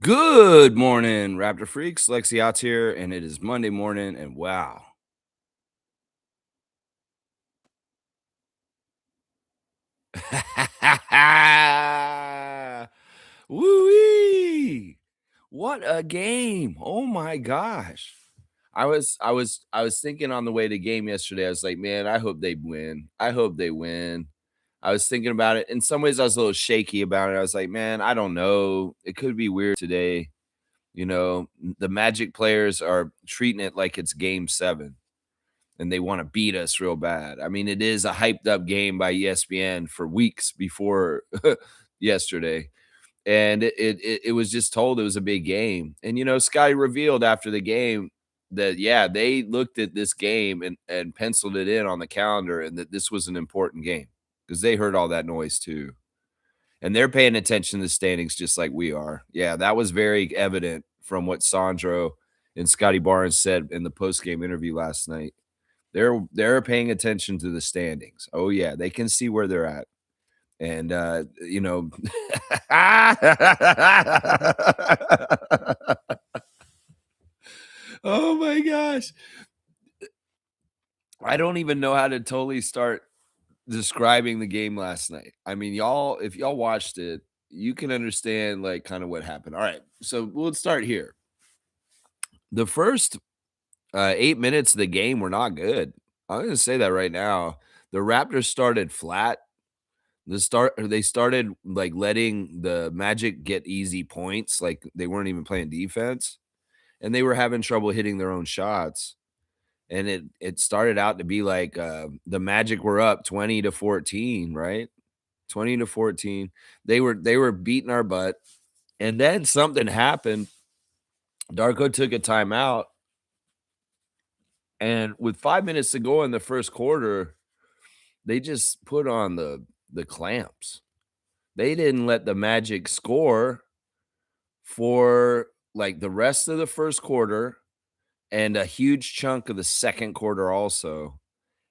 Good morning, Raptor Freaks. Lexi out here, and it is Monday morning, and wow. Woo-wee! What a game. Oh my gosh. I was thinking on the way to game yesterday. I was like, man, I hope they win. I hope they win. I was thinking about it. In some ways, I was a little shaky about it. I was like, man, I don't know. It could be weird today. The Magic players are treating it like it's game 7 and they want to beat us real bad. I mean, it is a hyped up game by ESPN for weeks before yesterday. And it was just told it was a big game. And Scottie revealed after the game that they looked at this game and penciled it in on the calendar and that this was an important game because they heard all that noise too. And they're paying attention to the standings just like we are. Yeah, that was very evident from what Sandro and Scotty Barnes said in the post-game interview last night. They're paying attention to the standings. Oh, yeah, they can see where they're at. And, oh my gosh. I don't even know how to totally start describing the game last night. I mean, if y'all watched it, you can understand like kind of what happened. All right, so we'll start here. The first 8 minutes of the game were not good. I'm gonna say that right now. The Raptors started flat. They started like letting the Magic get easy points, like they weren't even playing defense, and they were having trouble hitting their own shots. And it started out to be like the Magic were up 20-14, right? 20-14. They were beating our butt. And then something happened. Darko took a timeout. And with 5 minutes to go in the first quarter, they just put on the clamps. They didn't let the Magic score for like the rest of the first quarter and a huge chunk of the second quarter also,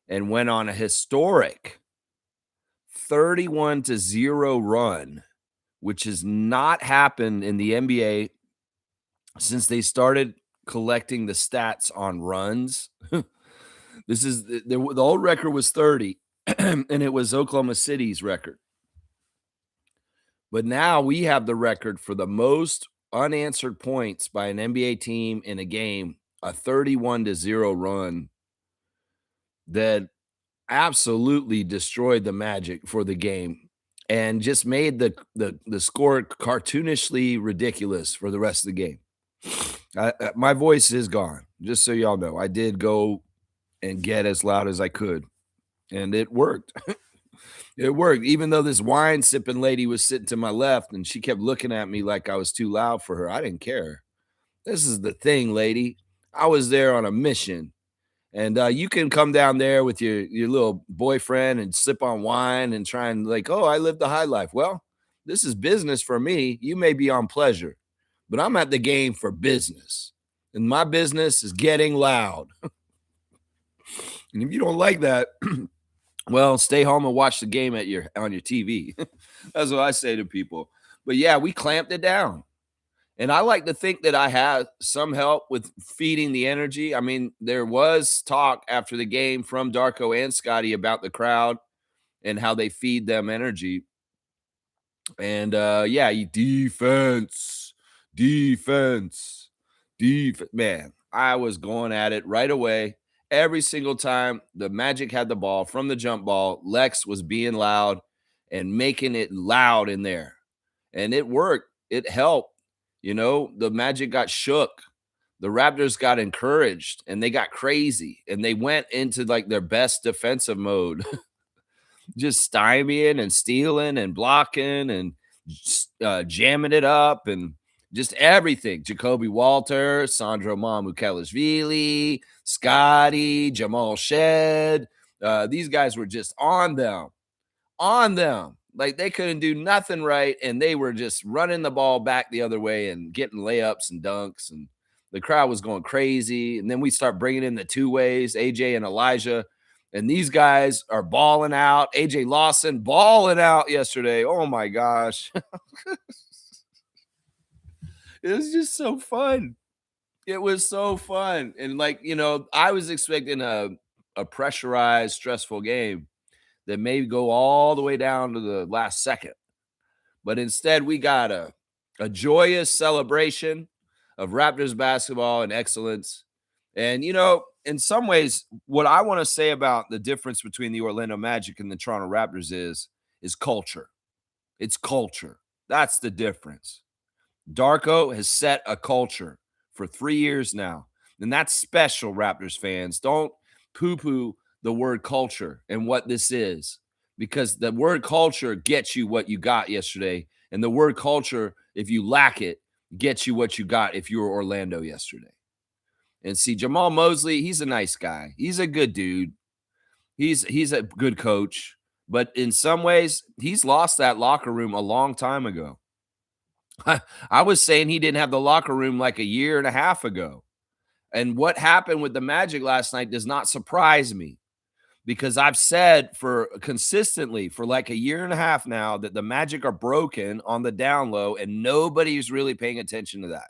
and went on a historic 31-0 run, which has not happened in the NBA since they started collecting the stats on runs. This is the old record was 30, and it was Oklahoma City's record. But now we have the record for the most unanswered points by an NBA team in a game, a 31-0 run that absolutely destroyed the Magic for the game and just made the score cartoonishly ridiculous for the rest of the game. My voice is gone, just so y'all know. I did go and get as loud as I could, and it worked. It worked, even though this wine sipping lady was sitting to my left and she kept looking at me like I was too loud for her. I didn't care. This is the thing, lady. I was there on a mission. And you can come down there with your little boyfriend and sip on wine and try and like, oh, I lived the high life. Well, this is business for me. You may be on pleasure, but I'm at the game for business. And my business is getting loud. And if you don't like that, well, stay home and watch the game on your TV. That's what I say to people. But yeah, we clamped it down. And I like to think that I had some help with feeding the energy. I mean, there was talk after the game from Darko and Scotty about the crowd and how they feed them energy. And defense, defense, defense. Man, I was going at it right away. Every single time the Magic had the ball from the jump ball, Lex was being loud and making it loud in there. And it worked. It helped. The Magic got shook. The Raptors got encouraged and they got crazy and they went into like their best defensive mode, just stymieing and stealing and blocking and jamming it up and just everything. Jacoby Walter, Sandro Mamukelashvili, Scottie, Jamal Shed. These guys were just on them. Like they couldn't do nothing right, and they were just running the ball back the other way and getting layups and dunks, and the crowd was going crazy. And then we start bringing in the two ways, AJ and Elijah, and these guys are balling out. AJ Lawson balling out yesterday. Oh my gosh. It was just so fun. It was so fun. And like, I was expecting a pressurized, stressful game that may go all the way down to the last second. But instead, we got a joyous celebration of Raptors basketball and excellence. And in some ways, what I want to say about the difference between the Orlando Magic and the Toronto Raptors is culture. It's culture. That's the difference. Darko has set a culture for 3 years now, and that's special, Raptors fans. Don't poo-poo the word culture and what this is, because the word culture gets you what you got yesterday, and the word culture, if you lack it, gets you what you got if you were Orlando yesterday. And see, Jamal Mosley, he's a nice guy. He's a good dude. He's a good coach, but in some ways, he's lost that locker room a long time ago. I was saying he didn't have the locker room like a year and a half ago. And what happened with the Magic last night does not surprise me, because I've said for consistently for like a year and a half now that the Magic are broken on the down low and nobody's really paying attention to that.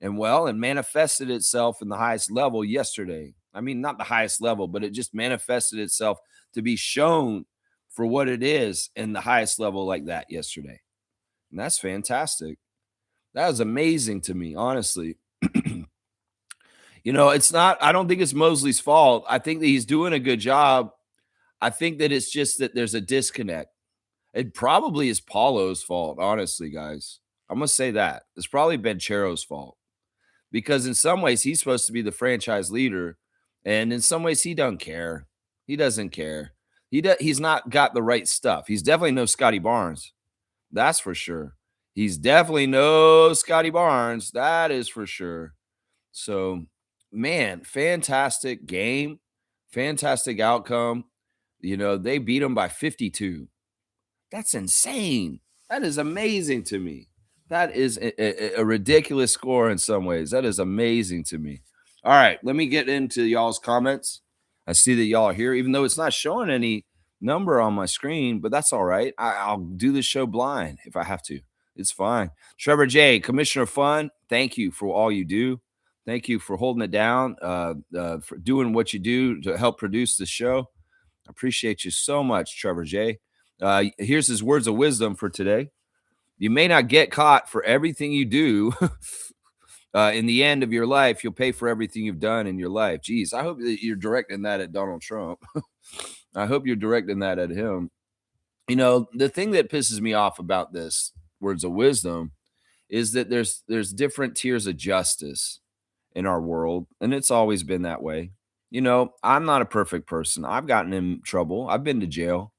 And well, it manifested itself in the highest level yesterday. I mean, not the highest level, but it just manifested itself to be shown for what it is in the highest level like that yesterday. And that's fantastic. That was amazing to me, honestly. It's not, I don't think it's Mosley's fault. I think that he's doing a good job. I think that it's just that there's a disconnect. It probably is Paulo's fault, honestly, guys. I'm going to say that. It's probably Banchero's fault, because in some ways he's supposed to be the franchise leader. And in some ways he doesn't care. He doesn't care. He's not got the right stuff. He's definitely no Scottie Barnes. That's for sure. He's definitely no Scottie Barnes. That is for sure. So, man, fantastic game, fantastic outcome. They beat him by 52. That's insane. That is amazing to me. That is a ridiculous score in some ways. That is amazing to me. All right, let me get into y'all's comments. I see that y'all are here, even though it's not showing any number on my screen, but that's all right. I'll do this show blind if I have to. It's fine. Trevor J, Commissioner Fun, thank you for all you do. Thank you for holding it down, for doing what you do to help produce the show. I appreciate you so much, Trevor J. Here's his words of wisdom for today. You may not get caught for everything you do. In the end of your life, you'll pay for everything you've done in your life. Geez, I hope that you're directing that at Donald Trump. I hope you're directing that at him. The thing that pisses me off about this words of wisdom is that there's different tiers of justice in our world, and it's always been that way. I'm not a perfect person. I've gotten in trouble. I've been to jail.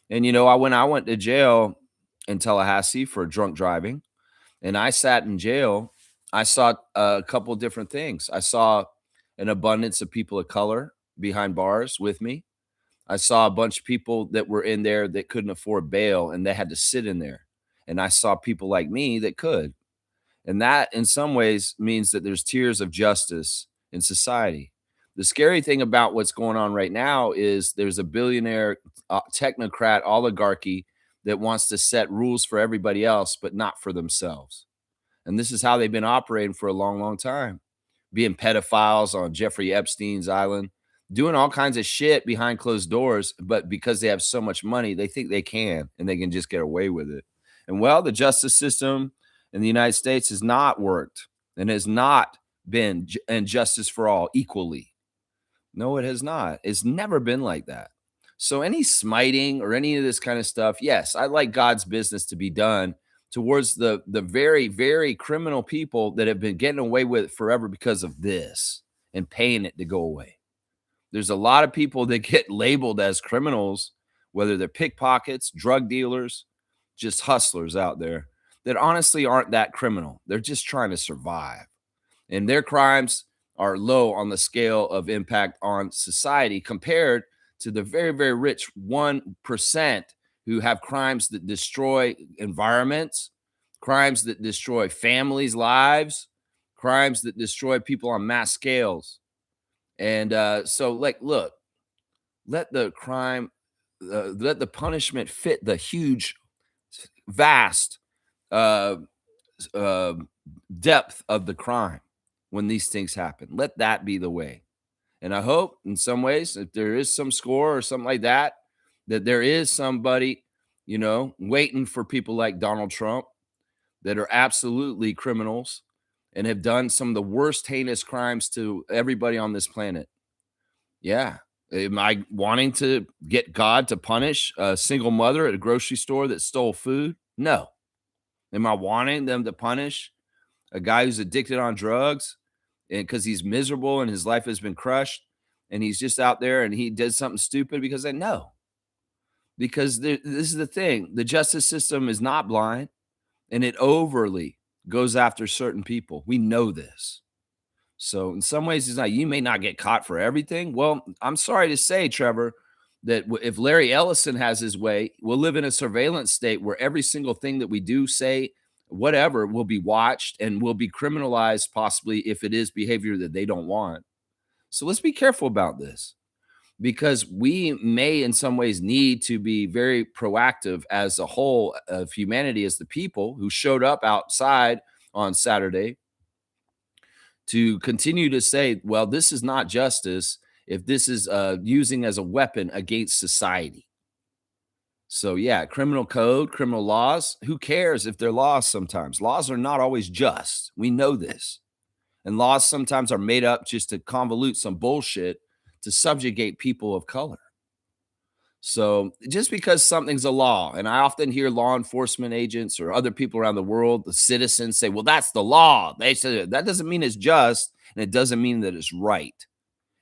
And when I went to jail in Tallahassee for drunk driving, and I sat in jail, I saw a couple different things. I saw an abundance of people of color behind bars with me. I saw a bunch of people that were in there that couldn't afford bail and they had to sit in there. And I saw people like me that could. And that in some ways means that there's tiers of justice in society. The scary thing about what's going on right now is there's a billionaire technocrat oligarchy that wants to set rules for everybody else, but not for themselves. And this is how they've been operating for a long, long time, being pedophiles on Jeffrey Epstein's island, doing all kinds of shit behind closed doors. But because they have so much money, they think they can, and they can just get away with it. And well, the justice system in the United States has not worked and has not been and justice for all equally. No, it has not. It's never been like that. So any smiting or any of this kind of stuff, yes, I like God's business to be done towards the very, very criminal people that have been getting away with it forever because of this and paying it to go away. There's a lot of people that get labeled as criminals, whether they're pickpockets, drug dealers, just hustlers out there that honestly aren't that criminal. They're just trying to survive. And their crimes are low on the scale of impact on society compared to the very, very rich 1% who have crimes that destroy environments, crimes that destroy families' lives, crimes that destroy people on mass scales. And so, like, look, let the crime, let the punishment fit the huge, vast uh, depth of the crime when these things happen. Let that be the way. And I hope in some ways, if there is some score or something like that, that there is somebody, waiting for people like Donald Trump that are absolutely criminals and have done some of the worst heinous crimes to everybody on this planet. Yeah. Am I wanting to get God to punish a single mother at a grocery store that stole food? No. Am I wanting them to punish a guy who's addicted on drugs and because he's miserable and his life has been crushed and he's just out there and he did something stupid? Because I know. Because this is the thing. The justice system is not blind and it overly goes after certain people. We know this. So in some ways, it's like you may not get caught for everything. Well, I'm sorry to say, Trevor, that if Larry Ellison has his way, we'll live in a surveillance state where every single thing that we do, say, whatever, will be watched and will be criminalized, possibly if it is behavior that they don't want. So let's be careful about this because we may, in some ways, need to be very proactive as a whole of humanity, as the people who showed up outside on Saturday to continue to say, well, this is not justice if this is using as a weapon against society. So, yeah, criminal code, criminal laws, who cares if they're laws sometimes? Laws are not always just. We know this. And laws sometimes are made up just to convolute some bullshit to subjugate people of color. So just because something's a law, and I often hear law enforcement agents or other people around the world, the citizens say, well, that's the law. They said that doesn't mean it's just, and it doesn't mean that it's right.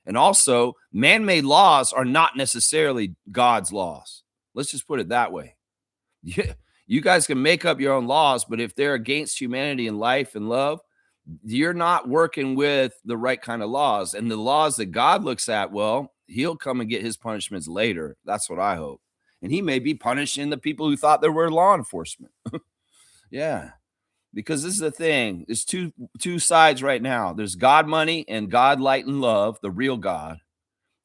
And also, man-made laws are not necessarily God's laws. Let's just put it that way. Yeah, you guys can make up your own laws, but if they're against humanity and life and love, you're not working with the right kind of laws. And the laws that God looks at, well, he'll come and get his punishments later. That's what I hope. And he may be punishing the people who thought there were law enforcement. Yeah. Because this is the thing. There's two sides right now. There's God money and God light and love, the real God.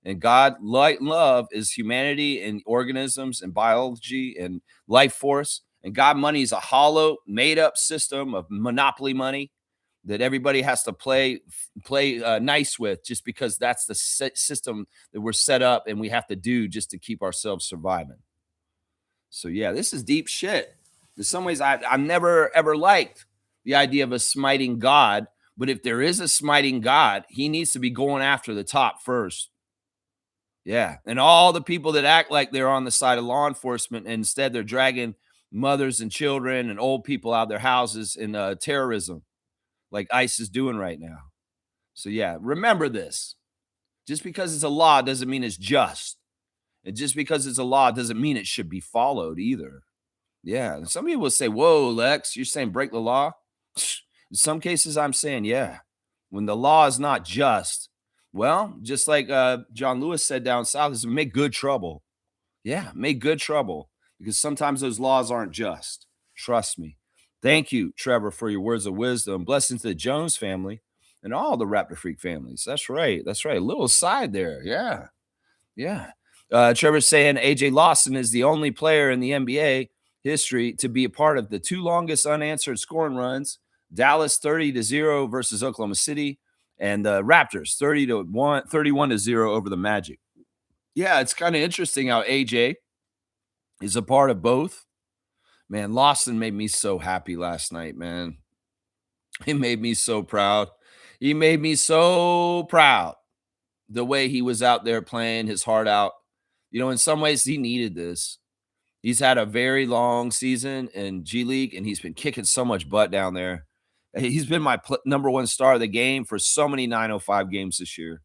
And God light and love is humanity and organisms and biology and life force. And God money is a hollow, made up system of monopoly money that everybody has to play nice with just because that's the system that we're set up and we have to do just to keep ourselves surviving. So yeah, this is deep shit. In some ways, I've never ever liked the idea of a smiting God, but if there is a smiting God, he needs to be going after the top first. Yeah, and all the people that act like they're on the side of law enforcement, and instead they're dragging mothers and children and old people out of their houses in terrorism like ICE is doing right now. So yeah, remember this. Just because it's a law doesn't mean it's just. And just because it's a law doesn't mean it should be followed either. Yeah. Some people will say, whoa, Lex, you're saying break the law? In some cases, I'm saying, yeah. When the law is not just, well, just like John Lewis said down south, is make good trouble. Yeah, make good trouble because sometimes those laws aren't just. Trust me. Thank you, Trevor, for your words of wisdom. Blessings to the Jones family and all the Raptor Freak families. That's right. That's right. A little side there. Yeah. Yeah. Trevor's saying AJ Lawson is the only player in the NBA history to be a part of the two longest unanswered scoring runs. Dallas 30-0 versus Oklahoma City, and the Raptors 31-0 over the Magic. Yeah, it's kind of interesting how AJ is a part of both. Man, Lawson made me so happy last night, man. He made me so proud. He made me so proud the way he was out there playing his heart out. In some ways, he needed this. He's had a very long season in G League, and he's been kicking so much butt down there. He's been my number one star of the game for so many 905 games this year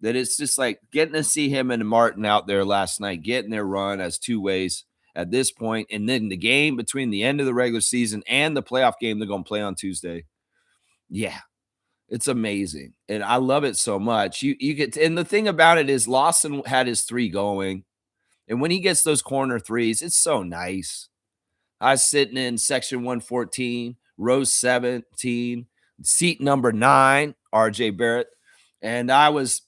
that it's just like getting to see him and Martin out there last night, getting their run as two ways at this point. And then the game between the end of the regular season and the playoff game they're going to play on Tuesday. Yeah, it's amazing. And I love it so much. You get to, and the thing about it is Lawson had his three going. And when he gets those corner threes, it's so nice. I was sitting in section 114, row 17, seat number 9, RJ Barrett. And I was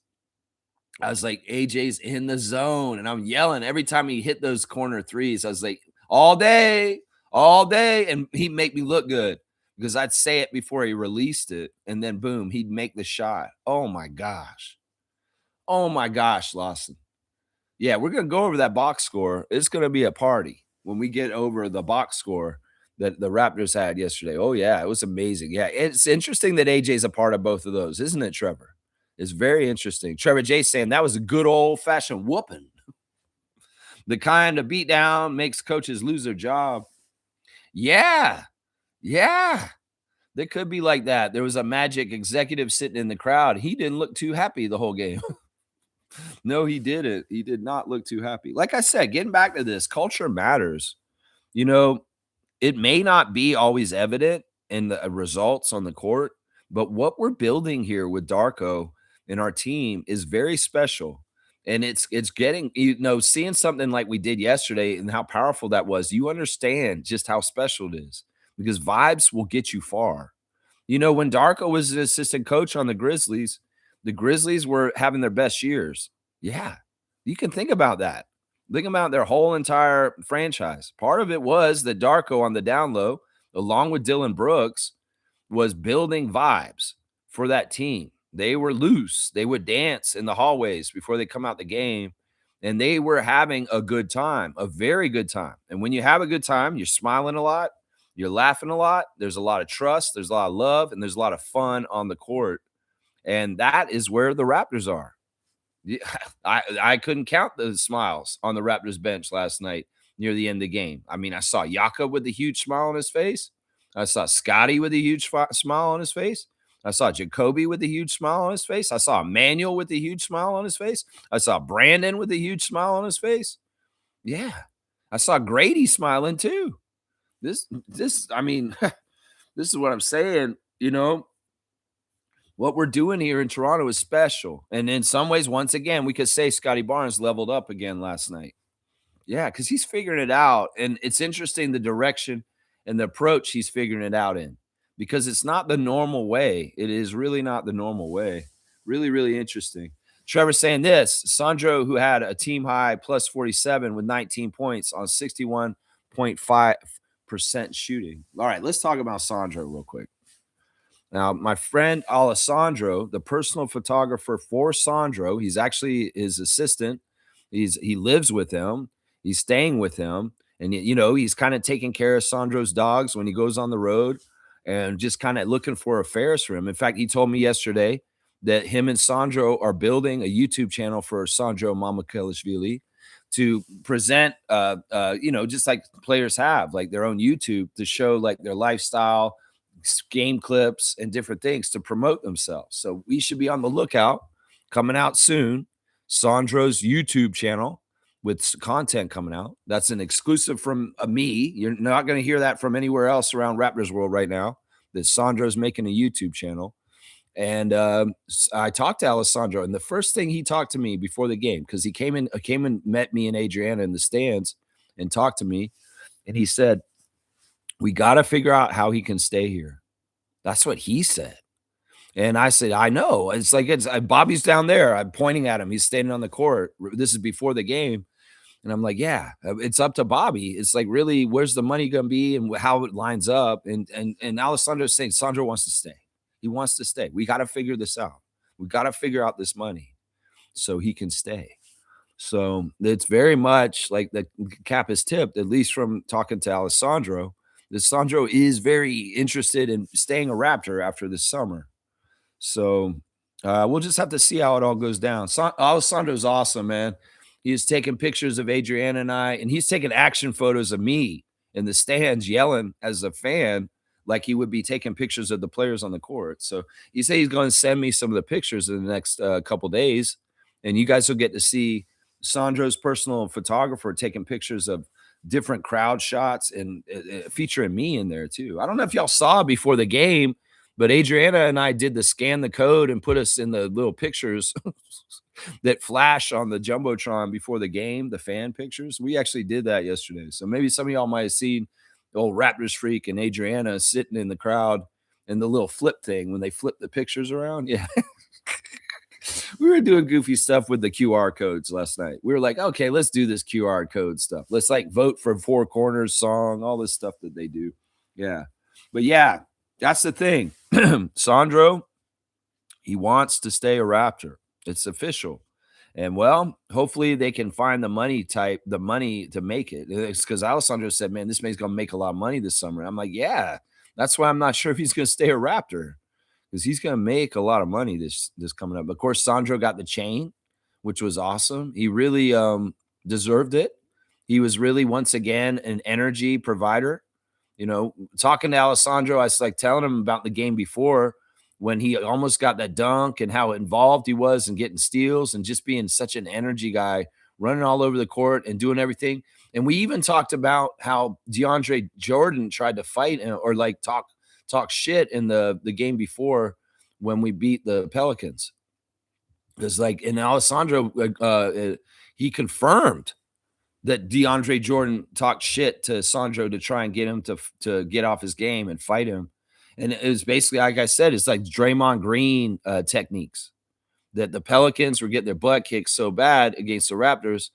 like, AJ's in the zone. And I'm yelling every time he hit those corner threes. I was like, all day. And he'd make me look good because I'd say it before he released it, and then boom, he'd make the shot. Oh my gosh. Oh my gosh, Lawson. Yeah, we're gonna go over that box score. It's gonna be a party when we get over the box score that the Raptors had yesterday. Oh, yeah, it was amazing. Yeah, it's interesting that AJ's a part of both of those, isn't it, Trevor? It's very interesting. Trevor J saying that was a good old-fashioned whooping. The kind of beat down makes coaches lose their job. Yeah, yeah. They could be like that. There was a Magic executive sitting in the crowd. He didn't look too happy the whole game. No, he didn't. He did not look too happy. Like I said, getting back to this, culture matters. You know, it may not be always evident in the results on the court, but what we're building here with Darko and our team is very special. And it's getting, seeing something like we did yesterday and how powerful that was, you understand just how special it is because vibes will get you far. When Darko was an assistant coach on the Grizzlies were having their best years. Yeah, you can think about that. Think about their whole entire franchise. Part of it was that Darko on the down low, along with Dylan Brooks, was building vibes for that team. They were loose. They would dance in the hallways before they come out the game, and they were having a good time, a very good time. And when you have a good time, you're smiling a lot, you're laughing a lot, there's a lot of trust, there's a lot of love, and there's a lot of fun on the court. And that is where the Raptors are. Yeah, I couldn't count the smiles on the Raptors bench last night near the end of the game. I mean, I saw Jakob with a huge smile on his face. I saw Scottie with a huge smile on his face. I saw Jacoby with a huge smile on his face. I saw Emmanuel with a huge smile on his face. I saw Brandon with a huge smile on his face. Yeah. I saw Grady smiling too. I mean, this is what I'm saying, what we're doing here in Toronto is special. And in some ways, once again, we could say Scottie Barnes leveled up again last night. Yeah, because he's figuring it out. And it's interesting the direction and the approach he's figuring it out in because it's not the normal way. It is really not the normal way. Really, really interesting. Trevor saying this, Sandro, who had a team high plus 47 with 19 points on 61.5% shooting. All right, let's talk about Sandro real quick. Now, my friend Alessandro, the personal photographer for Sandro, he's actually his assistant. He lives with him. He's staying with him. And, he's kind of taking care of Sandro's dogs when he goes on the road and just kind of looking for affairs for him. In fact, he told me yesterday that him and Sandro are building a YouTube channel for Sandro Mamukelishvili to present, just like players have, like their own YouTube to show like their lifestyle, game clips and different things to promote themselves. So we should be on the lookout. Coming out soon, Sandro's YouTube channel with content coming out. That's an exclusive from me. You're not going to hear that from anywhere else around Raptors world right now. That Sandro's making a YouTube channel. And I talked to Alessandro, and the first thing he talked to me before the game, because he came and met me and Adriana in the stands and talked to me, and he said, we got to figure out how he can stay here. That's what he said. And I said, I know. It's like Bobby's down there. I'm pointing at him. He's standing on the court. This is before the game. And I'm like, yeah, it's up to Bobby. It's like, really, where's the money going to be and how it lines up? And Alessandro's saying Sandro wants to stay. He wants to stay. We got to figure this out. We got to figure out this money so he can stay. So it's very much like the cap is tipped, at least from talking to Alessandro. Sandro is very interested in staying a Raptor after this summer. So we'll just have to see how it all goes down. Alessandro's awesome, man. He's taking pictures of Adriana and I, and he's taking action photos of me in the stands yelling as a fan like he would be taking pictures of the players on the court. So he said he's going to send me some of the pictures in the next couple days, and you guys will get to see Sandro's personal photographer taking pictures of different crowd shots and featuring me in there too. I don't know if y'all saw before the game, but Adriana and I did the scan the code and put us in the little pictures that flash on the Jumbotron before the game, the fan pictures. We actually did that yesterday. So maybe some of y'all might have seen the old Raptors freak and Adriana sitting in the crowd and the little flip thing when they flip the pictures around. Yeah. We were doing goofy stuff with the QR codes last night. We were like, okay, let's do this QR code stuff. Let's like vote for Four Corners song, all this stuff that they do. Yeah. But yeah, That's the thing. Sandro, he wants to stay a Raptor. It's official. And well, hopefully they can find the money to make it. It's because Alessandro said, man, this man's going to make a lot of money this summer. I'm like, yeah, that's why I'm not sure if he's going to stay a Raptor because he's going to make a lot of money this coming up. Of course, Sandro got the chain, which was awesome. He really deserved it. He was really, once again, an energy provider. You know, talking to Alessandro, I was like telling him about the game before when he almost got that dunk and how involved he was in getting steals and just being such an energy guy, running all over the court and doing everything. And we even talked about how DeAndre Jordan tried to fight or like talk shit in the game before when we beat the Pelicans. It's like, and Alessandro, he confirmed that DeAndre Jordan talked shit to Sandro to try and get him to get off his game and fight him. And it was basically, like I said, it's like Draymond Green techniques that the Pelicans were getting their butt kicked so bad against the Raptors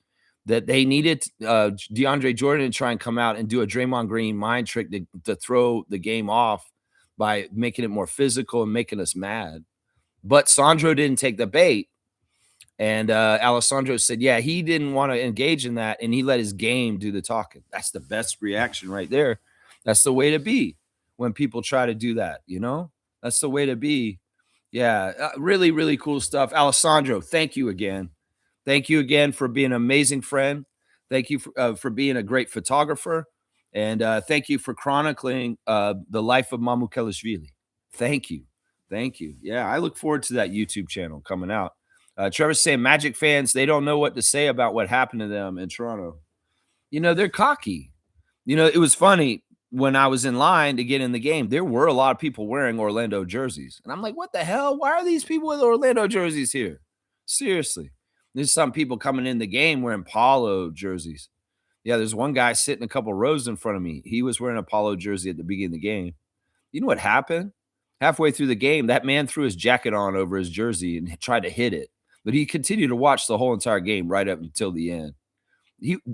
that they needed DeAndre Jordan to try and come out and do a Draymond Green mind trick to throw the game off by making it more physical and making us mad. But Sandro didn't take the bait. And Alessandro said, yeah, he didn't want to engage in that, and he let his game do the talking. That's the best reaction right there. That's the way to be when people try to do that, you know? That's the way to be. Yeah, really, really cool stuff. Alessandro, thank you again. Thank you again for being an amazing friend. Thank you for being a great photographer. And thank you for chronicling the life of Mamukelashvili. Thank you. Thank you. Yeah, I look forward to that YouTube channel coming out. Trevor's saying Magic fans, they don't know what to say about what happened to them in Toronto. You know, they're cocky. You know, it was funny when I was in line to get in the game, there were a lot of people wearing Orlando jerseys. And I'm like, what the hell? Why are these people with Orlando jerseys here? Seriously. There's some people coming in the game wearing Polo jerseys. Yeah, there's one guy sitting a couple rows in front of me. He was wearing a Polo jersey at the beginning of the game. You know what happened? Halfway through the game, that man threw his jacket on over his jersey and tried to hit it. But he continued to watch the whole entire game right up until the end.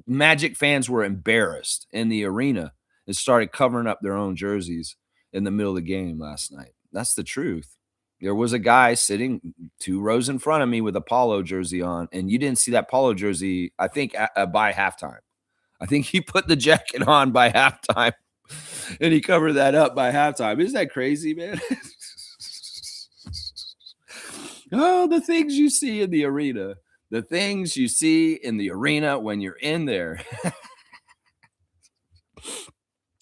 Magic fans were embarrassed in the arena and started covering up their own jerseys in the middle of the game last night. That's the truth. There was a guy sitting 2 rows in front of me with a Polo jersey on, and you didn't see that Polo jersey, I think, by halftime. I think he put the jacket on by halftime, and he covered that up by halftime. Isn't that crazy, man? Oh, the things you see in the arena. The things you see in the arena when you're in there.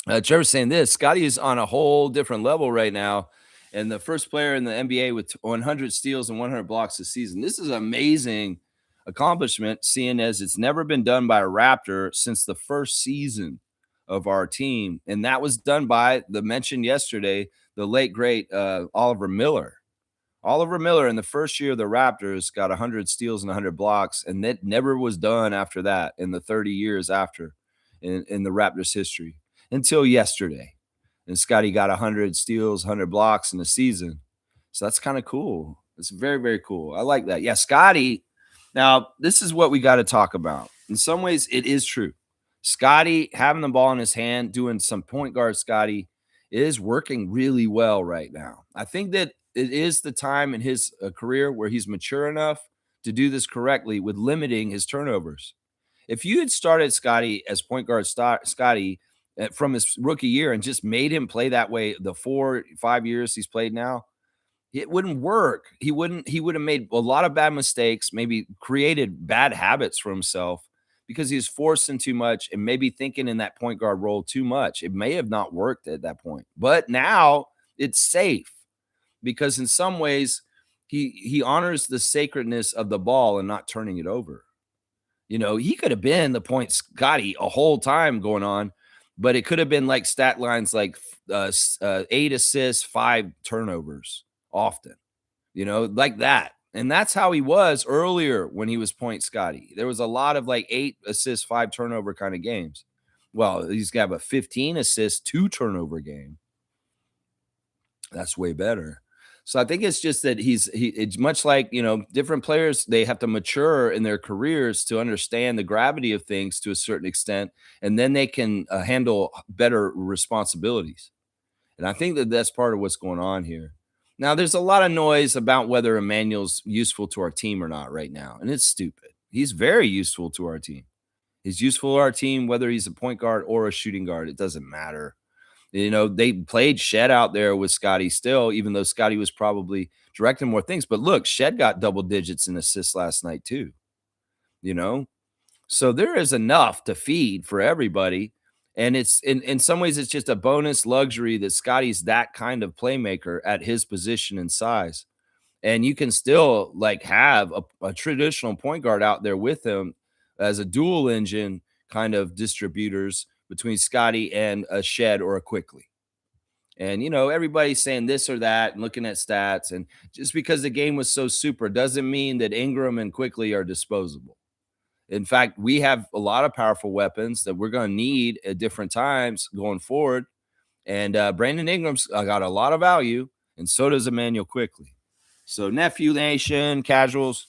Trevor's saying this, Scottie is on a whole different level right now, and the first player in the NBA with 100 steals and 100 blocks this season. This is an amazing accomplishment, seeing as it's never been done by a Raptor since the first season of our team, and that was done by the mentioned yesterday, the late, great Oliver Miller. Oliver Miller in the first year of the Raptors got 100 steals and 100 blocks, and that never was done after that in the 30 years after in the Raptors history until yesterday. And Scottie got 100 steals, 100 blocks in the season. So that's kind of cool. It's very, very cool. I like that. Yeah, Scottie. Now, this is what we got to talk about. In some ways, it is true. Scottie having the ball in his hand, doing some point guard Scottie is working really well right now. I think that it is the time in his career where he's mature enough to do this correctly with limiting his turnovers. If you had started Scottie as point guard Scottie from his rookie year and just made him play that way the 4-5 years he's played now, it wouldn't work. He would have made a lot of bad mistakes, maybe created bad habits for himself because he was forcing too much and maybe thinking in that point guard role too much. It may have not worked at that point, but now it's safe because in some ways he honors the sacredness of the ball and not turning it over. You know, he could have been the point Scottie a whole time going on, but it could have been like stat lines like 8 assists, 5 turnovers often, you know, like that. And that's how he was earlier when he was point Scottie. There was a lot of like 8 assists, 5 turnover kind of games. Well, he's got a 15 assists, 2 turnover game. That's way better. So I think it's just that it's much like, you know, different players, they have to mature in their careers to understand the gravity of things to a certain extent, and then they can handle better responsibilities. And I think that that's part of what's going on here. Now, there's a lot of noise about whether Emmanuel's useful to our team or not right now, and it's stupid. He's very useful to our team. He's useful to our team, whether he's a point guard or a shooting guard. It doesn't matter. You know, they played Shed out there with Scottie still, even though Scottie was probably directing more things. But look, Shed got double digits in assists last night, too. You know, so there is enough to feed for everybody. And it's in some ways, it's just a bonus luxury that Scottie's that kind of playmaker at his position and size. And you can still like have a traditional point guard out there with him as a dual engine kind of distributors between Scottie and a Shed or a Quickly. And you know, everybody's saying this or that and looking at stats. And just because the game was so super doesn't mean that Ingram and Quickly are disposable. In fact, we have a lot of powerful weapons that we're going to need at different times going forward. And Brandon Ingram's got a lot of value, and so does Emmanuel Quickly. So, Nephew Nation, casuals,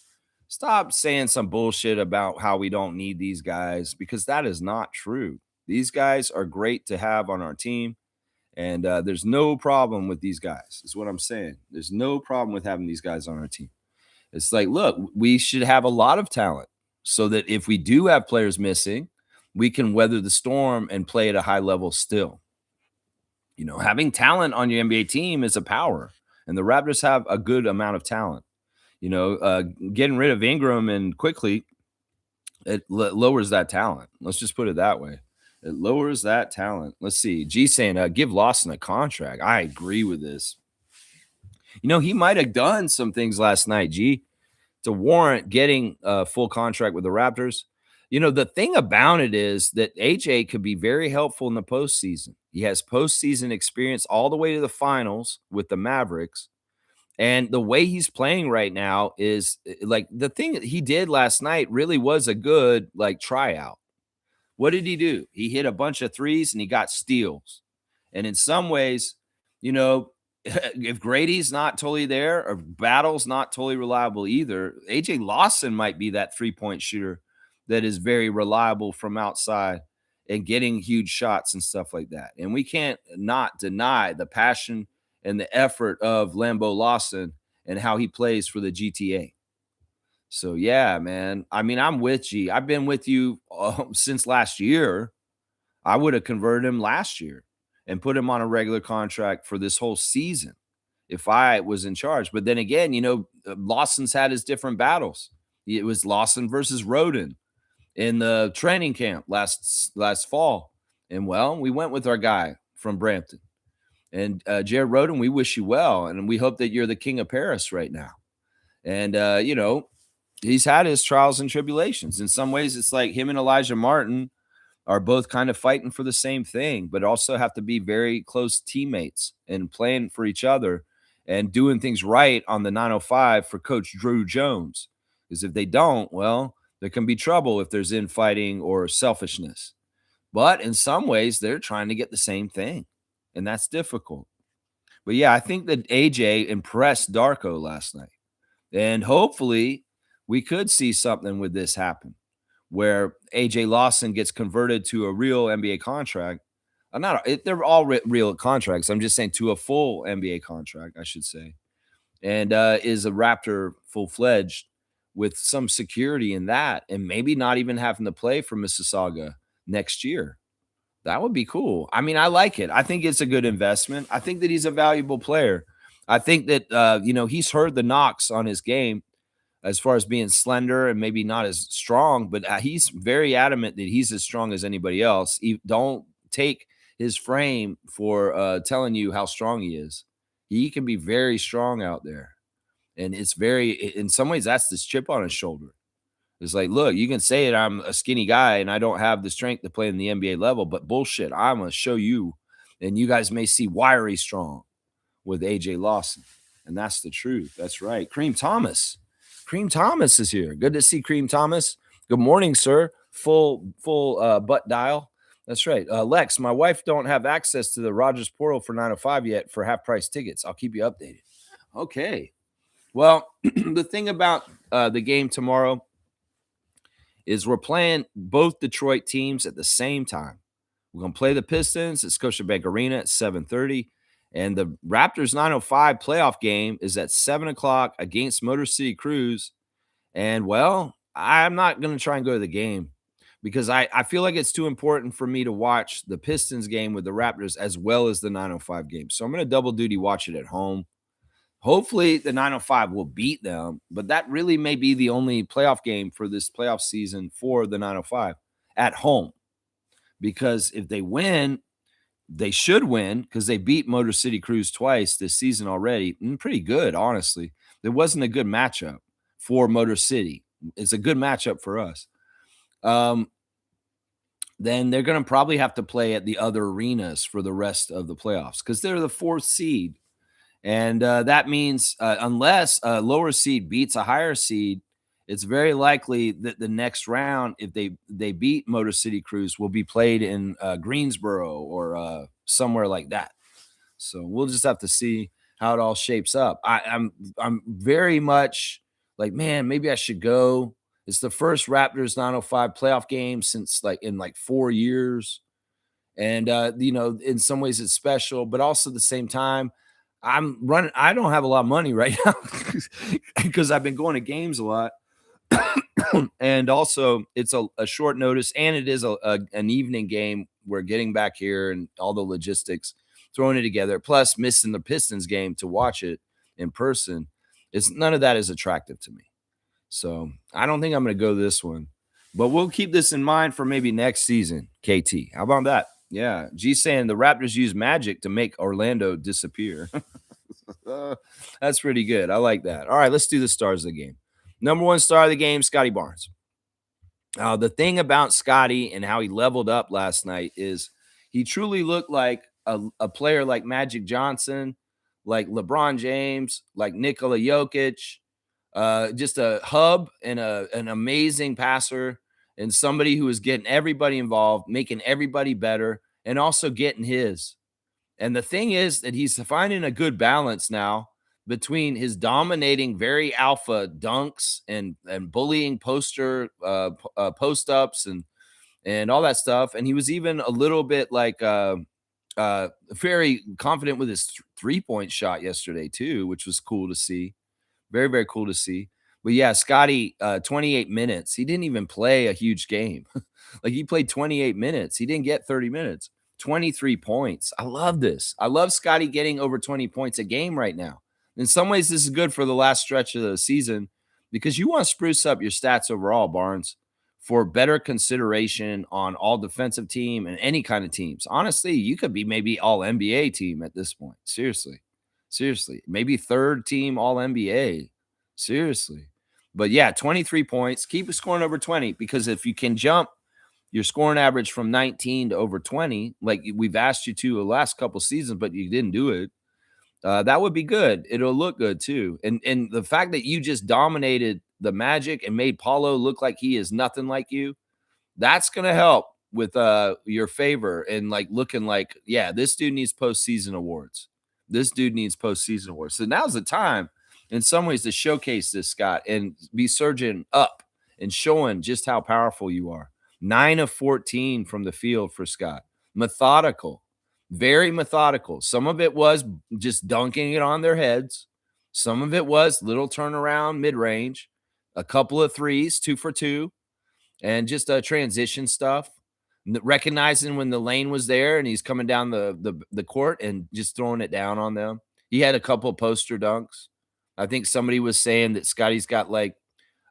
stop saying some bullshit about how we don't need these guys because that is not true. These guys are great to have on our team, and there's no problem with these guys, is what I'm saying. There's no problem with having these guys on our team. It's like, look, we should have a lot of talent so that if we do have players missing, we can weather the storm and play at a high level still. You know, having talent on your NBA team is a power, and the Raptors have a good amount of talent. You know, getting rid of Ingram and Quickly, it lowers that talent. Let's just put it that way. It lowers that talent. Let's see. G saying, give Lawson a contract. I agree with this. You know, he might have done some things last night, G, to warrant getting a full contract with the Raptors. You know, the thing about it is that AJ could be very helpful in the postseason. He has postseason experience all the way to the finals with the Mavericks. And the way he's playing right now is like the thing that he did last night really was a good like tryout. What did he do? He hit a bunch of threes and he got steals. And in some ways, you know, if Grady's not totally there or Battle's not totally reliable either, AJ Lawson might be that 3-point shooter that is very reliable from outside and getting huge shots and stuff like that. And we can't not deny the passion and the effort of Lambeau Lawson and how he plays for the GTA. So yeah, man. I mean, I'm with G. I've been with you since last year. I would have converted him last year and put him on a regular contract for this whole season if I was in charge. But then again, you know, Lawson's had his different battles. It was Lawson versus Roden in the training camp last fall. And well, we went with our guy from Brampton. And Jared Roden, we wish you well. And we hope that you're the king of Paris right now. And, you know, he's had his trials and tribulations. In some ways, it's like him and Elijah Martin are both kind of fighting for the same thing, but also have to be very close teammates and playing for each other and doing things right on the 905 for Coach Drew Jones. Because if they don't, well, there can be trouble if there's infighting or selfishness. But in some ways, they're trying to get the same thing, and that's difficult. But yeah, I think that AJ impressed Darko last night, and hopefully we could see something with this happen where AJ Lawson gets converted to a real NBA contract. They're all real contracts. I'm just saying to a full NBA contract, I should say, and is a Raptor full fledged with some security in that, and maybe not even having to play for Mississauga next year. That would be cool. I mean, I like it. I think it's a good investment. I think that he's a valuable player. I think that you know, he's heard the knocks on his game as far as being slender and maybe not as strong, but he's very adamant that he's as strong as anybody else. Don't take his frame for telling you how strong he is. He can be very strong out there. And it's very, in some ways, that's this chip on his shoulder. It's like, look, you can say it, I'm a skinny guy and I don't have the strength to play in the NBA level, but bullshit, I'm going to show you. And you guys may see wiry strong with AJ Lawson. And that's the truth. That's right. Cream Thomas. Cream Thomas is here. Good to see Cream Thomas. Good morning, sir. Full butt dial. That's right. Lex, my wife don't have access to the Rogers portal for 905 yet for half price tickets. I'll keep you updated. Okay. Well, the thing about the game tomorrow is we're playing both Detroit teams at the same time. We're going to play the Pistons at Scotiabank Arena at 7:30, And the Raptors 905 playoff game is at 7 o'clock against Motor City Cruise. And well, I'm not going to try and go to the game because I feel like it's too important for me to watch the Pistons game with the Raptors as well as the 905 game. So I'm going to double duty watch it at home. Hopefully, the 905 will beat them, but that really may be the only playoff game for this playoff season for the 905 at home. Because if they win, they should win because they beat Motor City Cruise twice this season already. Pretty good, honestly. It wasn't a good matchup for Motor City. It's a good matchup for us. Then they're going to probably have to play at the other arenas for the rest of the playoffs because they're the fourth seed. And that means unless a lower seed beats a higher seed, it's very likely that the next round, if they beat Motor City Cruise, will be played in Greensboro or somewhere like that. So we'll just have to see how it all shapes up. I'm very much like, man, maybe I should go. It's the first Raptors 905 playoff game since in 4 years. And in some ways it's special, but also at the same time, I don't have a lot of money right now because I've been going to games a lot. And also it's a short notice, and it is an evening game. We're getting back here and all the logistics, throwing it together, plus missing the Pistons game to watch it in person. None of that is attractive to me. So I don't think I'm going to go this one, but we'll keep this in mind for maybe next season. KT, how about that? Yeah. G saying the Raptors use magic to make Orlando disappear. That's pretty good. I like that. All right, let's do the stars of the game. Number one star of the game, Scottie Barnes. The thing about Scottie and how he leveled up last night is he truly looked like a player like Magic Johnson, like LeBron James, like Nikola Jokic, just a hub and an amazing passer and somebody who is getting everybody involved, making everybody better, and also getting his. And the thing is that he's finding a good balance now between his dominating, very alpha dunks and bullying poster post ups and all that stuff. And he was even a little bit very confident with his 3-point shot yesterday too, which was cool to see. Very, very cool to see. But yeah, Scottie, 28 minutes. He didn't even play a huge game. Like he played 28 minutes. He didn't get 30 minutes. 23 points. I love this. I love Scottie getting over 20 points a game right now. In some ways, this is good for the last stretch of the season because you want to spruce up your stats overall, Barnes, for better consideration on all defensive team and any kind of teams. Honestly, you could be maybe all NBA team at this point. Seriously. Maybe third team all NBA. Seriously. But yeah, 23 points. Keep scoring over 20 because if you can jump your scoring average from 19 to over 20, like we've asked you to the last couple seasons, but you didn't do it. That would be good. It'll look good too. And the fact that you just dominated the Magic and made Paulo look like he is nothing like you, that's going to help with your favor and looking like, yeah, this dude needs postseason awards. So now's the time in some ways to showcase this, Scott, and be surging up and showing just how powerful you are. 9 of 14 from the field for Scott. Methodical, very methodical. Some of it was just dunking it on their heads. Some of it was little turnaround mid-range, a couple of threes, 2 for 2, and just transition stuff. Recognizing when the lane was there and he's coming down the court and just throwing it down on them. He had a couple poster dunks. I think somebody was saying that Scottie's got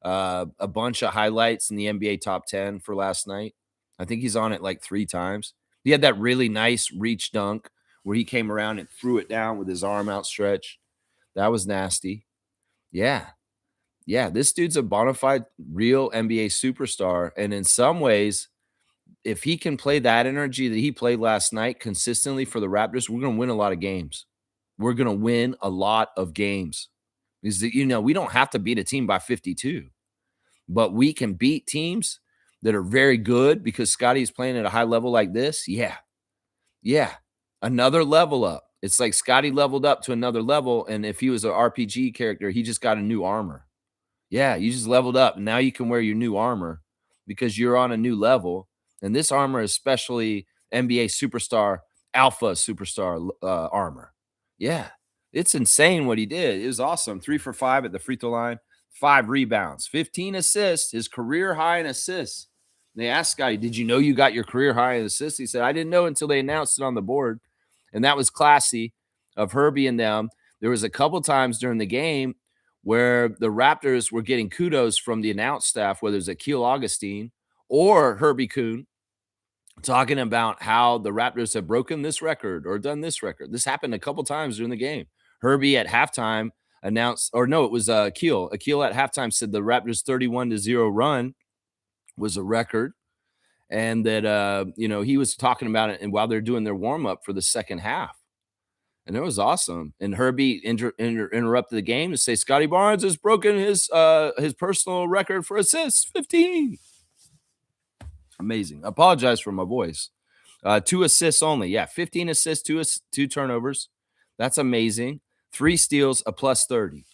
a bunch of highlights in the NBA top 10 for last night. I think he's on it 3 times. He had that really nice reach dunk where he came around and threw it down with his arm outstretched. That was nasty. Yeah. This dude's a bona fide real NBA superstar. And in some ways, if he can play that energy that he played last night consistently for the Raptors, we're going to win a lot of games. Because, we don't have to beat a team by 52, but we can beat teams that are very good because Scottie's playing at a high level like this. Yeah. Another level up. It's like Scottie leveled up to another level. And if he was an RPG character, he just got a new armor. Yeah, you just leveled up. And now you can wear your new armor because you're on a new level. And this armor is especially NBA superstar, alpha superstar armor. Yeah, it's insane what he did. It was awesome. 3 for 5 at the free throw line, 5 rebounds, 15 assists, his career high in assists. They asked Scottie, "Did you know you got your career high in assists?" He said, "I didn't know until they announced it on the board." And that was classy of Herbie and them. There was a couple times during the game where the Raptors were getting kudos from the announce staff, whether it's Akil Augustine or Herbie Kuhn, talking about how the Raptors have broken this record or done this record. This happened a couple times during the game. Herbie at halftime announced, or no, it was Akil. Akil at halftime said the Raptors 31-0 run was a record, and that he was talking about it, and while they're doing their warm up for the second half, and it was awesome. And Herbie interrupted the game to say Scottie Barnes has broken his personal record for assists, 15. Amazing. Apologize for my voice. 2 assists only. Yeah, 15 assists, 2 turnovers. That's amazing. 3 steals, a plus 30.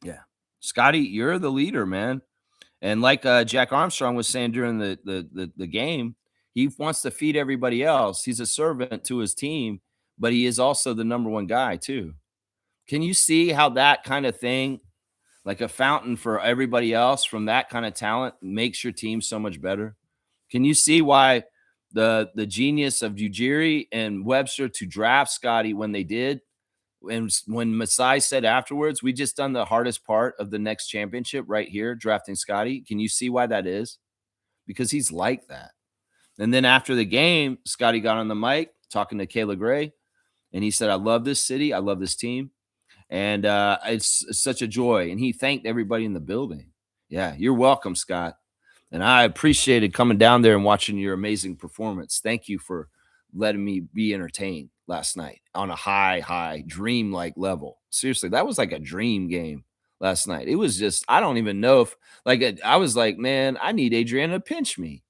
Yeah. Scottie, you're the leader, man. And like Jack Armstrong was saying during the game, he wants to feed everybody else. He's a servant to his team, but he is also the number one guy too. Can you see how that kind of thing, like a fountain for everybody else from that kind of talent, makes your team so much better? Can you see why the genius of Ujiri and Webster to draft Scottie when they did? And when Masai said afterwards, we just done the hardest part of the next championship right here, drafting Scottie. Can you see why that is? Because he's like that. And then after the game, Scottie got on the mic talking to Kayla Gray, and he said, "I love this city. I love this team. And it's such a joy." And he thanked everybody in the building. Yeah, you're welcome, Scott. And I appreciated coming down there and watching your amazing performance. Thank you for letting me be entertained last night on a high dream-like level. Seriously, that was like a dream game last night. It was just, I don't even know if, like, I was like, man, I need Adriana to pinch me.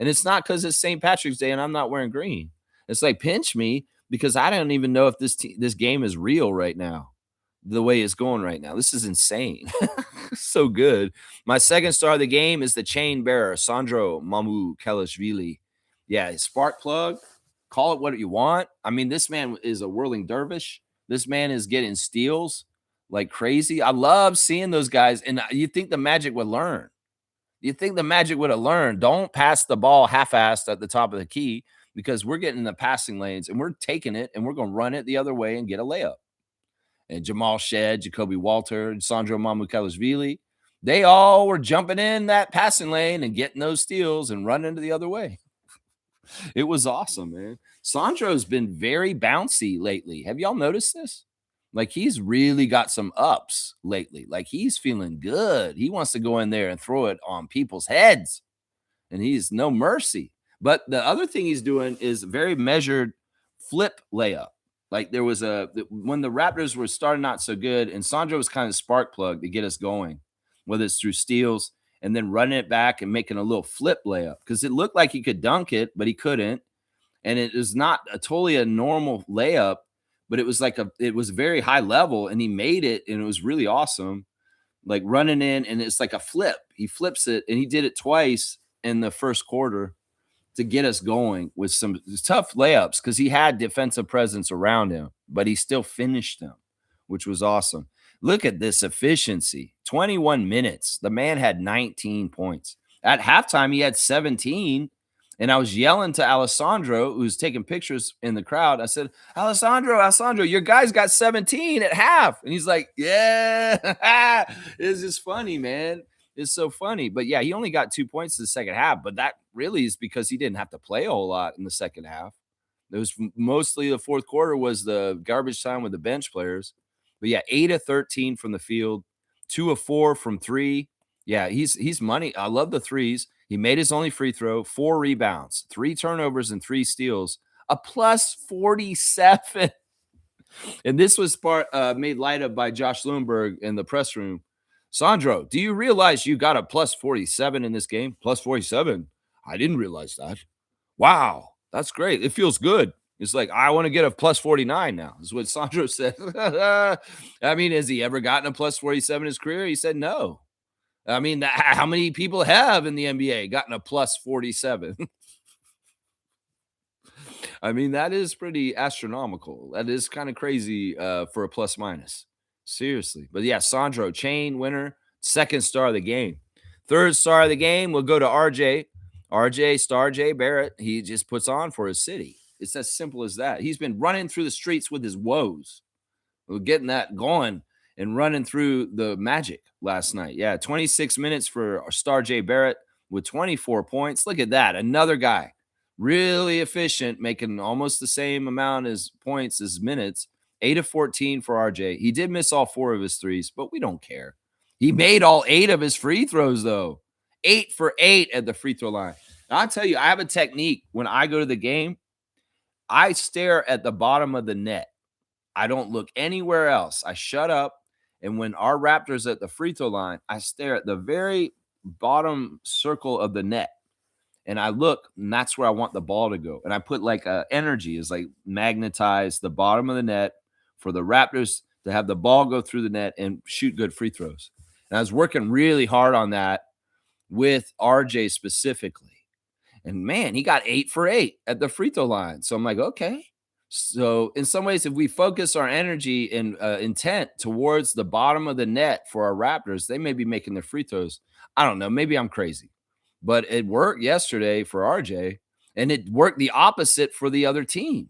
And it's not because it's St. Patrick's Day and I'm not wearing green. It's like, pinch me because I don't even know if this game is real right now, the way it's going right now. This is insane. So good. My second star of the game is the chain bearer, Sandro Mamu Kelishvili. Yeah, spark plug. Call it what you want. I mean, this man is a whirling dervish. This man is getting steals like crazy. I love seeing those guys. And you think the Magic would learn. You think the Magic would have learned. Don't pass the ball half-assed at the top of the key, because we're getting in the passing lanes and we're taking it and we're going to run it the other way and get a layup. And Jamal Shed, Jacoby Walter, Sandro Mamukelashvili, they all were jumping in that passing lane and getting those steals and running to the other way. It was awesome, man. Sandro's been very bouncy lately. Have y'all noticed this? Like, he's really got some ups lately. Like, he's feeling good. He wants to go in there and throw it on people's heads, and he's no mercy. But the other thing he's doing is very measured flip layup. Like, there was when the Raptors were starting not so good, and Sandro was kind of spark plug to get us going, whether it's through steals and then running it back and making a little flip layup, because it looked like he could dunk it, but he couldn't. And it is not totally a normal layup, but it was it was very high level, and he made it, and it was really awesome. Like, running in, and it's like a flip. He flips it, and he did it twice in the first quarter to get us going with some tough layups, because he had defensive presence around him, but he still finished them, which was awesome. Look at this efficiency. 21 minutes. The man had 19 points. At halftime, he had 17. And I was yelling to Alessandro, who's taking pictures in the crowd. I said, Alessandro, your guy's got 17 at half. And he's like, yeah. It's just funny, man. It's so funny. But yeah, he only got 2 points in the second half. But that really is because he didn't have to play a whole lot in the second half. It was mostly the fourth quarter was the garbage time with the bench players. But yeah, 8 of 13 from the field, 2 of 4 from 3. Yeah, he's money. I love the threes. He made his only free throw, 4 rebounds, 3 turnovers, and 3 steals, a plus 47. And this was made light of by Josh Lewinberg in the press room. Sandro, do you realize you got a plus 47 in this game? Plus 47? I didn't realize that. Wow, that's great. It feels good. It's like, I want to get a plus 49 now, is what Sandro said. I mean, has he ever gotten a plus 47 in his career? He said no. I mean, how many people have in the NBA gotten a plus 47? I mean, that is pretty astronomical. That is kind of crazy for a plus minus. Seriously. But yeah, Sandro, chain winner, second star of the game. Third star of the game will go to RJ. RJ, Star J Barrett. He just puts on for his city. It's as simple as that. He's been running through the streets with his woes. We're getting that going and running through the Magic last night. Yeah, 26 minutes for Star J Barrett with 24 points. Look at that. Another guy really efficient, making almost the same amount as points as minutes. 8 of 14 for RJ. He did miss all 4 of his threes, but we don't care. He made all 8 of his free throws, though. 8 for 8 at the free throw line. Now, I'll tell you, I have a technique when I go to the game. I stare at the bottom of the net. I don't look anywhere else. I shut up. And when our Raptors at the free throw line, I stare at the very bottom circle of the net. And I look, and that's where I want the ball to go. And I put like energy is like magnetize the bottom of the net for the Raptors to have the ball go through the net and shoot good free throws. And I was working really hard on that with RJ specifically. And man, he got 8 for 8 at the free throw line. So I'm like, okay. So in some ways, if we focus our energy and intent towards the bottom of the net for our Raptors, they may be making their free throws. I don't know. Maybe I'm crazy, but it worked yesterday for RJ, and it worked the opposite for the other team.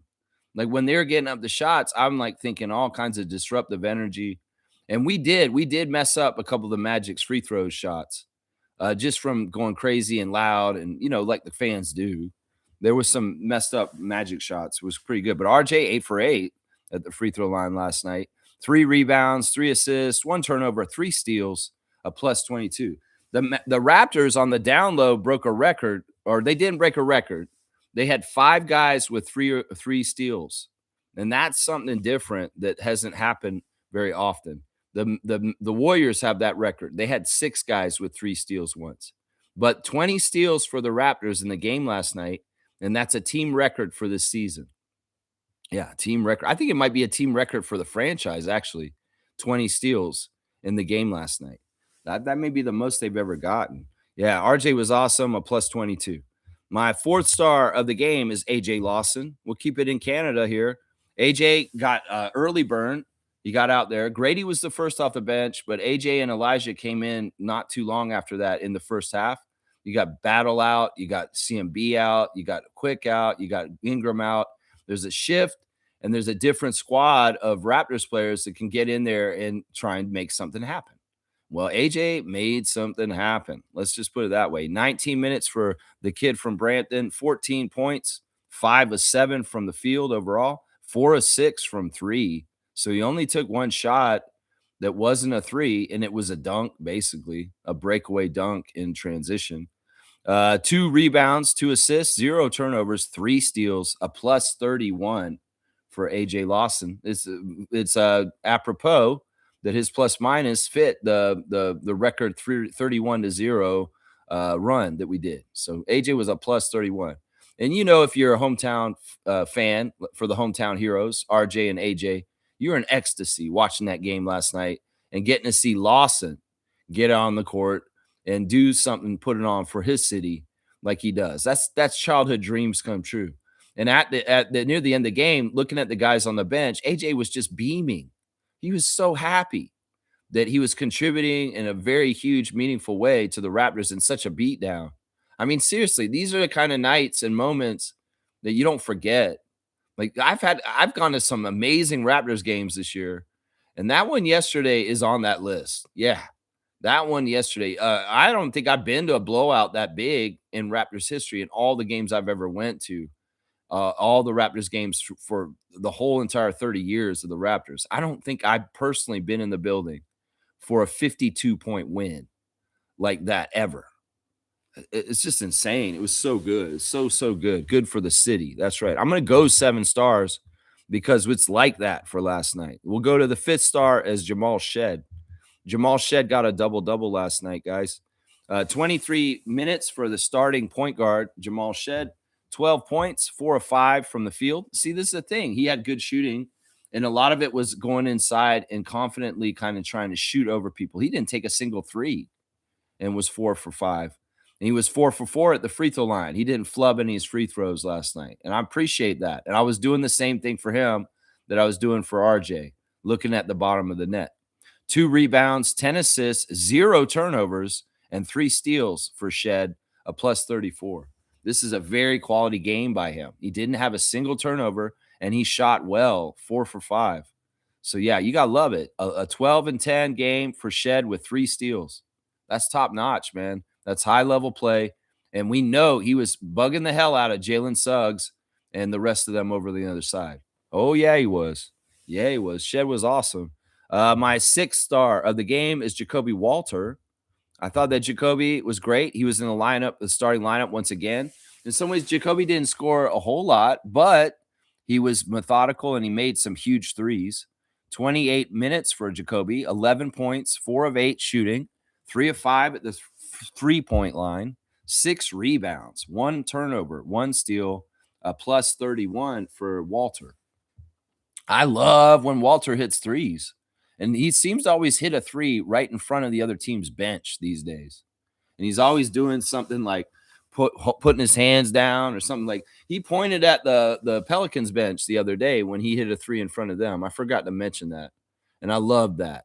Like when they're getting up the shots, I'm like thinking all kinds of disruptive energy, and we did mess up a couple of the Magic's free throw shots, just from going crazy and loud, and like the fans do. There was some messed up Magic shots. It was pretty good. But RJ 8 for 8 at the free throw line last night. 3 rebounds, 3 assists, 1 turnover, 3 steals, a plus 22. The Raptors on the down low broke a record, or they didn't break a record. They had 5 guys with three steals. And that's something different that hasn't happened very often. The Warriors have that record. They had 6 guys with 3 steals once. But 20 steals for the Raptors in the game last night, and that's a team record for this season. Yeah, team record. I think it might be a team record for the franchise, actually. 20 steals in the game last night. That may be the most they've ever gotten. Yeah, RJ was awesome, a plus 22. My fourth star of the game is AJ Lawson. We'll keep it in Canada here. AJ got early burn. He got out there. Grady was the first off the bench, but AJ and Elijah came in not too long after that in the first half. You got Battle out, you got CMB out, you got Quick out, you got Ingram out. There's a shift, and there's a different squad of Raptors players that can get in there and try and make something happen. Well, AJ made something happen. Let's just put it that way. 19 minutes for the kid from Brampton, 14 points, 5 of 7 from the field overall, 4 of 6 from 3. So he only took 1 shot that wasn't a 3, and it was a dunk, basically, a breakaway dunk in transition. 2 rebounds, 2 assists, 0 turnovers, 3 steals, a plus 31 for AJ Lawson. It's apropos that his plus minus fit the record 31-0 run that we did. So AJ was a plus 31. And if you're a hometown fan for the hometown heroes, RJ and AJ, you're in ecstasy watching that game last night and getting to see Lawson get on the court and do something, put it on for his city like he does. That's childhood dreams come true. And at the near the end of the game, looking at the guys on the bench, AJ was just beaming. He was so happy that he was contributing in a very huge, meaningful way to the Raptors in such a beatdown. I mean, seriously, these are the kind of nights and moments that you don't forget. Like I've gone to some amazing Raptors games this year, and that one yesterday is on that list. Yeah, that one yesterday. I don't think I've been to a blowout that big in Raptors history in all the games I've ever went to. All the Raptors games for the whole entire 30 years of the Raptors. I don't think I've personally been in the building for a 52-point win like that ever. It's just insane. It was so good. It's so good. Good for the city. That's right. I'm going to go 7 stars because it's like that for last night. We'll go to the 5th star as Jamal Shed. Jamal Shed got a double-double last night, guys. 23 minutes for the starting point guard, Jamal Shed. 12 points, 4 of 5 from the field. See, this is the thing. He had good shooting, and a lot of it was going inside and confidently kind of trying to shoot over people. He didn't take a single 3 and was 4 for 5. And he was 4 for 4 at the free throw line. He didn't flub any of his free throws last night. And I appreciate that. And I was doing the same thing for him that I was doing for RJ, looking at the bottom of the net. 2 rebounds, 10 assists, 0 turnovers, and 3 steals for Shed, a plus 34. This is a very quality game by him. He didn't have a single turnover, and he shot well, 4 for 5. So, yeah, you got to love it. A 12 and 10 game for Shed with 3 steals. That's top notch, man. That's high-level play. And we know he was bugging the hell out of Jalen Suggs and the rest of them over the other side. Oh, yeah, he was. Yeah, he was. Shed was awesome. My 6th star of the game is Jacoby Walter. I thought that Jacoby was great. He was in the starting lineup once again. In some ways, Jacoby didn't score a whole lot, but he was methodical and he made some huge threes. 28 minutes for Jacoby, 11 points, 4 of 8 shooting, 3 of 5 at the 3-point line, 6 rebounds, 1 turnover, 1 steal, a plus 31 for Walter. I love when Walter hits threes. And he seems to always hit a 3 right in front of the other team's bench these days. And he's always doing something like putting his hands down or something. Like he pointed at the Pelicans bench the other day when he hit a 3 in front of them. I forgot to mention that. And I love that.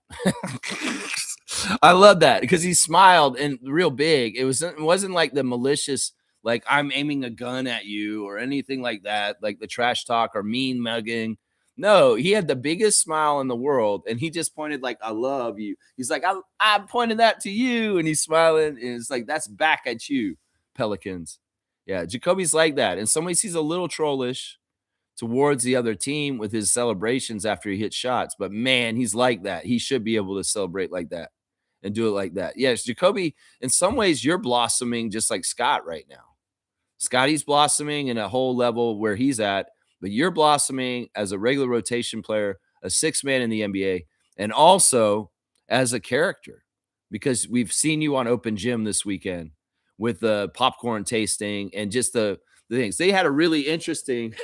I love that because he smiled and real big. It wasn't like the malicious, like I'm aiming a gun at you or anything like that, like the trash talk or mean mugging. No, he had the biggest smile in the world, and he just pointed like, I love you. He's like, I pointed that to you, and he's smiling, and it's like, that's back at you, Pelicans. Yeah, Jacoby's like that, and some ways he's a little trollish towards the other team with his celebrations after he hits shots, but man, he's like that. He should be able to celebrate like that and do it like that. Yes, Jacoby, in some ways, you're blossoming just like Scott right now. Scottie's blossoming in a whole level where he's at, but you're blossoming as a regular rotation player, a 6th man in the NBA, and also as a character because we've seen you on Open Gym this weekend with the popcorn tasting and just the things. They had a really interesting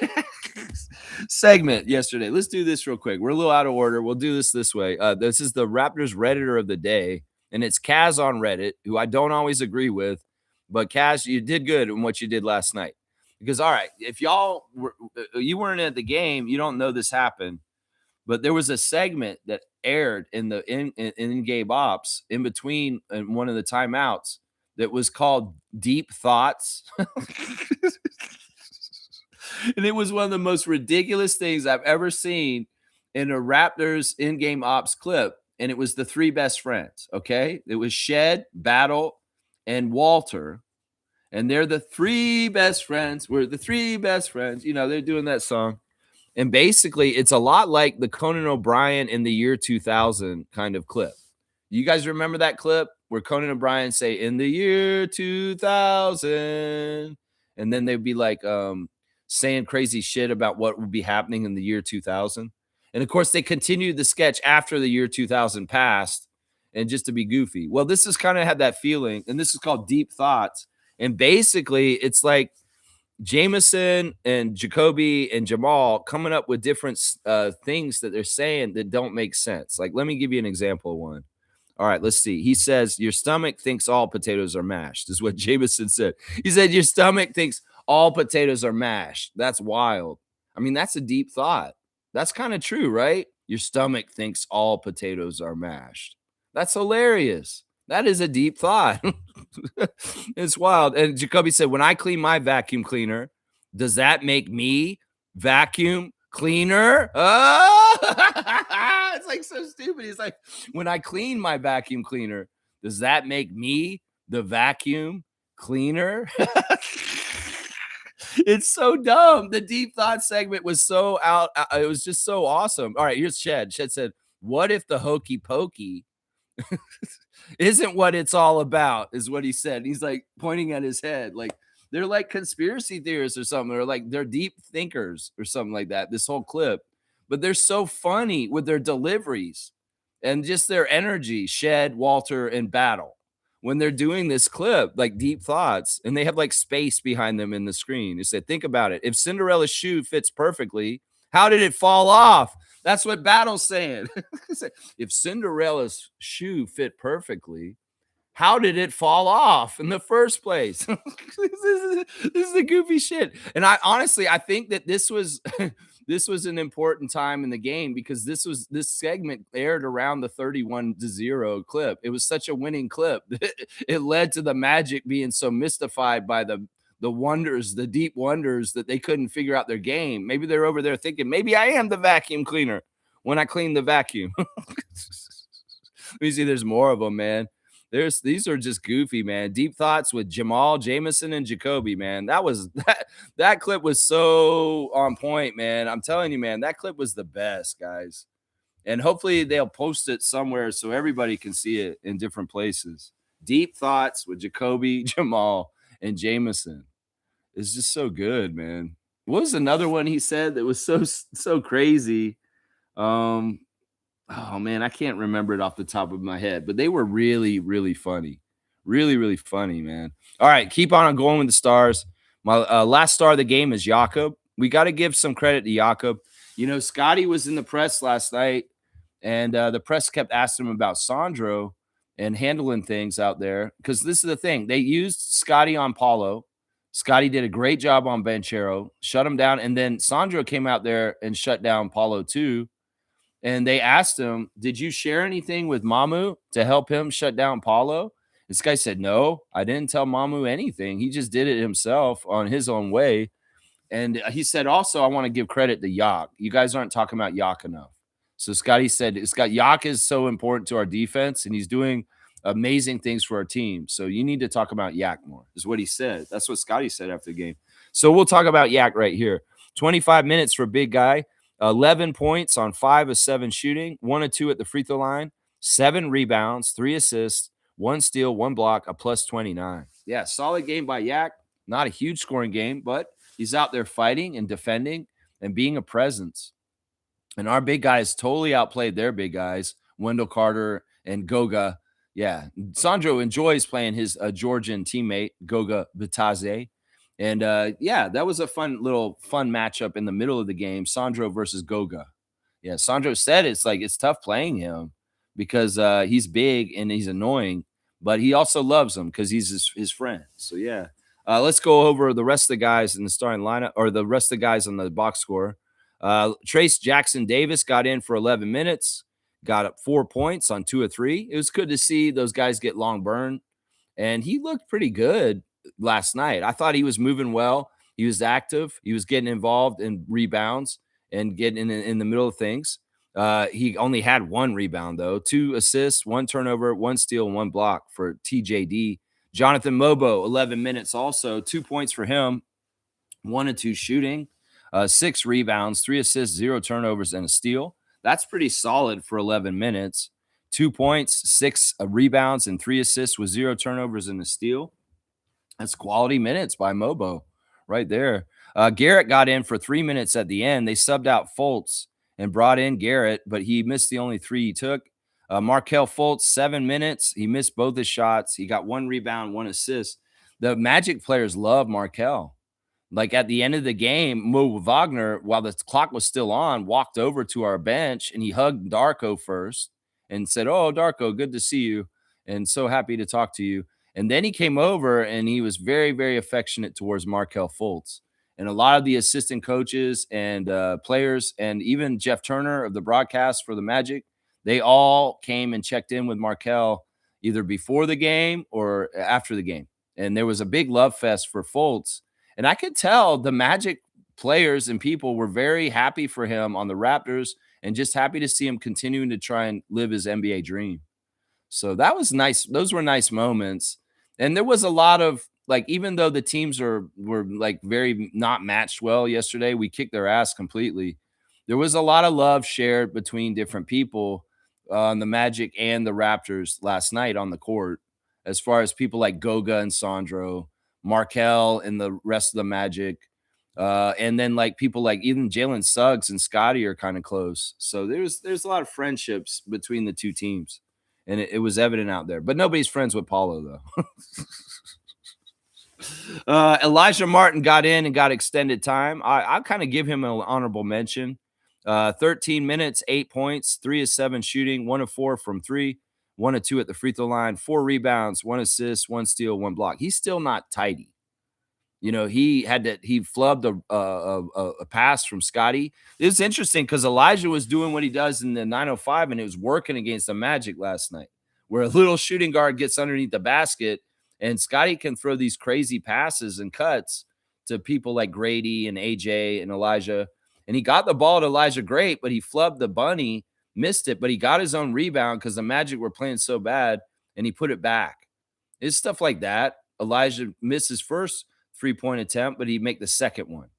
segment yesterday. Let's do this real quick. We're a little out of order. We'll do this way. This is the Raptors Redditor of the day, and it's Kaz on Reddit, who I don't always agree with, but Kaz, you did good in what you did last night. Because, all right, if you weren't at the game, you don't know this happened, but there was a segment that aired in the in-game ops in between in one of the timeouts that was called Deep Thoughts. And it was one of the most ridiculous things I've ever seen in a Raptors in-game ops clip. And it was the 3 best friends, okay? It was Shed, Battle, and Walter. And they're the 3 best friends. We're the 3 best friends. You know, they're doing that song. And basically, it's a lot like the Conan O'Brien in the year 2000 kind of clip. You guys remember that clip where Conan O'Brien say, in the year 2000? And then they'd be like saying crazy shit about what would be happening in the year 2000. And, of course, they continued the sketch after the year 2000 passed and just to be goofy. Well, this has kind of had that feeling, and this is called Deep Thoughts. And basically, it's like Jameson and Jacoby and Jamal coming up with different things that they're saying that don't make sense. Like, let me give you an example of one. All right, let's see. He says, your stomach thinks all potatoes are mashed, is what Jameson said. He said, your stomach thinks all potatoes are mashed. That's wild. I mean, that's a deep thought. That's kind of true, right? Your stomach thinks all potatoes are mashed. That's hilarious. That is a deep thought. It's wild. And Jacoby said, when I clean my vacuum cleaner, does that make me vacuum cleaner? Oh! It's like so stupid. He's like, when I clean my vacuum cleaner, does that make me the vacuum cleaner? It's so dumb. The deep thought segment was so out. It was just so awesome. All right, here's Shed. Shed said, what if the hokey pokey isn't what it's all about, is what he said. He's like pointing at his head. Like they're like conspiracy theorists or something, or like they're deep thinkers or something like that, this whole clip. But they're so funny with their deliveries and just their energy, Shed, Walter, and Battle. When they're doing this clip, like Deep Thoughts, and they have like space behind them in the screen. You said, think about it. If Cinderella's shoe fits perfectly, how did it fall off? That's what Battle's saying. If Cinderella's shoe fit perfectly, How did it fall off in the first place? This is the goofy shit. And I honestly, I think that this was this was an important time in the game because this segment aired around the 31-0 clip. It was such a winning clip. It led to the Magic being so mystified by the wonders, the deep wonders that they couldn't figure out their game. Maybe they're over there thinking, maybe I am the vacuum cleaner when I clean the vacuum. Let me see, there's more of them, man. These are just goofy, man. Deep thoughts with Jamal, Jameson, and Jacoby, man. That clip was so on point, man. I'm telling you, man, that clip was the best, guys. And hopefully they'll post it somewhere so everybody can see it in different places. Deep thoughts with Jacoby, Jamal, and Jameson. It's just so good, man. What was another one he said that was so crazy? Um, Oh man, I can't remember it off the top of my head, but they were really, really funny. Really, really funny, man. All right, keep on going with the stars. My last star of the game is Jakob. We got to give some credit to Jakob. You know, Scottie was in the press last night, and the press kept asking him about Sandro and handling things out there. Because this is the thing, they used Scottie on Paulo. Scottie did a great job on Banchero, shut him down, and then Sandro came out there and shut down Paulo too. And they asked him, "Did you share anything with Mamu to help him shut down Paulo?" This guy said, "No, I didn't tell Mamu anything. He just did it himself on his own way." And he said, also, I want to give credit to Yak. You guys aren't talking about Yak enough. So Scottie said, Yak is so important to our defense, and he's doing amazing things for our team. So you need to talk about Yak more, is what he said. That's what Scottie said after the game. So we'll talk about Yak right here. 25 minutes for a big guy. 11 points on 5 of 7 shooting, 1 of 2 at the free throw line, 7 rebounds, 3 assists, 1 steal, 1 block, a plus 29. Yeah, solid game by Yak. Not a huge scoring game, but he's out there fighting and defending and being a presence. And our big guys totally outplayed their big guys, Wendell Carter and Goga. Yeah, Sandro enjoys playing his Georgian teammate, Goga Bitadze. And yeah, that was a fun matchup in the middle of the game, Sandro versus Goga. Yeah, Sandro said it's tough playing him because he's big and he's annoying, but he also loves him because he's his friend. So yeah, let's go over the rest of the guys in the starting lineup, or the rest of the guys on the box score. Trace Jackson Davis got in for 11 minutes, got up 4 points on 2 of 3. It was good to see those guys get long burn, and he looked pretty good last night. I thought he was moving well. He was active. He was getting involved in rebounds and getting in the middle of things. He only had 1 rebound, though, 2 assists, 1 turnover, 1 steal, 1 block for TJD. Jonathan Mobo, 11 minutes also, 2 points for him, 1 and 2 shooting, 6 rebounds, 3 assists, 0 turnovers, and a steal. That's pretty solid for 11 minutes. 2 points, 6 rebounds, and 3 assists with 0 turnovers and a steal. That's quality minutes by Mobo right there. Garrett got in for 3 minutes at the end. They subbed out Fultz and brought in Garrett, but he missed the only 3 he took. Markelle Fultz, 7 minutes. He missed both his shots. He got 1 rebound, 1 assist. The Magic players love Markelle. Like at the end of the game, Mo Wagner, while the clock was still on, walked over to our bench and he hugged Darko first and said, "Oh, Darko, good to see you and so happy to talk to you." And then he came over and he was very, very affectionate towards Markelle Fultz. And a lot of the assistant coaches and players, and even Jeff Turner of the broadcast for the Magic, they all came and checked in with Markelle either before the game or after the game. And there was a big love fest for Fultz. And I could tell the Magic players and people were very happy for him on the Raptors and just happy to see him continuing to try and live his NBA dream. So that was nice. Those were nice moments. And there was a lot of, like, even though the teams were like very not matched well yesterday, we kicked their ass completely. There was a lot of love shared between different people on the Magic and the Raptors last night on the court, as far as people like Goga and Sandro, Markelle and the rest of the Magic. And then like people like even Jalen Suggs and Scottie are kind of close. So there's a lot of friendships between the two teams. And it was evident out there. But nobody's friends with Paulo, though. Elijah Martin got in and got extended time. I'll kind of give him an honorable mention. 13 minutes, 8 points, 3 of 7 shooting, 1 of 4 from 3, 1 of 2 at the free throw line, 4 rebounds, 1 assist, 1 steal, 1 block. He's still not tidy. He flubbed a pass from Scottie. It's interesting because Elijah was doing what he does in the 905, and it was working against the Magic last night, where a little shooting guard gets underneath the basket, and Scottie can throw these crazy passes and cuts to people like Grady and AJ and Elijah. And he got the ball to Elijah great, but he flubbed the bunny, missed it, but he got his own rebound because the Magic were playing so bad, and he put it back. It's stuff like that. Elijah missed his first three-point attempt, but he'd make the second one.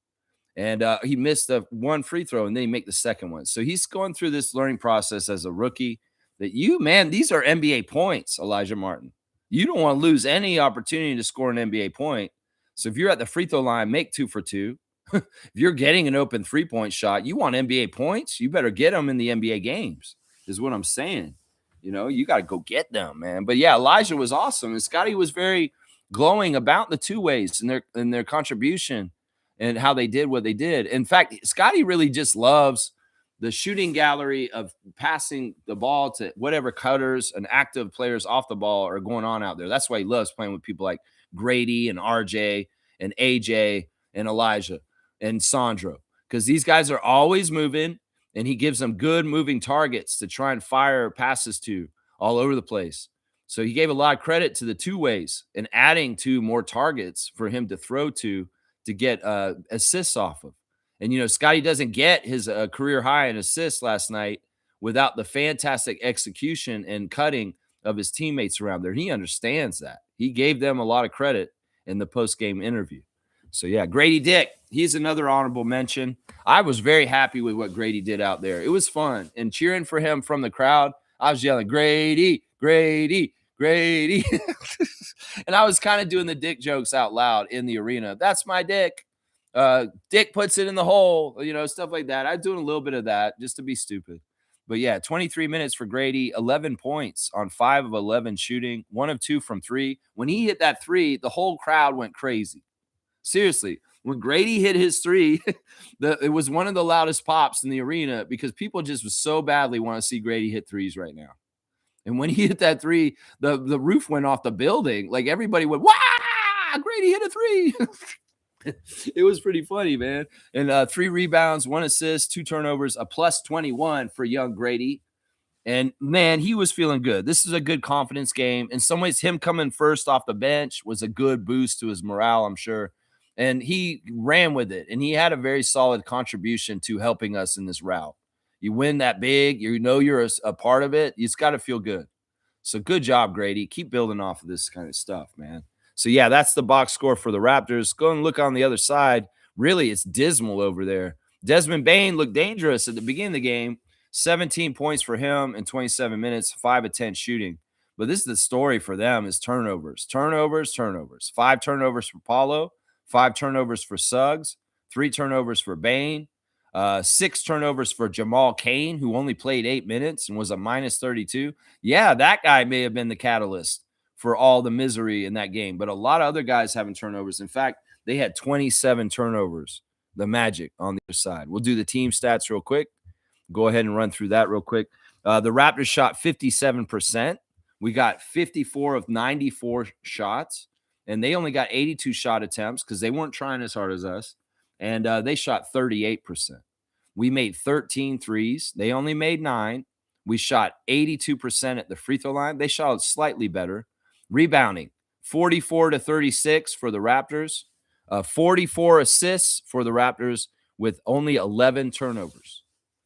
And he missed the one free throw, and then he make the second one. So he's going through this learning process as a rookie that these are NBA points, Elijah Martin. You don't want to lose any opportunity to score an NBA point. So if you're at the free throw line, make 2 for 2. If you're getting an open three-point shot, you want NBA points, you better get them in the NBA games, is what I'm saying. You got to go get them, man. But yeah, Elijah was awesome. And Scottie was very glowing about the two ways and their contribution and how they did what they did. In fact, Scottie really just loves the shooting gallery of passing the ball to whatever cutters and active players off the ball are going on out there. That's why he loves playing with people like Grady and RJ and AJ and Elijah and Sandro, because these guys are always moving, and he gives them good moving targets to try and fire passes to all over the place. So he gave a lot of credit to the two ways and adding 2 more targets for him to throw to get assists off of. And, Scottie doesn't get his career high in assists last night without the fantastic execution and cutting of his teammates around there. He understands that. He gave them a lot of credit in the post-game interview. So, yeah, Grady Dick, he's another honorable mention. I was very happy with what Grady did out there. It was fun. And cheering for him from the crowd, I was yelling, Grady, Grady, Grady. And I was kind of doing the dick jokes out loud in the arena. That's my dick. Dick puts it in the hole, stuff like that. I was doing a little bit of that just to be stupid. But yeah, 23 minutes for Grady, 11 points on 5 of 11 shooting, 1 of 2 from 3. When he hit that 3, the whole crowd went crazy. Seriously, when Grady hit his 3, it was one of the loudest pops in the arena because people just so badly want to see Grady hit threes right now. And when he hit that 3, the roof went off the building. Like everybody went, "Wow, Grady hit a 3." It was pretty funny, man. And 3 rebounds, 1 assist, 2 turnovers, a plus 21 for young Grady. And man, he was feeling good. This is a good confidence game. In some ways, him coming first off the bench was a good boost to his morale, I'm sure. And he ran with it. And he had a very solid contribution to helping us in this route. You win that big, you're a part of it. It's got to feel good. So good job, Grady. Keep building off of this kind of stuff, man. So, yeah, that's the box score for the Raptors. Go and look on the other side. Really, it's dismal over there. Desmond Bane looked dangerous at the beginning of the game. 17 points for him in 27 minutes, 5 of 10 shooting. But this is the story for them is turnovers. 5 turnovers for Paulo, 5 turnovers for Suggs, 3 turnovers for Bane, 6 turnovers for Jamal Cain, who only played 8 minutes and was a minus 32. Yeah, that guy may have been the catalyst for all the misery in that game. But a lot of other guys having turnovers. In fact, they had 27 turnovers, the Magic on the other side. We'll do the team stats real quick. Go ahead and run through that real quick. The Raptors shot 57%. We got 54 of 94 shots, and they only got 82 shot attempts because they weren't trying as hard as us, and they shot 38%. We made 13 threes. They only made 9. We shot 82% at the free throw line. They shot slightly better. Rebounding, 44 to 36 for the Raptors. 44 assists for the Raptors with only 11 turnovers.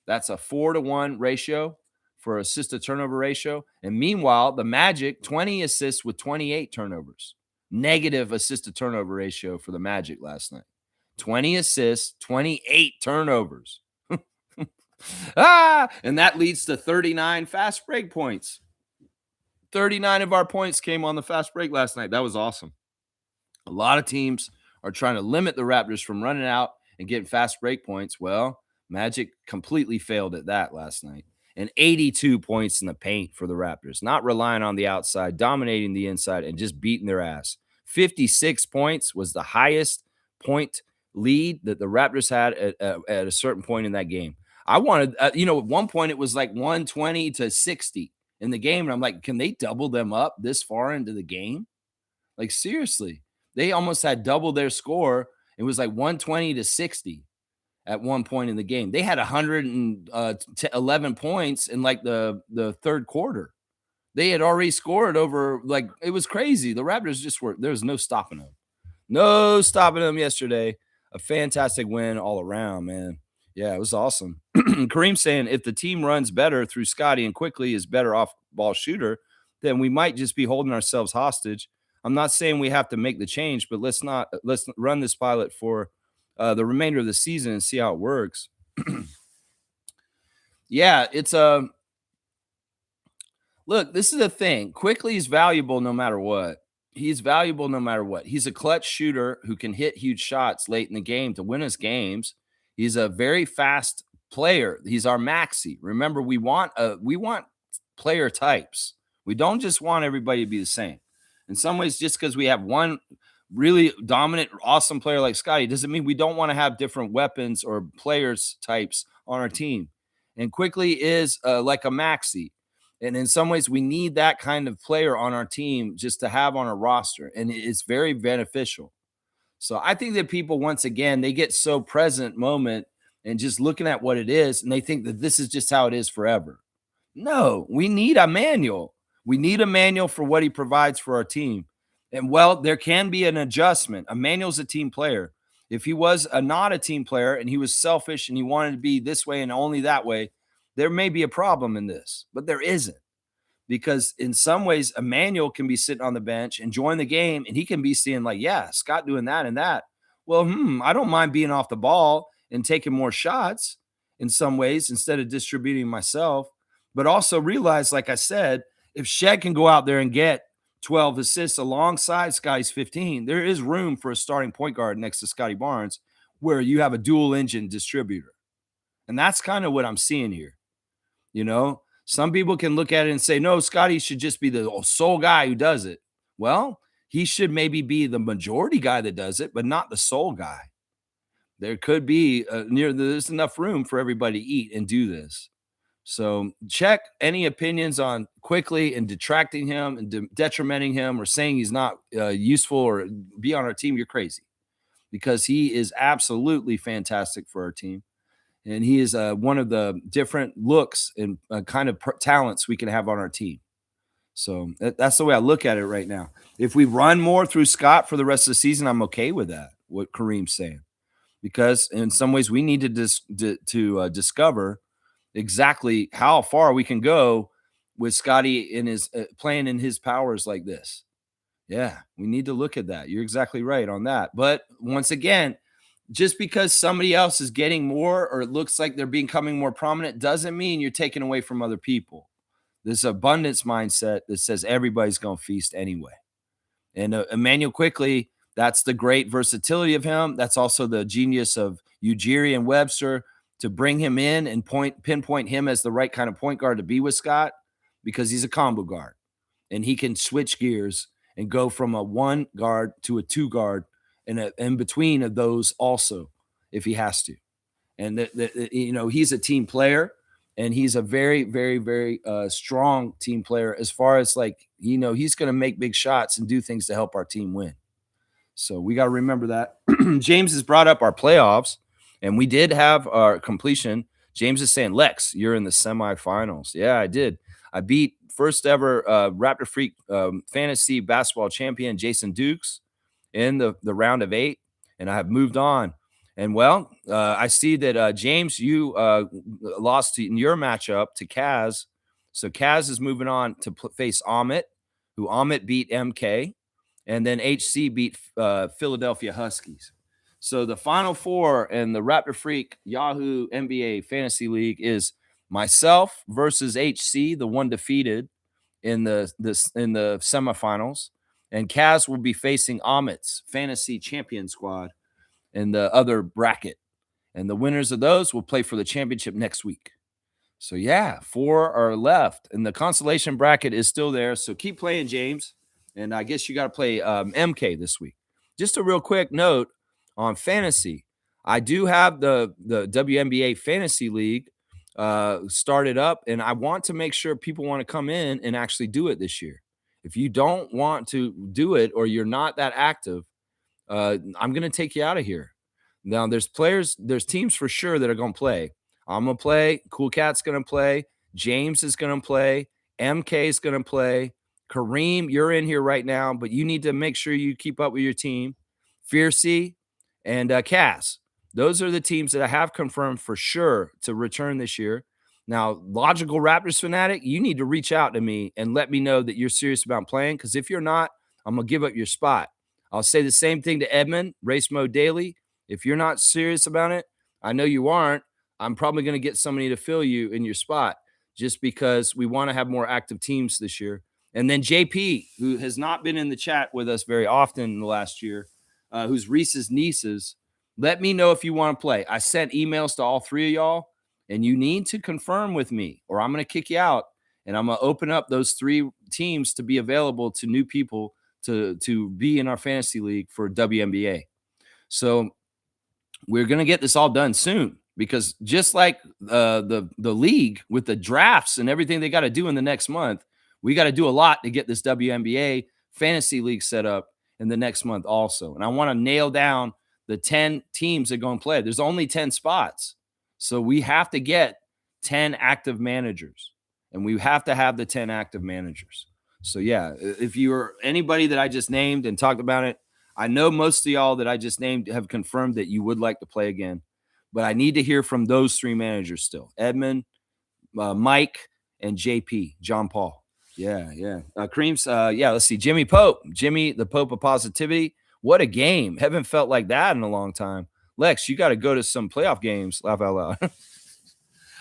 That's a 4-to-1 ratio for assist to turnover ratio. And meanwhile, the Magic, 20 assists with 28 turnovers. Negative assist to turnover ratio for the Magic last night. 20 assists, 28 turnovers. And that leads to 39 fast break points. 39 of our points came on the fast break last night. That was awesome. A lot of teams are trying to limit the Raptors from running out and getting fast break points. Well, Magic completely failed at that last night. And 82 points in the paint for the Raptors, not relying on the outside, dominating the inside, and just beating their ass. 56 points was the highest point lead that the Raptors had at a certain point in that game. I wanted, at one point it was like 120 to 60. in the game. And I'm like, can they double them up this far into the game? Like, seriously, they almost had double their score. It was like 120-60 at one point in the game. They had 111 points in like the third quarter. They had already scored over, like, it was crazy. The Raptors just were, there was no stopping them. No stopping them yesterday. A fantastic win all around, man. Yeah, it was awesome. Kareem saying if the team runs better through Scottie and quickly is better off ball shooter, then we might just be holding ourselves hostage. I'm not saying we have to make the change, but let's run this pilot for the remainder of the season and see how it works. Yeah, it's a look. This is the thing. Quickly is valuable no matter what. He's valuable no matter what. He's a clutch shooter who can hit huge shots late in the game to win us games. He's a very fast player. He's our maxi. Remember, we want player types. We don't just want everybody to be the same. In some ways, just because we have one really dominant, awesome player like Scottie doesn't mean we don't want to have different weapons or players types on our team. And quickly is like a maxi. And in some ways, we need that kind of player on our team just to have on a roster. And it's very beneficial. So I think that people, once again, they get so present moment and just looking at what it is, and they think that this is just how it is forever. No, we need a manual. We need a manual for what he provides for our team. And well, there can be an adjustment. Emmanuel's a team player. If he was not a team player and he was selfish and he wanted to be this way and only that way, there may be a problem in this, but there isn't. Because in some ways, Emmanuel can be sitting on the bench, enjoying the game, and he can be seeing like, yeah, Scott doing that and that. Well, I don't mind being off the ball and taking more shots in some ways instead of distributing myself. But also realize, like I said, if Shed can go out there and get 12 assists alongside Scottie's 15, there is room for a starting point guard next to Scottie Barnes where you have a dual engine distributor. And that's kind of what I'm seeing here. You know, some people can look at it and say, no, Scottie should just be the sole guy who does it. Well, he should maybe be the majority guy that does it, but not the sole guy. There could be there's enough room for everybody to eat and do this. So check any opinions on quickly and detracting him and detrimenting him or saying he's not useful or be on our team. You're crazy, because he is absolutely fantastic for our team. And he is one of the different looks and kind of talents we can have on our team. So that's the way I look at it right now. If we run more through Scott for the rest of the season, I'm okay with that, what Kareem's saying. Because in some ways we need to discover exactly how far we can go with Scottie in his playing in his powers like this. Yeah, we need to look at that. You're exactly right on that. But once again, just because somebody else is getting more or it looks like they're becoming more prominent doesn't mean you're taking away from other people. This abundance mindset that says everybody's going to feast anyway. And Emmanuel quickly, that's the great versatility of him. That's also the genius of Ujiri and Webster to bring him in and pinpoint him as the right kind of point guard to be with Scott, because he's a combo guard and he can switch gears and go from a one guard to a two guard and in between of those also, if he has to. And he's a team player, and he's a very, very, very strong team player as far as like, he's going to make big shots and do things to help our team win. So we got to remember that. James has brought up our playoffs, and we did have our completion. James is saying, Lex, you're in the semifinals. Yeah, I did. I beat first ever Raptor Freak fantasy basketball champion Jason Dukes in the round of 8, and I have moved on. And well, I see that James, you lost in your matchup to Kaz. So Kaz is moving on to face Amit, who Amit beat MK, and then HC beat Philadelphia Huskies. So the final four in the Raptor Freak Yahoo NBA Fantasy League is myself versus HC, the one defeated in the semifinals. And Kaz will be facing Amit's fantasy champion squad in the other bracket. And the winners of those will play for the championship next week. So, yeah, 4 are left. And the consolation bracket is still there. So keep playing, James. And I guess you got to play MK this week. Just a real quick note on fantasy. I do have the WNBA Fantasy League started up, and I want to make sure people want to come in and actually do it this year. If you don't want to do it or you're not that active, I'm going to take you out of here. Now, there's teams for sure that are going to play. I'm going to play. Cool Cat's going to play. James is going to play. MK is going to play. Kareem, you're in here right now, but you need to make sure you keep up with your team. Fiercey and Cass. Those are the teams that I have confirmed for sure to return this year. Now, Logical Raptors fanatic, you need to reach out to me and let me know that you're serious about playing, because if you're not, I'm going to give up your spot. I'll say the same thing to Edmund, Race Mode Daily. If you're not serious about it, I know you aren't. I'm probably going to get somebody to fill you in your spot, just because we want to have more active teams this year. And then JP, who has not been in the chat with us very often in the last year, who's Reese's nieces, let me know if you want to play. I sent emails to all three of y'all, and you need to confirm with me or I'm going to kick you out, and I'm going to open up those three teams to be available to new people to be in our fantasy league for WNBA. So we're going to get this all done soon, because just like the league with the drafts and everything they got to do in the next month, we got to do a lot to get this WNBA fantasy league set up in the next month also. And I want to nail down the 10 teams that are going to play. There's only 10 spots. So we have to get 10 active managers, and we have to have the 10 active managers. So yeah, if you're anybody that I just named and talked about it, I know most of y'all that I just named have confirmed that you would like to play again, but I need to hear from those three managers still: Edmund, Mike, and JP, John Paul. Yeah. Creams. Yeah, let's see. Jimmy Pope, Jimmy, the Pope of Positivity. What a game. Haven't felt like that in a long time. Lex, you got to go to some playoff games. Laugh out loud.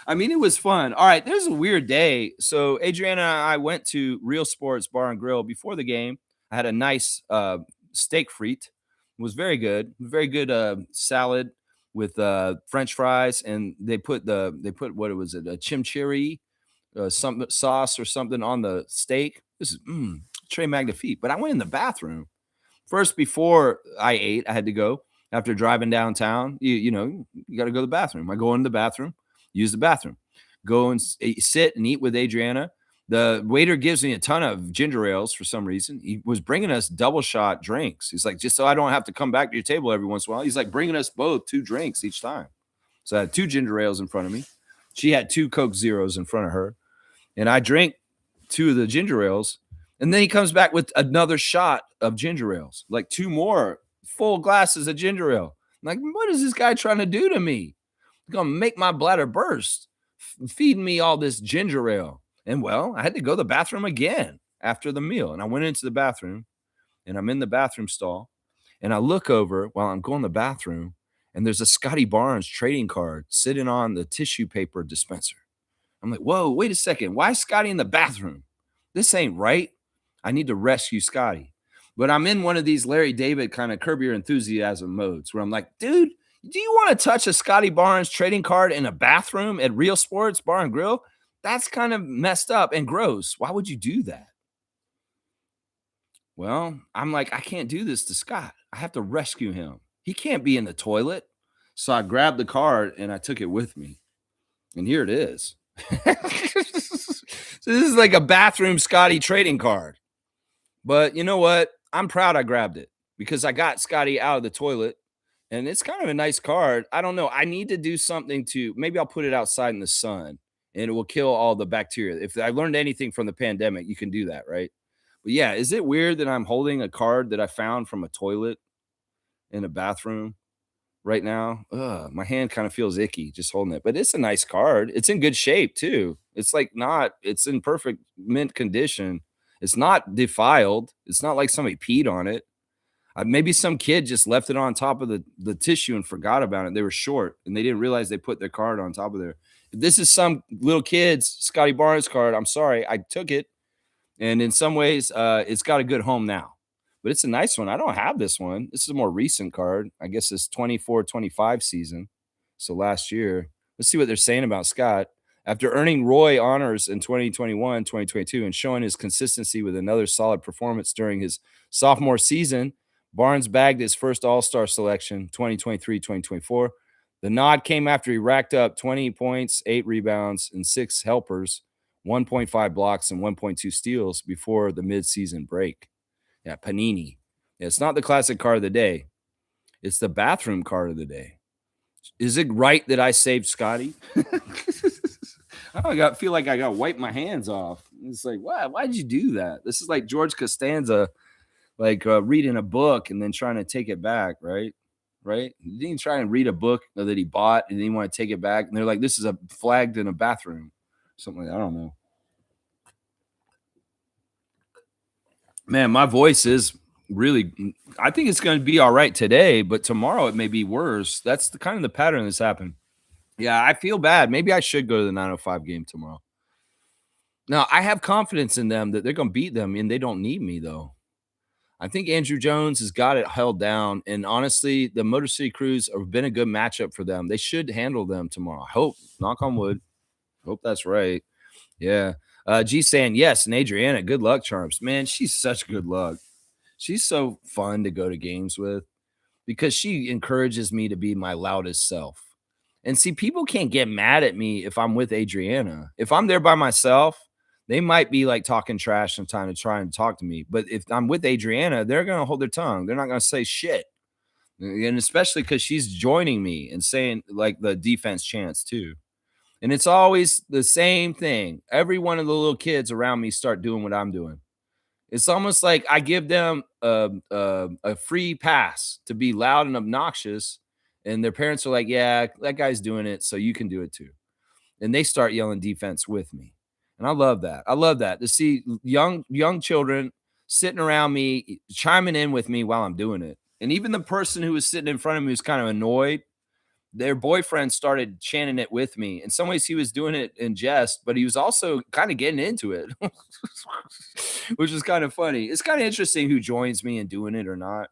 I mean, it was fun. All right, there's a weird day. So Adriana and I went to Real Sports Bar and Grill before the game. I had a nice steak frite. It was very good. Very good salad with French fries, and they put what it was, a chimichurri, some sauce or something on the steak. This is très magnifique. But I went in the bathroom first before I ate. I had to go after driving downtown. You know, you got to go to the bathroom. I go in the bathroom, use the bathroom, go and sit and eat with Adriana. The waiter gives me a ton of ginger ales for some reason. He was bringing us double shot drinks. He's like, just so I don't have to come back to your table every once in a while. He's like bringing us both 2 drinks each time. So I had 2 ginger ales in front of me. She had 2 Coke Zeros in front of her. And I drank 2 of the ginger ales. And then he comes back with another shot of ginger ales, like 2 more full glasses of ginger ale. I'm like, what is this guy trying to do to me? He's going to make my bladder burst, feeding me all this ginger ale. And well, I had to go to the bathroom again after the meal. And I went into the bathroom, and I'm in the bathroom stall, and I look over while I'm going to the bathroom, and there's a Scottie Barnes trading card sitting on the tissue paper dispenser. I'm like, whoa, wait a second. Why is Scottie in the bathroom? This ain't right. I need to rescue Scottie. But I'm in one of these Larry David kind of Curb Your Enthusiasm modes where I'm like, dude, do you want to touch a Scottie Barnes trading card in a bathroom at Real Sports Bar and Grill? That's kind of messed up and gross. Why would you do that? Well, I'm like, I can't do this to Scott. I have to rescue him. He can't be in the toilet. So I grabbed the card and I took it with me. And here it is. So this is like a bathroom Scottie trading card. But you know what? I'm proud I grabbed it because I got Scottie out of the toilet. And it's kind of a nice card. I don't know. I need to do something to, maybe I'll put it outside in the sun and it will kill all the bacteria. If I learned anything from the pandemic, you can do that, right? But yeah, is it weird that I'm holding a card that I found from a toilet in a bathroom right now? Ugh, my hand kind of feels icky just holding it. But it's a nice card. It's in good shape too. It's like it's in perfect mint condition. It's not defiled. It's not like somebody peed on it. Maybe some kid just left it on top of the tissue and forgot about it. They were short and they didn't realize they put their card on top of there. If this is some little kid's Scottie Barnes card, I'm sorry. I took it. And in some ways, it's got a good home now. But it's a nice one. I don't have this one. This is a more recent card. I guess it's 24-25 season. So last year. Let's see what they're saying about Scott. After earning Roy honors in 2021, 2022, and showing his consistency with another solid performance during his sophomore season, Barnes bagged his first All-Star selection, 2023-2024. The nod came after he racked up 20 points, 8 rebounds, and 6 helpers, 1.5 blocks, and 1.2 steals before the midseason break. Yeah, Panini. Yeah, it's not the classic card of the day. It's the bathroom card of the day. Is it right that I saved Scottie? Feel like I got to wipe my hands off. It's like, why'd you do that? This is like George Costanza, like reading a book and then trying to take it back, right? Right? He didn't try and read a book that he bought and then he want to take it back. And they're like, this is a flagged in a bathroom. Something like that. I don't know. Man, my voice is really, I think it's going to be all right today, but tomorrow it may be worse. That's the kind of the pattern that's happened. Yeah, I feel bad. Maybe I should go to the 9:05 game tomorrow. Now, I have confidence in them that they're going to beat them, and they don't need me, though. I think Andrew Jones has got it held down, and honestly, the Motor City Crews have been a good matchup for them. They should handle them tomorrow. I hope. Knock on wood. Hope that's right. Yeah. G saying, yes, and Adriana, good luck charms. Man, she's such good luck. She's so fun to go to games with because she encourages me to be my loudest self. And see, people can't get mad at me if I'm with Adriana. If I'm there by myself, they might be like talking trash sometime to try and talk to me. But if I'm with Adriana, they're going to hold their tongue. They're not going to say shit. And especially because she's joining me and saying like the defense chants too. And it's always the same thing. Every one of the little kids around me start doing what I'm doing. It's almost like I give them a free pass to be loud and obnoxious, and their parents are like, "Yeah, that guy's doing it, so you can do it too." And they start yelling defense with me, and I love that. I love that to see young children sitting around me, chiming in with me while I'm doing it. And even the person who was sitting in front of me was kind of annoyed, their boyfriend started chanting it with me. In some ways, he was doing it in jest, but he was also kind of getting into it, which is kind of funny. It's kind of interesting who joins me in doing it or not.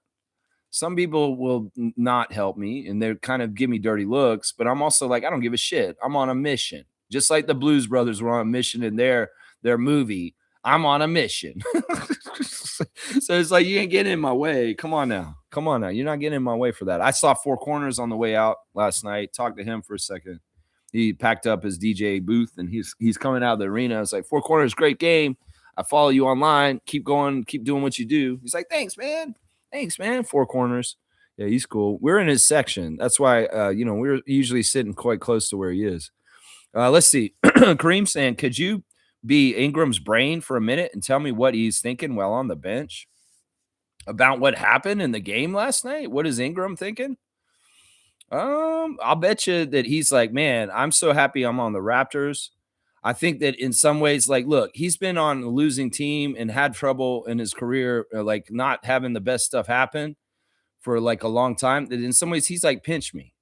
Some people will not help me and they kind of give me dirty looks, but I'm also like, I don't give a shit. I'm on a mission. Just like the Blues Brothers were on a mission in their movie. I'm on a mission. So it's like, you ain't getting in my way. Come on now. Come on now. You're not getting in my way for that. I saw Four Corners on the way out last night. Talked to him for a second. He packed up his DJ booth and he's coming out of the arena. I was like, Four Corners, great game. I follow you online. Keep going. Keep doing what you do. He's like, thanks, man. Thanks, man. Four Corners. Yeah, he's cool. We're in his section. That's why, we're usually sitting quite close to where he is. Let's see. Kareem saying, could you be Ingram's brain for a minute and tell me what he's thinking while on the bench about what happened in the game last night? What is Ingram thinking? I'll bet you that he's like, man, I'm so happy I'm on the Raptors. I think that in some ways, like, look, he's been on a losing team and had trouble in his career, like not having the best stuff happen for like a long time. That in some ways, he's like, pinch me.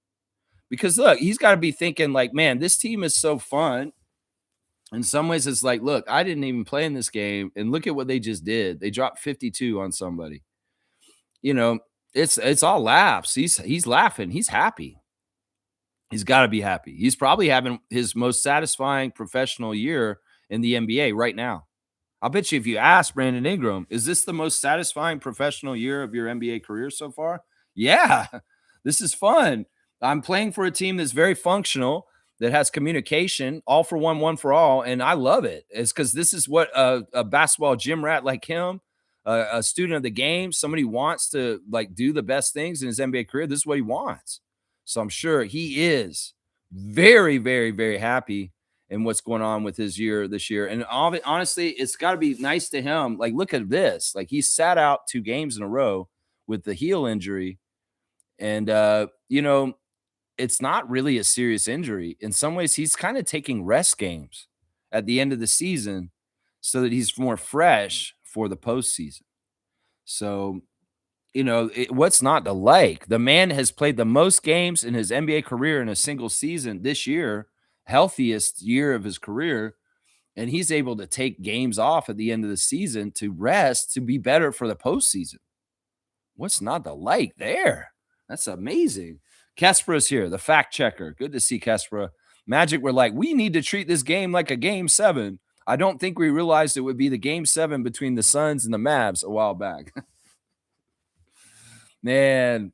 Because look, he's got to be thinking, like, man, this team is so fun. In some ways, it's like, look, I didn't even play in this game, and look at what they just did. They dropped 52 on somebody. You know, it's all laughs. He's laughing. He's happy. He's got to be happy. He's probably having his most satisfying professional year in the NBA right now. I'll bet you if you ask Brandon Ingram, is this the most satisfying professional year of your NBA career so far? Yeah, this is fun. I'm playing for a team that's very functional, that has communication, all for one for all, and I love it. It's because this is what a basketball gym rat like him, a student of the game, somebody who wants to like do the best things in his NBA career. This is what he wants. So I'm sure he is very, very, very happy in what's going on with his year this year. And honestly, it's got to be nice to him. Like, look at this. Like, he sat out 2 games in a row with the heel injury. And, it's not really a serious injury. In some ways, he's kind of taking rest games at the end of the season so that he's more fresh for the postseason. So, what's not to like? The man has played the most games in his NBA career in a single season this year, healthiest year of his career. And he's able to take games off at the end of the season to rest to be better for the postseason. What's not to like there? That's amazing. Kespera's here, the fact checker. Good to see Kespera. Magic were like, we need to treat this game like a game 7. I don't think we realized it would be the game 7 between the Suns and the Mavs a while back. Man,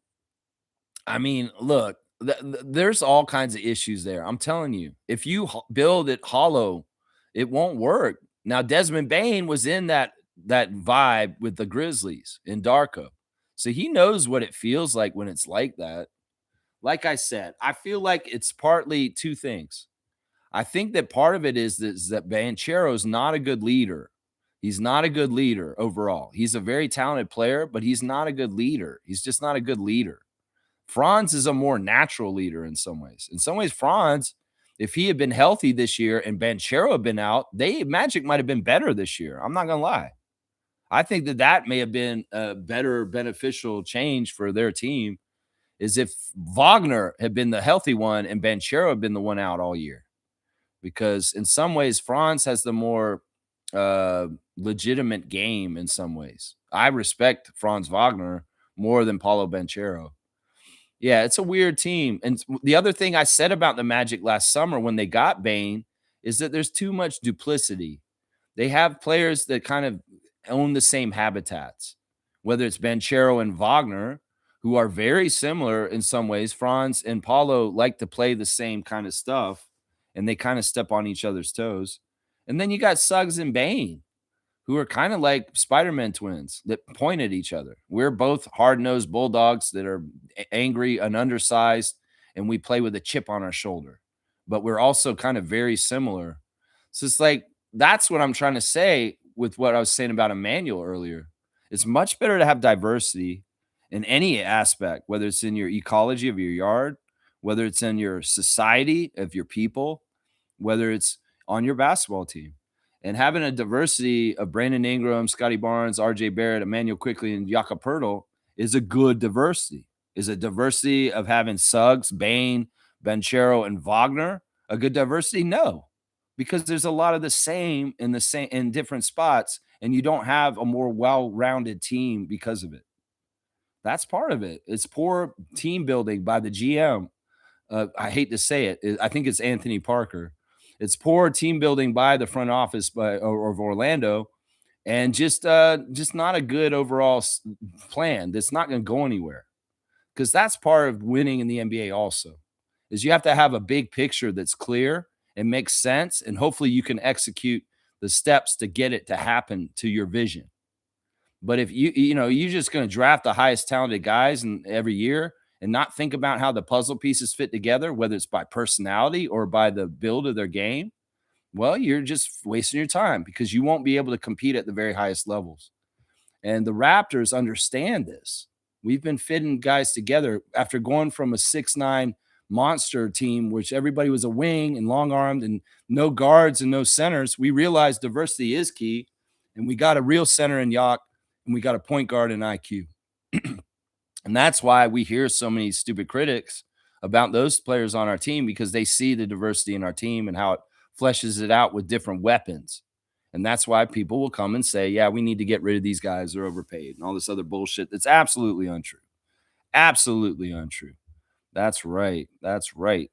I mean, look, There's all kinds of issues there. I'm telling you, if you build it hollow, it won't work. Now, Desmond Bain was in that vibe with the Grizzlies in Darko, so he knows what it feels like when it's like that. Like I said, I feel like it's partly two things. I think that part of it is that Banchero's not a good leader. He's not a good leader overall. He's a very talented player, but he's not a good leader. He's just not a good leader. Franz is a more natural leader in some ways. In some ways, Franz, if he had been healthy this year and Banchero had been out, Magic might have been better this year. I'm not gonna lie. I think that may have been a better beneficial change for their team is if Wagner had been the healthy one and Banchero had been the one out all year. Because in some ways, Franz has the more legitimate game in some ways. I respect Franz Wagner more than Paulo Banchero. Yeah, it's a weird team. And the other thing I said about the Magic last summer when they got Bane is that there's too much duplicity. They have players that kind of own the same habitats, whether it's Banchero and Wagner, who are very similar in some ways. Franz and Paulo like to play the same kind of stuff, and they kind of step on each other's toes. And then you got Suggs and Bane, who are kind of like Spider-Man twins that point at each other. We're both hard-nosed bulldogs that are angry and undersized, and we play with a chip on our shoulder. But we're also kind of very similar. So it's like that's what I'm trying to say with what I was saying about Emmanuel earlier. It's much better to have diversity in any aspect, whether it's in your ecology of your yard, whether it's in your society of your people, whether it's on your basketball team. And having a diversity of Brandon Ingram, Scottie Barnes, RJ Barrett, Emmanuel Quickly, and Jakob Poeltl is a good diversity. Is a diversity of having Suggs, Bain, Banchero, and Wagner a good diversity? No, because there's a lot of the same in different spots, and you don't have a more well-rounded team because of it. That's part of it. It's poor team building by the GM. I hate to say it. I think it's Anthony Parker. It's poor team building by the front office of Orlando, and just not a good overall plan. That's not going to go anywhere because that's part of winning in the NBA. Also, is you have to have a big picture that's clear and makes sense, and hopefully you can execute the steps to get it to happen to your vision. But if you're just going to draft the highest talented guys every year and not think about how the puzzle pieces fit together, whether it's by personality or by the build of their game, well, you're just wasting your time because you won't be able to compete at the very highest levels. And the Raptors understand this. We've been fitting guys together after going from a 6'9" monster team, which everybody was a wing and long armed and no guards and no centers. We realized diversity is key. And we got a real center in Yak, and we got a point guard in IQ. And that's why we hear so many stupid critics about those players on our team because they see the diversity in our team and how it fleshes it out with different weapons. And that's why people will come and say, yeah, we need to get rid of these guys. They're overpaid and all this other bullshit. That's absolutely untrue. Absolutely untrue. That's right. That's right.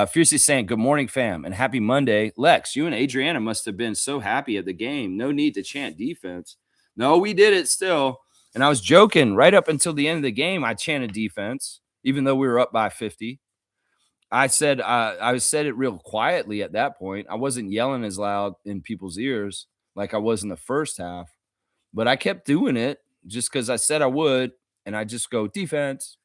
Fiercely saying, good morning, fam, and happy Monday. Lex, you and Adriana must have been so happy at the game. No need to chant defense. No, we did it still. And I was joking right up until the end of the game. I chanted defense, even though we were up by 50. I said it real quietly at that point. I wasn't yelling as loud in people's ears like I was in the first half, but I kept doing it just because I said I would, and I just go defense,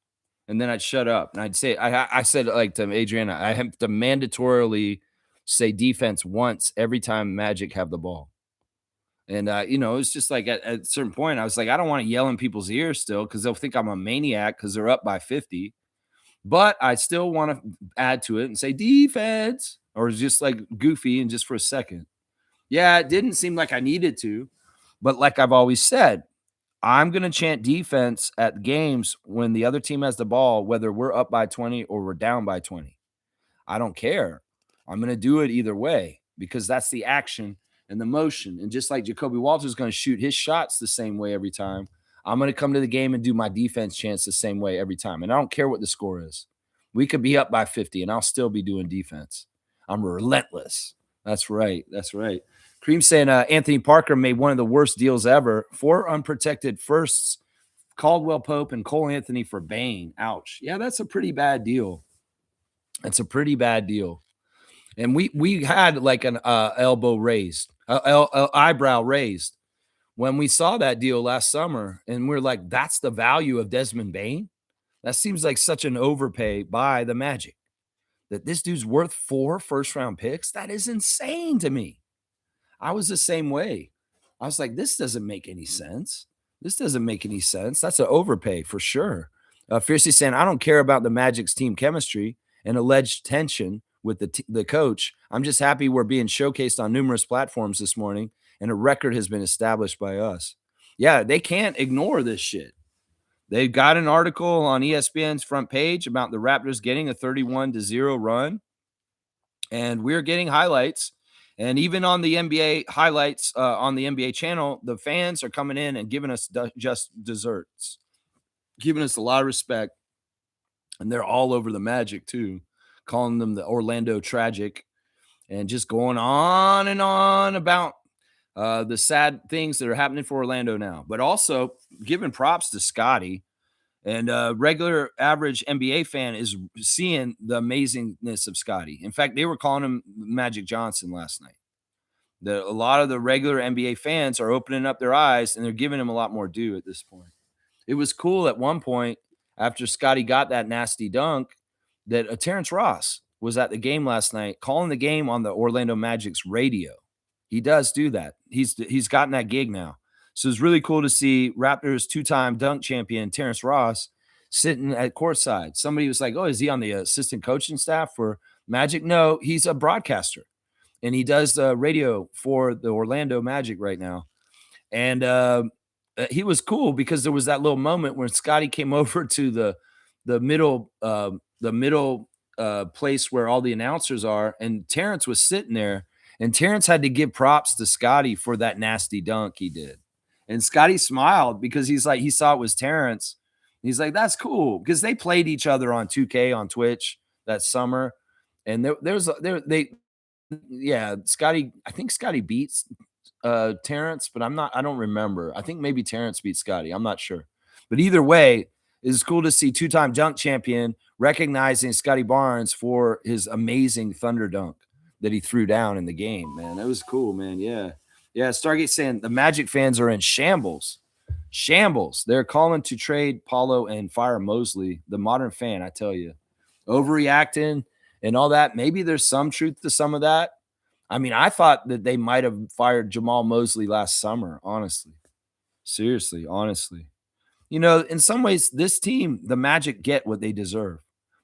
and then I'd shut up and I'd say I said like to Adriana, I have to mandatorily say defense once every time Magic have the ball. And, it's just like at a certain point, I was like, I don't want to yell in people's ears still because they'll think I'm a maniac because they're up by 50. But I still want to add to it and say defense or just like goofy and just for a second. Yeah, it didn't seem like I needed to. But like I've always said, I'm going to chant defense at games when the other team has the ball, whether we're up by 20 or we're down by 20. I don't care. I'm going to do it either way because that's the action and the motion. And just like Jacoby Walter's going to shoot his shots the same way every time, I'm going to come to the game and do my defense chants the same way every time. And I don't care what the score is. We could be up by 50 and I'll still be doing defense. I'm relentless. That's right. That's right. Cream saying Anthony Parker made one of the worst deals ever. 4 unprotected firsts, Caldwell Pope and Cole Anthony for Bane. Ouch. Yeah, that's a pretty bad deal. It's a pretty bad deal. And we had like an elbow raised, eyebrow raised when we saw that deal last summer, and we're like, that's the value of Desmond Bain. That seems like such an overpay by the Magic. That this dude's worth 4 first-round picks. That is insane to me. I was the same way. I was like, this doesn't make any sense. This doesn't make any sense. That's an overpay for sure. Fiercely saying, I don't care about the Magic's team chemistry and alleged tension with the coach. I'm just happy we're being showcased on numerous platforms this morning, and a record has been established by us. Yeah, they can't ignore this shit. They've got an article on ESPN's front page about the Raptors getting a 31-0 run, and we're getting highlights. And even on the NBA highlights on the NBA channel, the fans are coming in and giving us just desserts, giving us a lot of respect. And they're all over the Magic too, calling them the Orlando Tragic, and just going on and on about the sad things that are happening for Orlando now, but also giving props to Scottie. And a regular average NBA fan is seeing the amazingness of Scottie. In fact, they were calling him Magic Johnson last night. A lot of the regular NBA fans are opening up their eyes, and they're giving him a lot more due at this point. It was cool at one point after Scottie got that nasty dunk that Terrence Ross was at the game last night calling the game on the Orlando Magic's radio. He does do that. He's gotten that gig now. So it's really cool to see Raptors two-time dunk champion Terrence Ross sitting at courtside. Somebody was like, oh, is he on the assistant coaching staff for Magic? No, he's a broadcaster, and he does radio for the Orlando Magic right now. And he was cool because there was that little moment when Scottie came over to the middle place where all the announcers are, and Terrence was sitting there, and Terrence had to give props to Scottie for that nasty dunk he did. And Scottie smiled because he's like, he saw it was Terrence. He's like, that's cool, because they played each other on 2K on Twitch that summer. And Scottie, I think Scottie beats Terrence, but I don't remember. I think maybe Terrence beat Scottie. I'm not sure. But either way, it's cool to see two-time dunk champion recognizing Scottie Barnes for his amazing thunder dunk that he threw down in the game, man. That was cool, man. Yeah. Yeah, Stargate saying the Magic fans are in shambles. Shambles. They're calling to trade Paulo and fire Mosley. The modern fan, I tell you. Overreacting and all that. Maybe there's some truth to some of that. I mean, I thought that they might have fired Jamal Mosley last summer, honestly. Seriously, honestly. You know, in some ways, this team, the Magic, get what they deserve.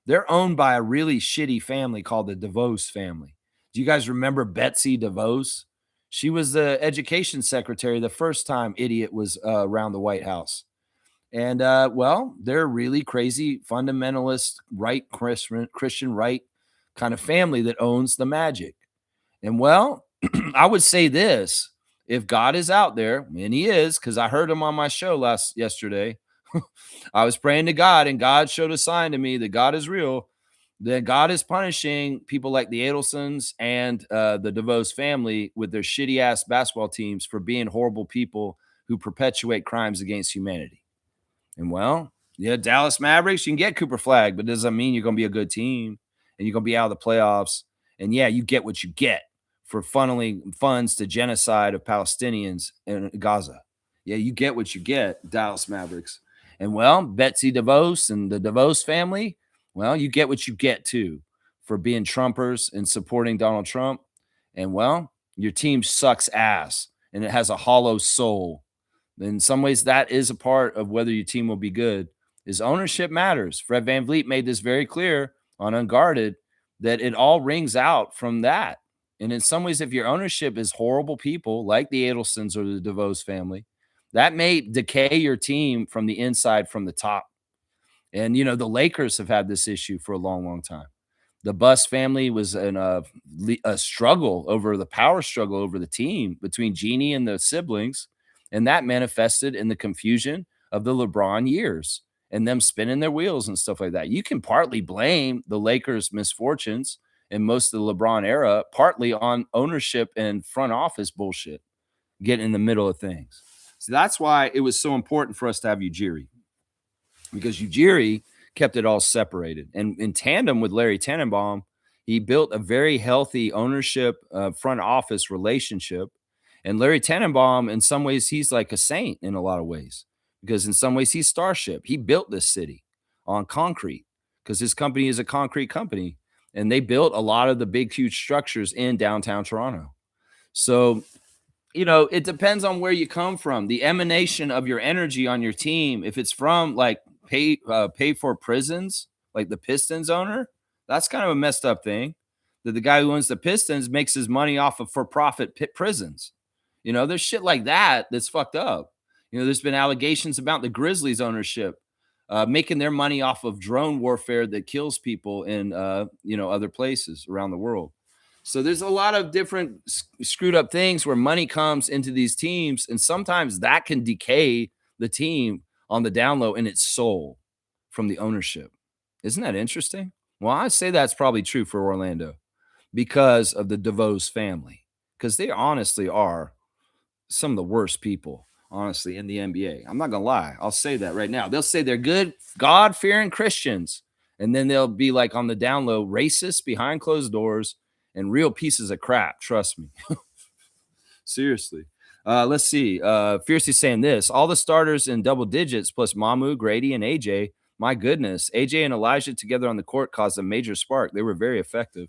They're owned by a really shitty family called the DeVos family. Do you guys remember Betsy DeVos? She was the education secretary the first time Idiot was around the White House. And, well, they're a really crazy fundamentalist, right Christian right kind of family that owns the Magic. And, well, I would say this. If God is out there, and he is, because I heard him on my show yesterday, I was praying to God, and God showed a sign to me that God is real, that God is punishing people like the Adelsons and the DeVos family with their shitty ass basketball teams for being horrible people who perpetuate crimes against humanity. And well, yeah, Dallas Mavericks, you can get Cooper Flag, but it doesn't mean you're going to be a good team and you're going to be out of the playoffs. And yeah, you get what you get for funneling funds to genocide of Palestinians in Gaza. Yeah, you get what you get, Dallas Mavericks. And well, Betsy DeVos and the DeVos family, well, you get what you get too for being Trumpers and supporting Donald Trump. And well, your team sucks ass and it has a hollow soul. In some ways, that is a part of whether your team will be good. Is ownership matters. Fred VanVleet made this very clear on Unguarded that it all rings out from that. And in some ways, if your ownership is horrible people like the Adelsons or the DeVos family, that may decay your team from the inside, from the top. And, you know, the Lakers have had this issue for a long, long time. The Buss family was in a struggle over the power struggle over the team between Jeannie and the siblings. And that manifested in the confusion of the LeBron years and them spinning their wheels and stuff like that. You can partly blame the Lakers' misfortunes and most of the LeBron era, partly on ownership and front office bullshit, getting in the middle of things. So that's why it was so important for us to have Ujiri, because Ujiri kept it all separated. And in tandem with Larry Tannenbaum, he built a very healthy ownership, front office relationship. And Larry Tannenbaum, in some ways, he's like a saint in a lot of ways, because in some ways he's Starship. He built this city on concrete because his company is a concrete company, and they built a lot of the big, huge structures in downtown Toronto. So it depends on where you come from. The emanation of your energy on your team, if it's from like pay for prisons, like the Pistons owner, that's kind of a messed up thing. That the guy who owns the Pistons makes his money off of for profit prisons. There's shit like that that's fucked up. There's been allegations about the Grizzlies ownership making their money off of drone warfare that kills people in other places around the world. So there's a lot of different screwed up things where money comes into these teams, and sometimes that can decay the team on the down low in its soul from the ownership. Isn't that interesting? Well, I say that's probably true for Orlando because of the DeVos family, because they honestly are some of the worst people, honestly, in the NBA. I'm not gonna lie. I'll say that right now. They'll say they're good, God-fearing Christians, and then they'll be like on the down low, racist behind closed doors and real pieces of crap. Trust me. Seriously. Let's see. Fiercely saying this: all the starters in double digits plus Mamu, Grady, and AJ. My goodness, AJ and Elijah together on the court caused a major spark. They were very effective.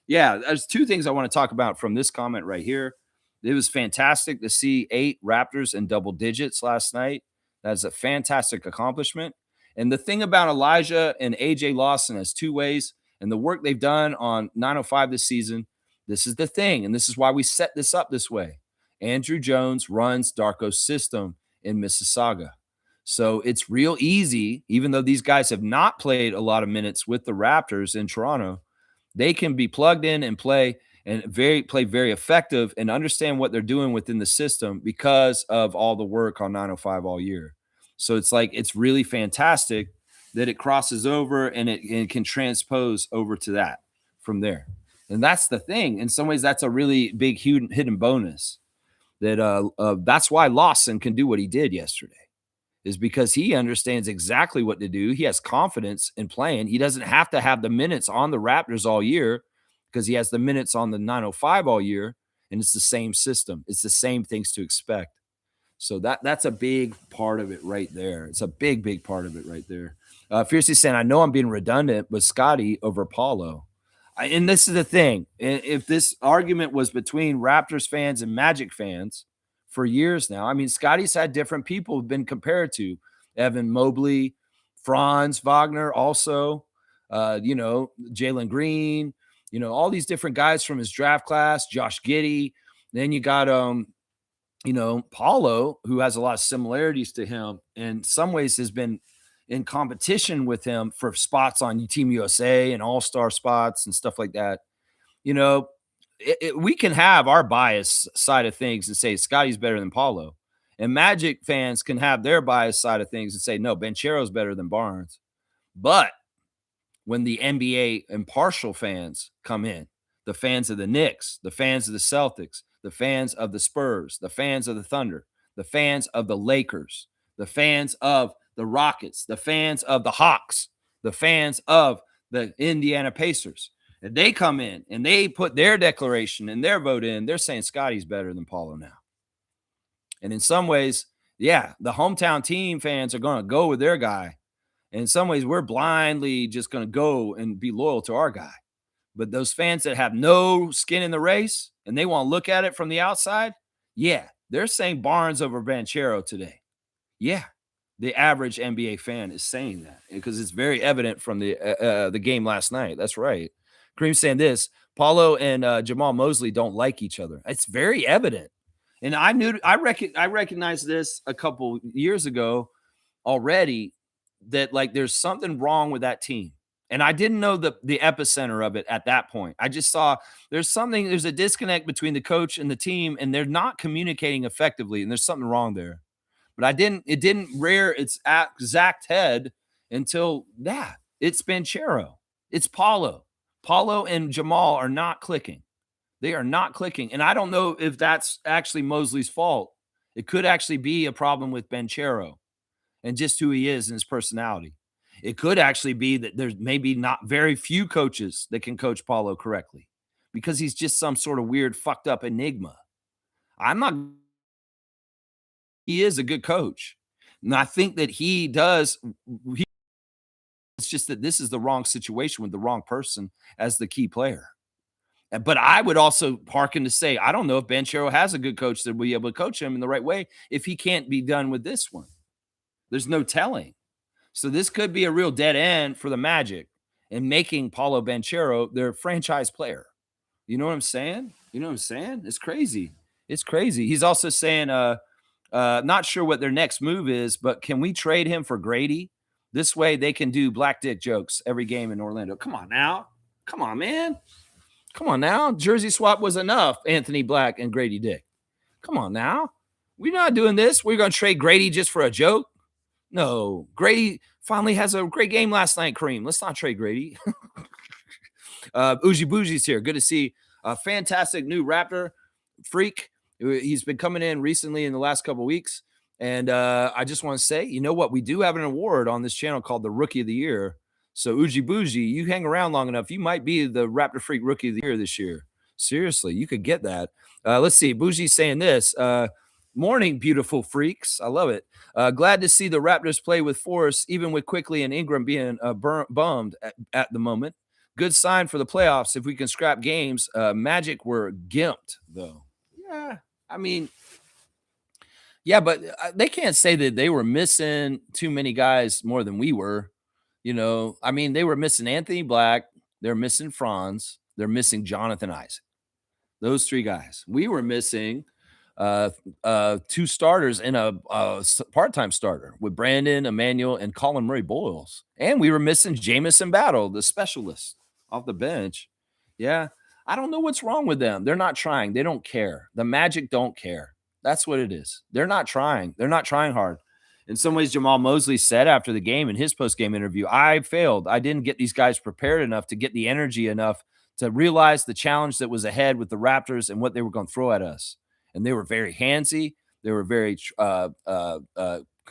Yeah, there's two things I want to talk about from this comment right here. It was fantastic to see 8 Raptors in double digits last night. That's a fantastic accomplishment. And the thing about Elijah and AJ Lawson as two ways, and the work they've done on 905 this season, this is the thing. And this is why we set this up this way. Andrew Jones runs Darko's system in Mississauga. So it's real easy, even though these guys have not played a lot of minutes with the Raptors in Toronto, they can be plugged in and play very effective and understand what they're doing within the system because of all the work on 905 all year. So it's really fantastic that it crosses over and it can transpose over to that from there. And that's the thing. In some ways, that's a really big hidden bonus that's why Lawson can do what he did yesterday, is because he understands exactly what to do. He has confidence in playing. He doesn't have to have the minutes on the Raptors all year because he has the minutes on the 905 all year, and it's the same system. It's the same things to expect. So that's a big part of it right there. It's a big part of it right there. Fiercely saying, I know I'm being redundant, but Scottie over Paulo. And this is the thing. If this argument was between Raptors fans and Magic fans for years now, I mean, Scottie's had different people who've been compared to Evan Mobley, Franz Wagner, also, Jalen Green, all these different guys from his draft class, Josh Giddey. Then you got, Paulo, who has a lot of similarities to him, in some ways has been in competition with him for spots on Team USA and all-star spots and stuff like that. We can have our bias side of things and say Scottie's better than Paulo. And Magic fans can have their bias side of things and say, no, Banchero's better than Barnes. But when the NBA impartial fans come in, the fans of the Knicks, the fans of the Celtics, the fans of the Spurs, the fans of the Thunder, the fans of the Lakers, the fans of the Rockets, the fans of the Hawks, the fans of the Indiana Pacers, and they come in and they put their declaration and their vote in, they're saying Scottie's better than Paulo now. And in some ways, yeah, the hometown team fans are going to go with their guy. And in some ways, we're blindly just going to go and be loyal to our guy. But those fans that have no skin in the race and they want to look at it from the outside, yeah, they're saying Barnes over Banchero today. Yeah, the average NBA fan is saying that because it's very evident from the game last night. That's right. Kareem's saying this: Paulo and Jamal Mosley don't like each other. It's very evident, and I recognized this a couple years ago already, that like there's something wrong with that team. And I didn't know the epicenter of it at that point. I just saw there's a disconnect between the coach and the team, and they're not communicating effectively, and there's something wrong there. But it didn't rear its exact head until that. It's Banchero. It's Paulo. Paulo and Jamal are not clicking. They are not clicking. And I don't know if that's actually Mosley's fault. It could actually be a problem with Banchero and just who he is and his personality. It could actually be that there's maybe not very few coaches that can coach Paulo correctly because he's just some sort of weird, fucked up enigma. I'm not, he is a good coach. And I think that he does, it's just that this is the wrong situation with the wrong person as the key player. But I would also hearken to say, I don't know if Banchero has a good coach that will be able to coach him in the right way if he can't be done with this one. There's no telling. So this could be a real dead end for the Magic and making Paulo Banchero their franchise player. You know what I'm saying? You know what I'm saying? It's crazy. It's crazy. He's also saying, not sure what their next move is, but can we trade him for Grady? This way they can do black dick jokes every game in Orlando. Come on now. Come on, man. Come on now. Jersey swap was enough, Anthony Black and Grady Dick. Come on now. We're not doing this. We're going to trade Grady just for a joke. No, Grady finally has a great game last night, Kareem. Let's not trade Grady. Uji Bougie's here. Good to see a fantastic new Raptor freak. He's been coming in recently in the last couple of weeks. And I just want to say, you know what? We do have an award on this channel called the Rookie of the Year. So Uji Bougie, you hang around long enough, you might be the Raptor Freak Rookie of the Year this year. Seriously, you could get that. Let's see. Bougie's saying this. Morning, beautiful freaks. I love it. Glad to see the Raptors play with force, even with Quickly and Ingram being bummed at the moment. Good sign for the playoffs. If we can scrap games, Magic were gimped, though. Yeah, I mean, yeah, but they can't say that they were missing too many guys more than we were. You know, I mean, they were missing Anthony Black. They're missing Franz. They're missing Jonathan Isaac. Those three guys. We were missing two starters and a part-time starter with Brandon, Emmanuel, and Colin Murray-Boyles. And we were missing Jamison Battle, the specialist off the bench. Yeah. I don't know what's wrong with them. They're not trying. They don't care. The Magic don't care. That's what it is. They're not trying. They're not trying hard. In some ways, Jamal Mosley said after the game in his post-game interview, I failed. I didn't get these guys prepared enough to get the energy enough to realize the challenge that was ahead with the Raptors and what they were going to throw at us. And they were very handsy. They were very hand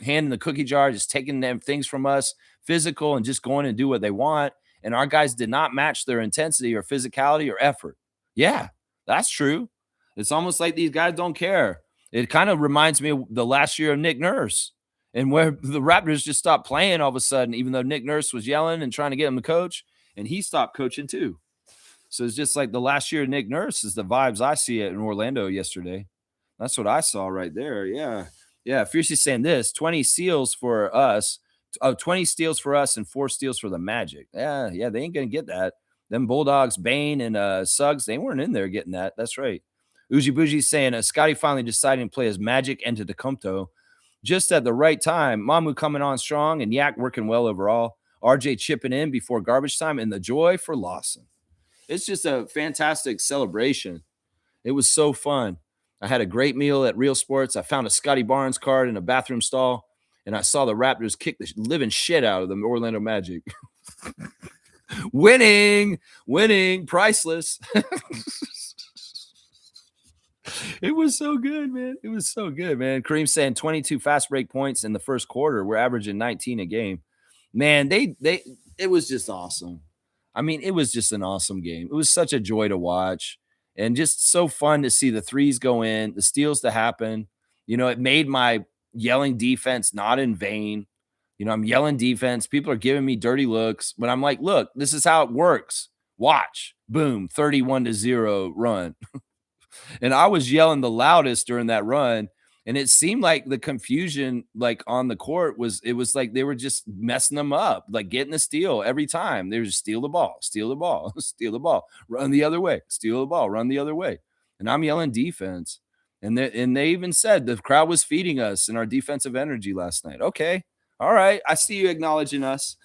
in the cookie jar, just taking them things from us, physical, and just going and do what they want. And our guys did not match their intensity or physicality or effort. Yeah, that's true. It's almost like these guys don't care. It kind of reminds me of the last year of Nick Nurse and where the Raptors just stopped playing all of a sudden, even though Nick Nurse was yelling and trying to get him to coach, and he stopped coaching too. So it's just like the last year of Nick Nurse is the vibes I see in Orlando yesterday. That's what I saw right there. Yeah. Yeah. Fiercely saying this 20 steals for us, 20 steals for us and 4 steals for the Magic. Yeah. Yeah. They ain't going to get that. Them Bulldogs, Bane and Suggs, they weren't in there getting that. That's right. Uji Bougie saying Scottie finally deciding to play as Magic and to Tecumseh just at the right time. Mamu coming on strong and Yak working well overall. RJ chipping in before garbage time and the joy for Lawson. It's just a fantastic celebration. It was so fun. I had a great meal at Real Sports. I found a Scottie Barnes card in a bathroom stall, and I saw the Raptors kick the living shit out of the Orlando Magic. Winning, priceless. It was so good, man. It was so good, man. Kareem saying 22 fast break points in the first quarter. We're averaging 19 a game. Man, it was just awesome. I mean, it was just an awesome game. It was such a joy to watch and just so fun to see the threes go in, the steals to happen. You know, it made my yelling defense not in vain. You know, I'm yelling defense. People are giving me dirty looks, but I'm like, look, this is how it works. Watch. Boom, 31-0 run. And I was yelling the loudest during that run. And it seemed like the confusion, like on the court, was like they were just messing them up, like getting the steal every time. They were just steal the ball, steal the ball, steal the ball, run the other way, steal the ball, run the other way. And I'm yelling defense. And they even said the crowd was feeding us in our defensive energy last night. Okay. All right. I see you acknowledging us.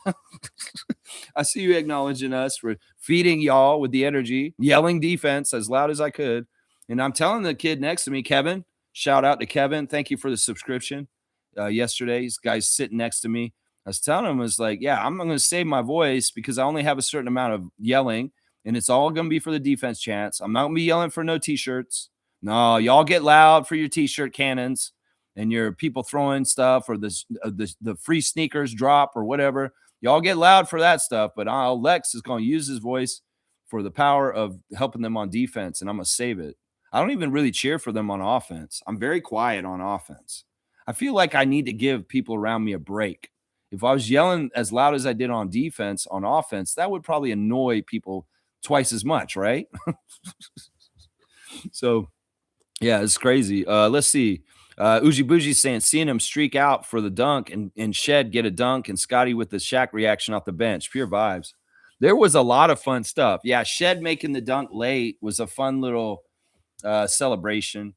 I see you acknowledging us for feeding y'all with the energy, yelling defense as loud as I could. And I'm telling the kid next to me, Kevin, shout out to Kevin. Thank you for the subscription. Yesterday, this guy's sitting next to me. I was telling him, I was like, yeah, I'm going to save my voice because I only have a certain amount of yelling, and it's all going to be for the defense chance. I'm not going to be yelling for no T-shirts. No, y'all get loud for your T-shirt cannons and your people throwing stuff or the free sneakers drop or whatever. Y'all get loud for that stuff, but Lex is going to use his voice for the power of helping them on defense, and I'm going to save it. I don't even really cheer for them on offense. I'm very quiet on offense. I feel like I need to give people around me a break. If I was yelling as loud as I did on defense, on offense, that would probably annoy people twice as much, right? So, yeah, it's crazy. Let's see. Uji Buji's saying seeing him streak out for the dunk and Shed get a dunk and Scottie with the Shaq reaction off the bench. Pure vibes. There was a lot of fun stuff. Yeah, Shed making the dunk late was a fun little celebration.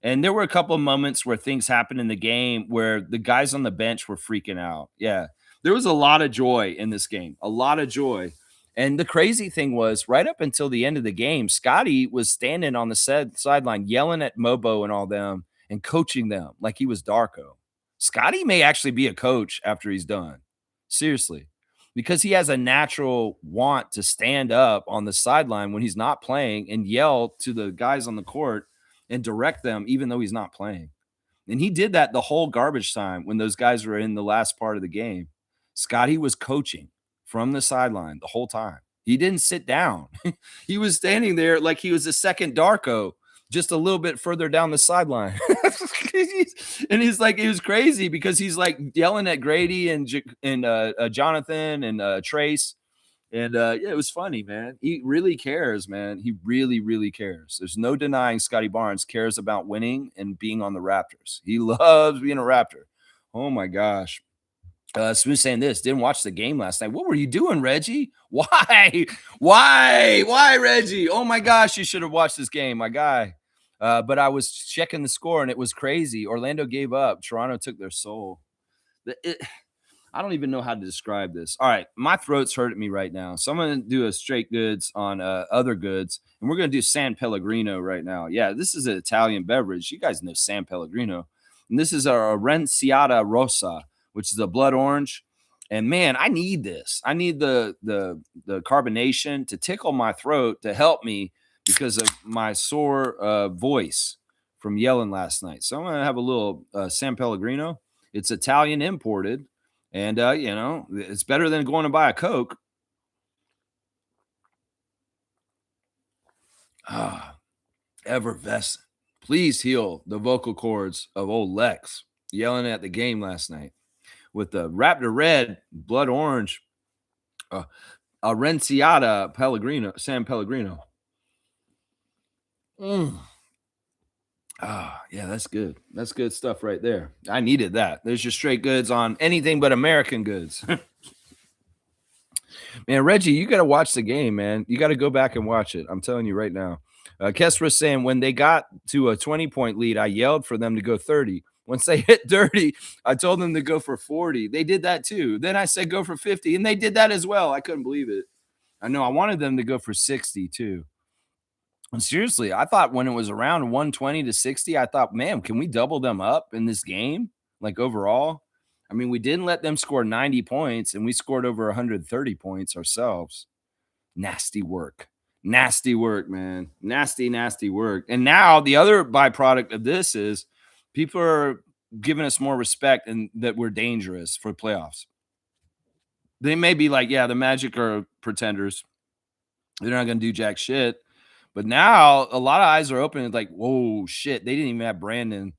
And there were a couple of moments where things happened in the game where the guys on the bench were freaking out. Yeah. There was a lot of joy in this game, a lot of joy. And the crazy thing was, right up until the end of the game, Scottie was standing on the sideline yelling at Mobo and all them and coaching them like he was Darko. Scottie may actually be a coach after he's done. Seriously. Because he has a natural want to stand up on the sideline when he's not playing and yell to the guys on the court and direct them even though he's not playing. And he did that the whole garbage time when those guys were in the last part of the game. Scottie was coaching from the sideline the whole time. He didn't sit down. He was standing there like he was the second Darko, just a little bit further down the sideline. And he's like, it was crazy because he's like yelling at Grady and Jonathan and Trace. And yeah, it was funny, man. He really cares, man. He really, really cares. There's no denying Scottie Barnes cares about winning and being on the Raptors. He loves being a Raptor. Oh my gosh. Smooth saying this, didn't watch the game last night. What were you doing, Reggie? Why? Why, Reggie? Oh my gosh, you should have watched this game, my guy. But I was checking the score and it was crazy. Orlando gave up. Toronto took their soul. I don't even know how to describe this. All right, my throat's hurting me right now. So I'm going to do a straight goods on other goods, and we're going to do San Pellegrino right now. Yeah, this is an Italian beverage. You guys know San Pellegrino. And this is a Renciata Rossa, which is a blood orange. And man, I need this. I need the carbonation to tickle my throat to help me because of my sore voice from yelling last night. So I'm going to have a little San Pellegrino. It's Italian imported. And, you know, it's better than going to buy a Coke. Effervescent. Please heal the vocal cords of old Lex yelling at the game last night with the Raptor Red, Blood Orange, a Renciata Pellegrino, San Pellegrino. Yeah, that's good. That's good stuff right there. I needed that. There's your straight goods on anything but American goods. Man, Reggie, you got to watch the game, man. You got to go back and watch it. I'm telling you right now. Kesra's saying when they got to a 20-point lead, I yelled for them to go 30. Once they hit 30, I told them to go for 40. They did that too. Then I said go for 50, and they did that as well. I couldn't believe it. I know I wanted them to go for 60 too. And seriously, I thought when it was around 120 to 60, I thought, man, can we double them up in this game? Like overall? I mean, we didn't let them score 90 points, and we scored over 130 points ourselves. Nasty work. Nasty work, man. Nasty, nasty work. And now the other byproduct of this is people are giving us more respect and that we're dangerous for playoffs. They may be like, yeah, the Magic are pretenders. They're not going to do jack shit. But now a lot of eyes are open. It's like, whoa, shit. They didn't even have Brandon,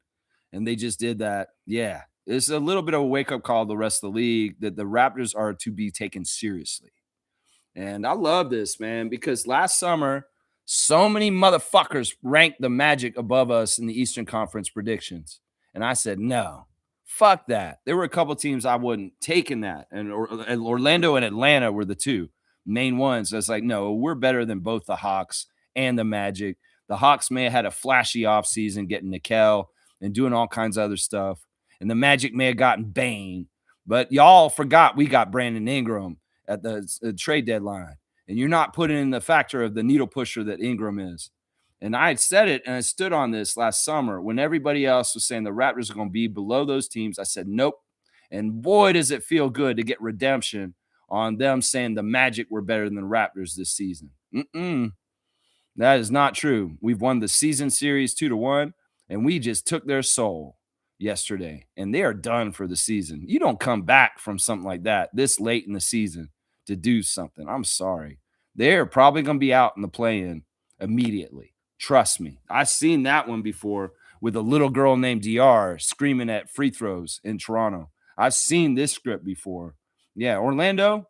and they just did that. Yeah. It's a little bit of a wake-up call to the rest of the league that the Raptors are to be taken seriously. And I love this, man, because last summer, so many motherfuckers ranked the Magic above us in the Eastern Conference predictions. And I said, no, fuck that. There were a couple teams I wouldn't taken that. And Orlando and Atlanta were the two main ones. I was like, no, we're better than both the Hawks and the Magic. The Hawks may have had a flashy offseason getting Nickel and doing all kinds of other stuff. And the Magic may have gotten Bane. But y'all forgot we got Brandon Ingram at the trade deadline. And you're not putting in the factor of the needle pusher that Ingram is. And I had said it, and I stood on this last summer when everybody else was saying the Raptors are going to be below those teams. I said, nope. And boy, does it feel good to get redemption on them saying the Magic were better than the Raptors this season. That is not true. We've won the season series 2-1, and we just took their soul. yesterday, and they are done for the season. You don't come back from something like that this late in the season to do something. I'm sorry. They're probably going to be out in the play-in immediately. Trust me. I've seen that one before with a little girl named DR screaming at free throws in Toronto. I've seen this script before. Yeah, Orlando,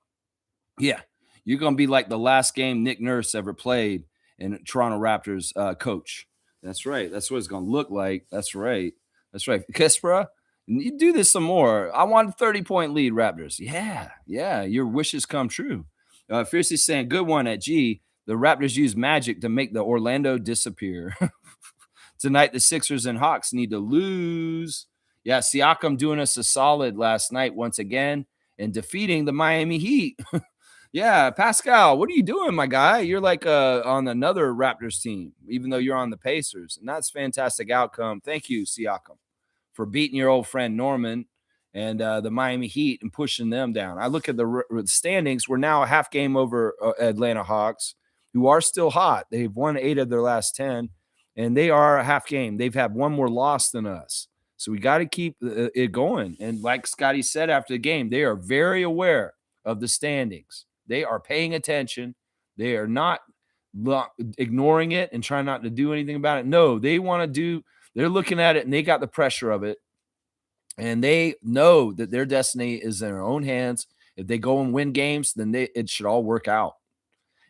yeah, you're going to be like the last game Nick Nurse ever played in Toronto Raptors coach. That's right. That's what it's going to look like. That's right. That's right. Kispera, you do this some more. I want a 30-point lead, Raptors. Yeah, yeah. Your wishes come true. Fiercely saying, good one at G. The Raptors use magic to make the Orlando disappear. Tonight, the Sixers and Hawks need to lose. Yeah, Siakam doing us a solid last night once again and defeating the Miami Heat. Yeah, Pascal, what are you doing, my guy? You're like on another Raptors team, even though you're on the Pacers. And that's fantastic outcome. Thank you, Siakam, for beating your old friend Norman and the Miami Heat and pushing them down. I look at the standings. We're now a half game over Atlanta Hawks, who are still hot. They've won 8 of their last 10, and they are a half game. They've had one more loss than us. So we got to keep it going. And like Scottie said after the game, they are very aware of the standings. They are paying attention. They are not ignoring it and trying not to do anything about it. No, they want to do, they're looking at it and they got the pressure of it. And they know that their destiny is in their own hands. If they go and win games, then it should all work out.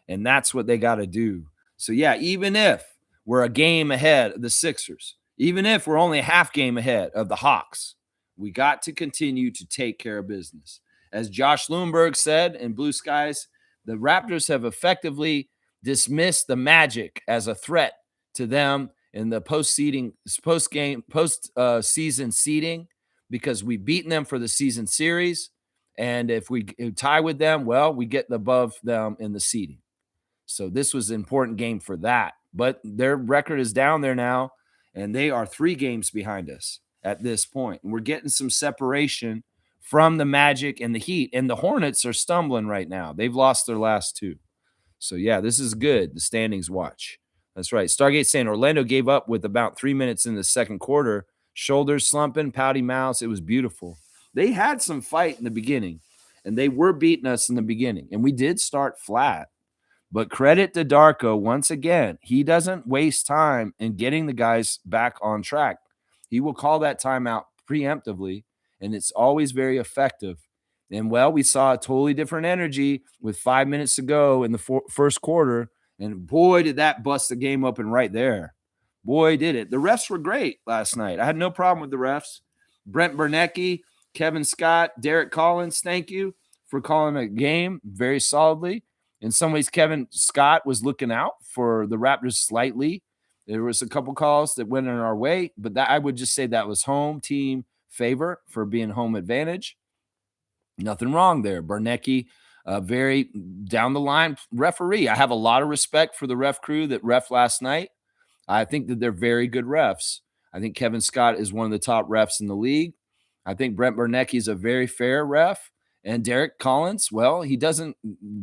And that's what they got to do. So, yeah, even if we're a game ahead of the Sixers, even if we're only a half game ahead of the Hawks, we got to continue to take care of business. As Josh Lundberg said in Blue Skies, the Raptors have effectively dismissed the Magic as a threat to them in the post-season seeding because we've beaten them for the season series. And if we tie with them, well, we get above them in the seeding. So this was an important game for that. But their record is down there now, and they are 3 games behind us at this point. And we're getting some separation from the Magic and the Heat. And the Hornets are stumbling right now. They've lost their last 2. So, yeah, this is good. The standings watch. That's right. Stargate saying Orlando gave up with about 3 minutes in the second quarter. Shoulders slumping, pouty mouths. It was beautiful. They had some fight in the beginning, and they were beating us in the beginning. And we did start flat. But credit to Darko once again. He doesn't waste time in getting the guys back on track. He will call that timeout preemptively, and it's always very effective. And, well, we saw a totally different energy with 5 minutes to go in the first quarter, and boy, did that bust the game open right there. Boy, did it. The refs were great last night. I had no problem with the refs. Brent Bernecki, Kevin Scott, Derek Collins, thank you for calling a game very solidly. In some ways, Kevin Scott was looking out for the Raptors slightly. There was a couple calls that went in our way, but that I would just say that was home team favor for being home advantage. Nothing wrong there. Bernecki, very down the line referee. I have a lot of respect for the ref crew that ref last night. I think that they're very good refs. I think Kevin Scott is one of the top refs in the league. I think Brent Bernecki is a very fair ref. And Derek Collins, well, he doesn't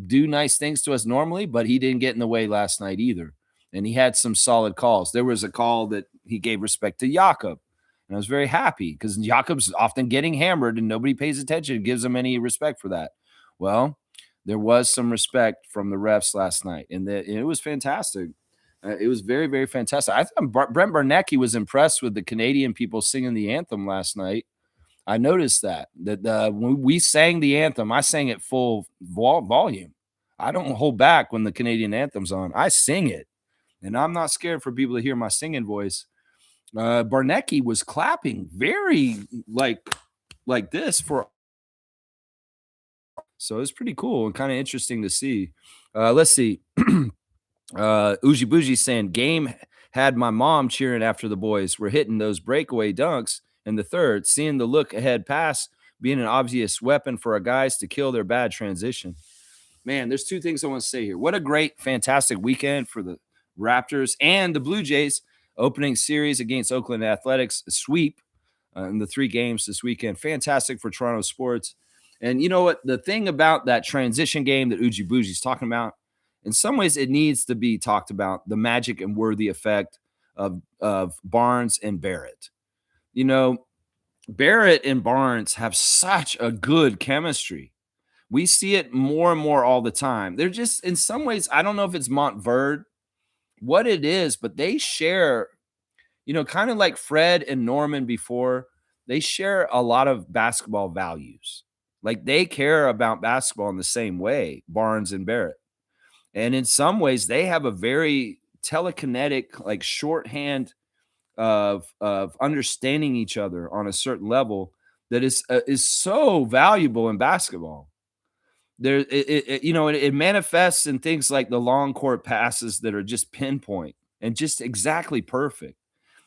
do nice things to us normally, but he didn't get in the way last night either. And he had some solid calls. There was a call that he gave respect to Jakob. And I was very happy because Jakob's often getting hammered and nobody pays attention and gives him any respect for that. Well, there was some respect from the refs last night, and it was fantastic. It was very, very fantastic. I thought Brent Bernecki was impressed with the Canadian people singing the anthem last night. I noticed that when we sang the anthem, I sang it full volume. I don't hold back when the Canadian anthem's on. I sing it, and I'm not scared for people to hear my singing voice. Bernecki was clapping very like this for. So it's pretty cool and kind of interesting to see. Let's see. Uji Bougie saying, game had my mom cheering after the boys were hitting those breakaway dunks in the third, seeing the look ahead pass being an obvious weapon for our guys to kill their bad transition. Man, there's 2 things I want to say here. What a great, fantastic weekend for the Raptors and the Blue Jays. Opening series against Oakland Athletics, a sweep in the 3 games this weekend. Fantastic for Toronto sports. And you know what? The thing about that transition game that Uji Buji's talking about, in some ways it needs to be talked about, the magic and worthy effect of Barnes and Barrett. You know, Barrett and Barnes have such a good chemistry. We see it more and more all the time. They're just in some ways, I don't know if it's Montverde, what it is, but they share, kind of like Fred and Norman before, they share a lot of basketball values. Like they care about basketball in the same way, Barnes and Barrett. And in some ways, they have a very telekinetic, like shorthand of understanding each other on a certain level that is so valuable in basketball. It manifests in things like the long court passes that are just pinpoint and just exactly perfect.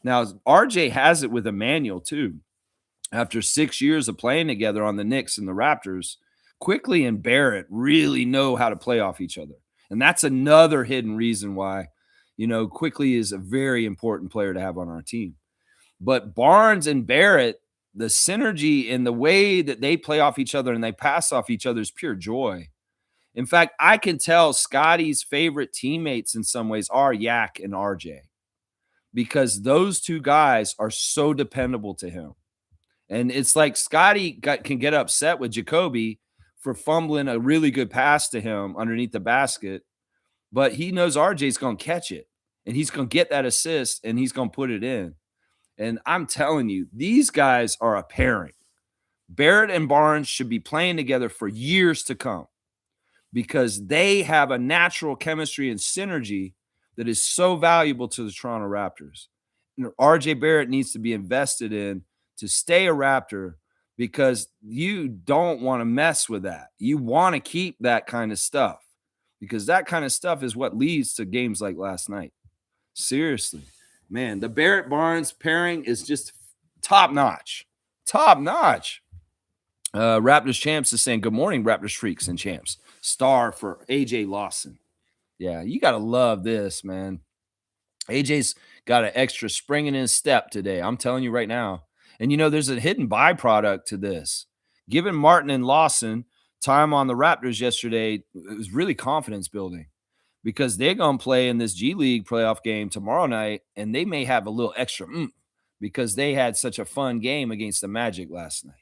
Now, RJ has it with Emmanuel too. After 6 years of playing together on the Knicks and the Raptors, Quickly and Barrett really know how to play off each other. And that's another hidden reason why, Quickly is a very important player to have on our team. But Barnes and Barrett, the synergy in the way that they play off each other and they pass off each other is pure joy. In fact, I can tell Scottie's favorite teammates in some ways are Yak and RJ because those two guys are so dependable to him. And it's like Scottie can get upset with Jacoby for fumbling a really good pass to him underneath the basket, but he knows RJ's going to catch it and he's going to get that assist and he's going to put it in. And I'm telling you, these guys are a pairing. Barrett and Barnes should be playing together for years to come because they have a natural chemistry and synergy that is so valuable to the Toronto Raptors. And RJ Barrett needs to be invested in to stay a Raptor because you don't want to mess with that. You want to keep that kind of stuff because that kind of stuff is what leads to games like last night. Seriously, man, the Barrett Barnes pairing is just top notch. Top notch. Raptors Champs is saying, good morning, Raptors freaks and champs. Star for AJ Lawson. Yeah, you got to love this, man. AJ's got an extra spring in his step today. I'm telling you right now. And there's a hidden byproduct to this. Given Martin and Lawson time on the Raptors yesterday, it was really confidence building because they're going to play in this G League playoff game tomorrow night, and they may have a little extra because they had such a fun game against the Magic last night.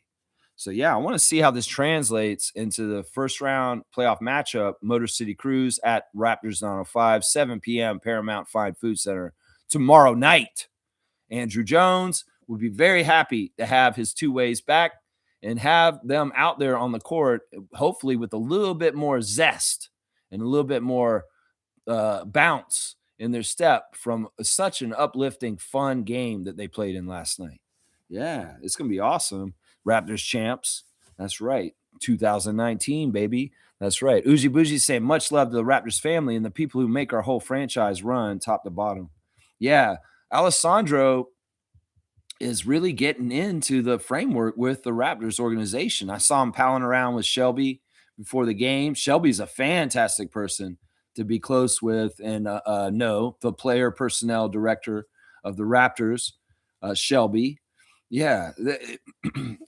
So, yeah, I want to see how this translates into the first round playoff matchup, Motor City Cruise at Raptors 905, 7 p.m., Paramount Fine Food Center tomorrow night. Andrew Jones would be very happy to have his two ways back and have them out there on the court, hopefully with a little bit more zest and a little bit more bounce in their step from such an uplifting, fun game that they played in last night. Yeah, it's going to be awesome. Raptors champs. That's right. 2019, baby. That's right. Uzi Bougie saying, much love to the Raptors family and the people who make our whole franchise run top to bottom. Yeah, Alessandro is really getting into the framework with the Raptors organization. I saw him palling around with Shelby before the game. Shelby's a fantastic person to be close with and know the player personnel director of the Raptors, Shelby. Yeah.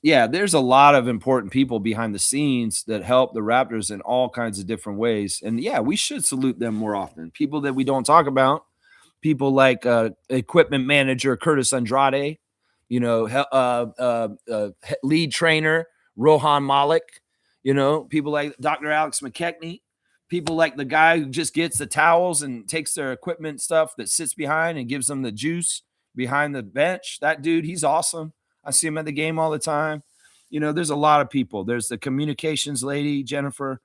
Yeah, there's a lot of important people behind the scenes that help the Raptors in all kinds of different ways. And yeah, we should salute them more often. People that we don't talk about, people like equipment manager Curtis Andrade, lead trainer Rohan Malik, people like Dr. Alex McKechnie, people like the guy who just gets the towels and takes their equipment stuff that sits behind and gives them the juice behind the bench. That dude, he's awesome. I see him at the game all the time. There's a lot of people. There's the communications lady, Jennifer,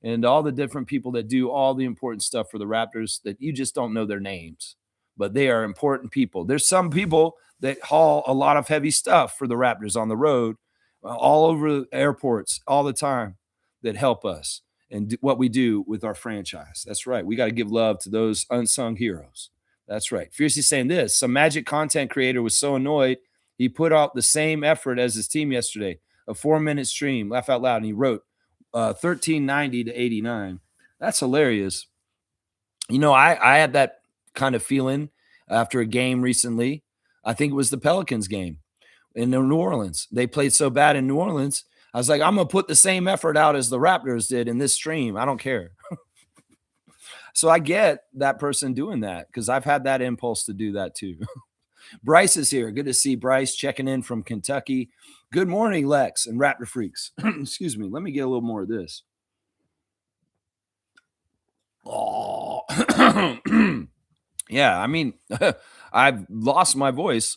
and all the different people that do all the important stuff for the Raptors that you just don't know their names, but they are important people. There's some people that haul a lot of heavy stuff for the Raptors on the road, all over airports all the time that help us and what we do with our franchise. That's right. We got to give love to those unsung heroes. That's right. Fiercely saying this, some Magic content creator was so annoyed, he put out the same effort as his team yesterday, a 4-minute stream, laugh out loud, and he wrote 1390 to 89. That's hilarious. I had that kind of feeling after a game recently. I think it was the Pelicans game in New Orleans. They played so bad in New Orleans. I was like, I'm going to put the same effort out as the Raptors did in this stream. I don't care. So I get that person doing that because I've had that impulse to do that too. Bryce is here. Good to see Bryce checking in from Kentucky. Good morning, Lex and Raptor Freaks. Excuse me. Let me get a little more of this. Oh, yeah. I mean, I've lost my voice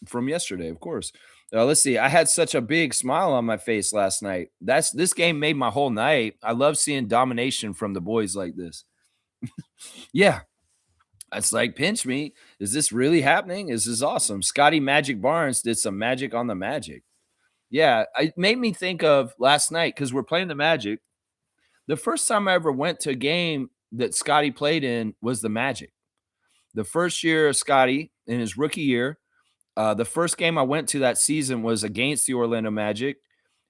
from yesterday, of course. Let's see. I had such a big smile on my face last night. This game made my whole night. I love seeing domination from the boys like this. Yeah, it's like, pinch me. Is this really happening? Is this awesome? Scottie Magic Barnes did some magic on the Magic. Yeah, it made me think of last night because we're playing the Magic. The first time I ever went to a game that Scottie played in was the Magic. The first year of Scottie in his rookie year, the first game I went to that season was against the Orlando Magic.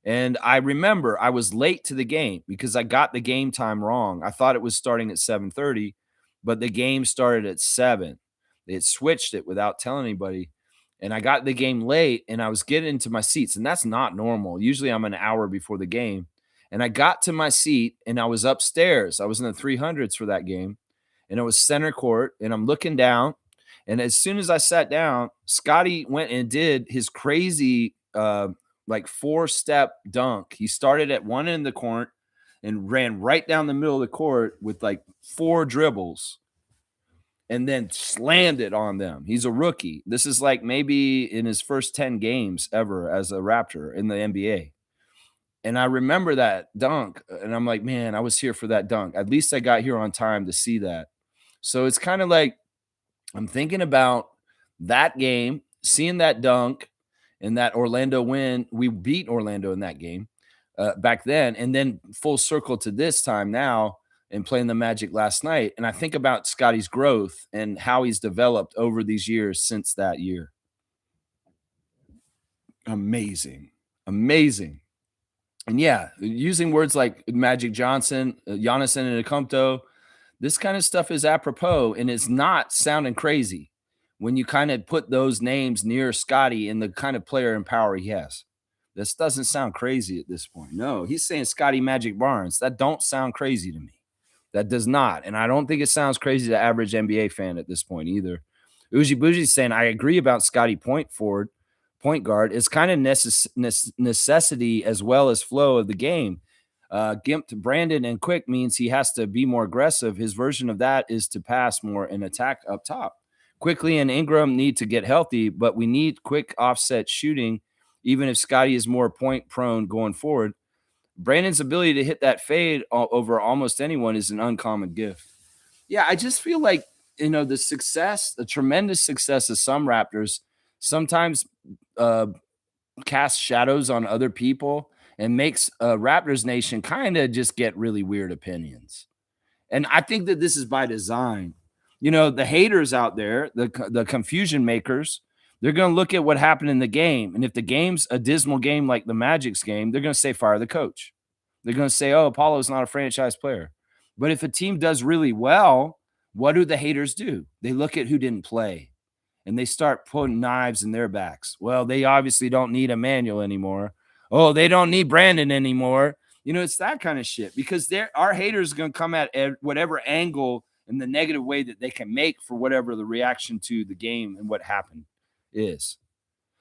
And I remember I was late to the game because I got the game time wrong. I thought it was starting at 7:30, but the game started at 7. They had switched it without telling anybody. And I got the game late and I was getting into my seats. And that's not normal. Usually I'm an hour before the game. And I got to my seat and I was upstairs. I was in the 300s for that game. And it was center court. And I'm looking down. And as soon as I sat down, Scottie went and did his crazy like 4-step dunk. He started at one end of the court and ran right down the middle of the court with like 4 dribbles and then slammed it on them. He's a rookie. This is like maybe in his first 10 games ever as a Raptor in the NBA. And I remember that dunk and I'm like, man, I was here for that dunk. At least I got here on time to see that. So it's kind of like I'm thinking about that game, seeing that dunk and that Orlando win. We beat Orlando in that game back then, and then full circle to this time now and playing the Magic last night. And I think about Scottie's growth and how he's developed over these years since that year. Amazing. Amazing. And yeah, using words like Magic Johnson, Giannis Antetokounmpo, this kind of stuff is apropos and it's not sounding crazy when you kind of put those names near Scottie and the kind of player and power he has. This doesn't sound crazy at this point. No, he's saying Scottie Magic Barnes. That don't sound crazy to me. That does not. And I don't think it sounds crazy to average NBA fan at this point either. Uji Buji's saying, I agree about Scottie point guard. It's kind of necessity as well as flow of the game. Gimped Brandon and quick means he has to be more aggressive. His version of that is to pass more and attack up top. Quickly and Ingram need to get healthy, but we need quick offset shooting, even if Scottie is more point prone going forward. Brandon's ability to hit that fade over almost anyone is an uncommon gift. Yeah, I just feel like, the tremendous success of some Raptors sometimes casts shadows on other people and makes Raptors Nation kind of just get really weird opinions. And I think that this is by design. The haters out there, the confusion makers, they're going to look at what happened in the game. And if the game's a dismal game like the Magic's game, they're going to say, fire the coach. They're going to say, oh, Apollo's not a franchise player. But if a team does really well, what do the haters do? They look at who didn't play and they start putting knives in their backs. Well, they obviously don't need Emmanuel anymore. Oh, they don't need Brandon anymore. It's that kind of shit because our haters are going to come at whatever angle in the negative way that they can make for whatever the reaction to the game and what happened is.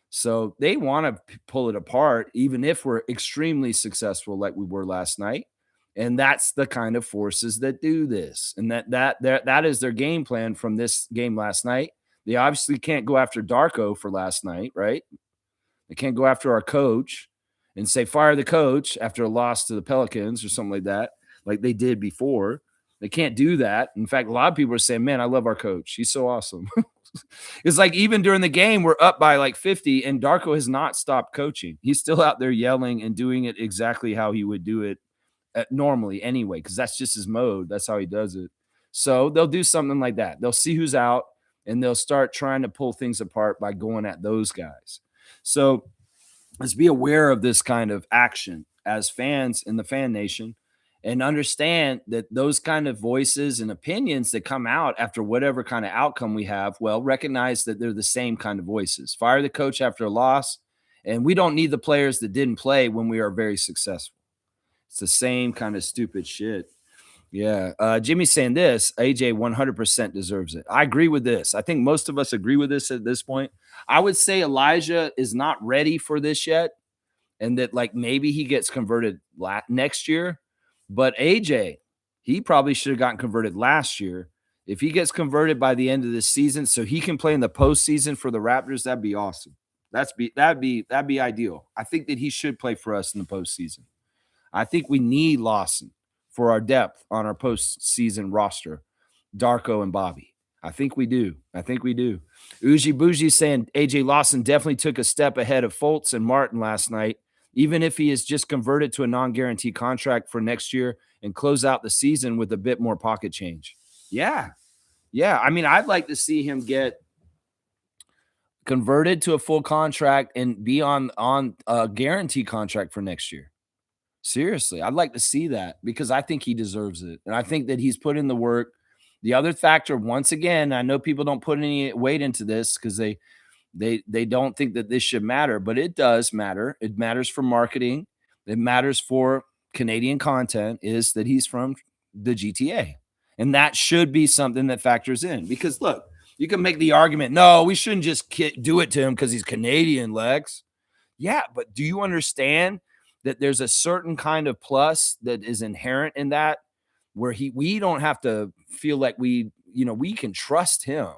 So they want to pull it apart, even if we're extremely successful like we were last night. And that's the kind of forces that do this. And that is their game plan from this game last night. They obviously can't go after Darko for last night, right? They can't go after our coach and say, fire the coach after a loss to the Pelicans or something like that, like they did before. They can't do that. In fact, a lot of people are saying, man, I love our coach. He's so awesome. It's like even during the game, we're up by like 50 and Darko has not stopped coaching. He's still out there yelling and doing it exactly how he would do it normally anyway, because that's just his mode. That's how he does it. So they'll do something like that. They'll see who's out and they'll start trying to pull things apart by going at those guys. So let's be aware of this kind of action as fans in the fan nation and understand that those kind of voices and opinions that come out after whatever kind of outcome we have, well, recognize that they're the same kind of voices. Fire the coach after a loss, and we don't need the players that didn't play when we are very successful. It's the same kind of stupid shit. Yeah. Jimmy's saying this, AJ 100% deserves it. I agree with this. I think most of us agree with this at this point. I would say Elijah is not ready for this yet, and that like maybe he gets converted next year. But AJ, he probably should have gotten converted last year. If he gets converted by the end of this season, so he can play in the postseason for the Raptors, that'd be awesome. That'd be ideal. I think that he should play for us in the postseason. I think we need Lawson for our depth on our postseason roster, Darko and Bobby. I think we do. I think we do. Uji Bougie saying AJ Lawson definitely took a step ahead of Fultz and Martin last night, even if he is just converted to a non-guaranteed contract for next year and close out the season with a bit more pocket change. Yeah. Yeah. I mean, I'd like to see him get converted to a full contract and be on a guarantee contract for next year. Seriously, I'd like to see that because I think he deserves it, and I think that he's put in the work. The other factor, once again, I know people don't put any weight into this because they don't think that this should matter, but it does matter. It matters for marketing. It matters for Canadian content. Is that he's from the GTA, and that should be something that factors in. Because look, you can make the argument, no, we shouldn't just do it to him because he's Canadian, Lex. Yeah, but do you understand that there's a certain kind of plus that is inherent in that where we don't have to feel like we can trust him.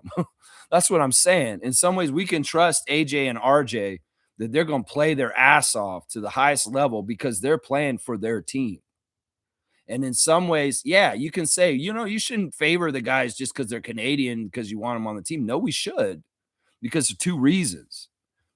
That's what I'm saying. In some ways, we can trust AJ and RJ that they're going to play their ass off to the highest level because they're playing for their team. And in some ways, yeah, you can say, you shouldn't favor the guys just because they're Canadian because you want them on the team. No, we should because of two reasons.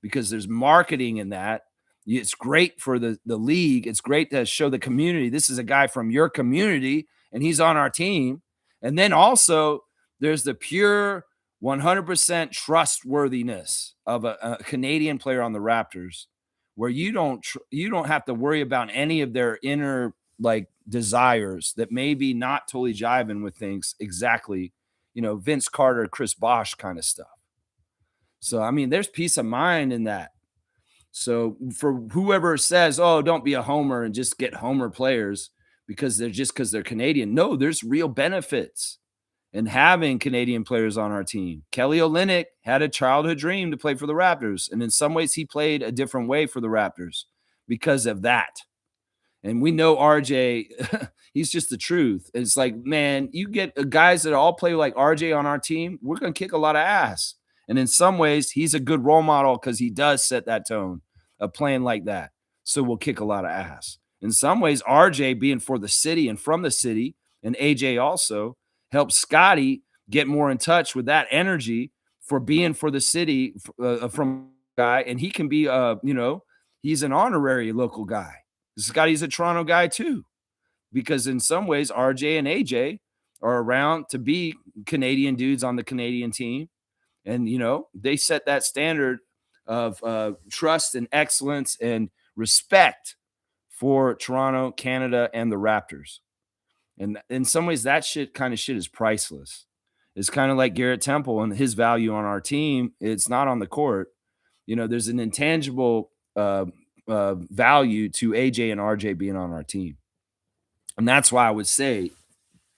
Because there's marketing in that. It's great for the league. It's great to show the community this is a guy from your community and he's on our team. And then also there's the pure 100% trustworthiness of a Canadian player on the Raptors, where you don't have to worry about any of their inner like desires that maybe not totally jiving with things exactly, Vince Carter, Chris Bosh kind of stuff. So I mean, there's peace of mind in that. So for whoever says, "Oh, don't be a homer and just get homer players because they're Canadian," no, there's real benefits in having Canadian players on our team. Kelly Olynyk had a childhood dream to play for the Raptors, and in some ways, he played a different way for the Raptors because of that. And we know RJ, he's just the truth. It's like, man, you get guys that all play like RJ on our team, we're going to kick a lot of ass. And in some ways, he's a good role model because he does set that tone of playing like that. So we'll kick a lot of ass. In some ways, RJ being for the city and from the city, and AJ also helps Scottie get more in touch with that energy for being for the city from guy. And he can be, he's an honorary local guy. Scottie's a Toronto guy too, because in some ways, RJ and AJ are around to be Canadian dudes on the Canadian team. And, they set that standard of trust and excellence and respect for Toronto, Canada, and the Raptors. And in some ways, that shit is priceless. It's kind of like Garrett Temple and his value on our team. It's not on the court. There's an intangible value to AJ and RJ being on our team. And that's why I would say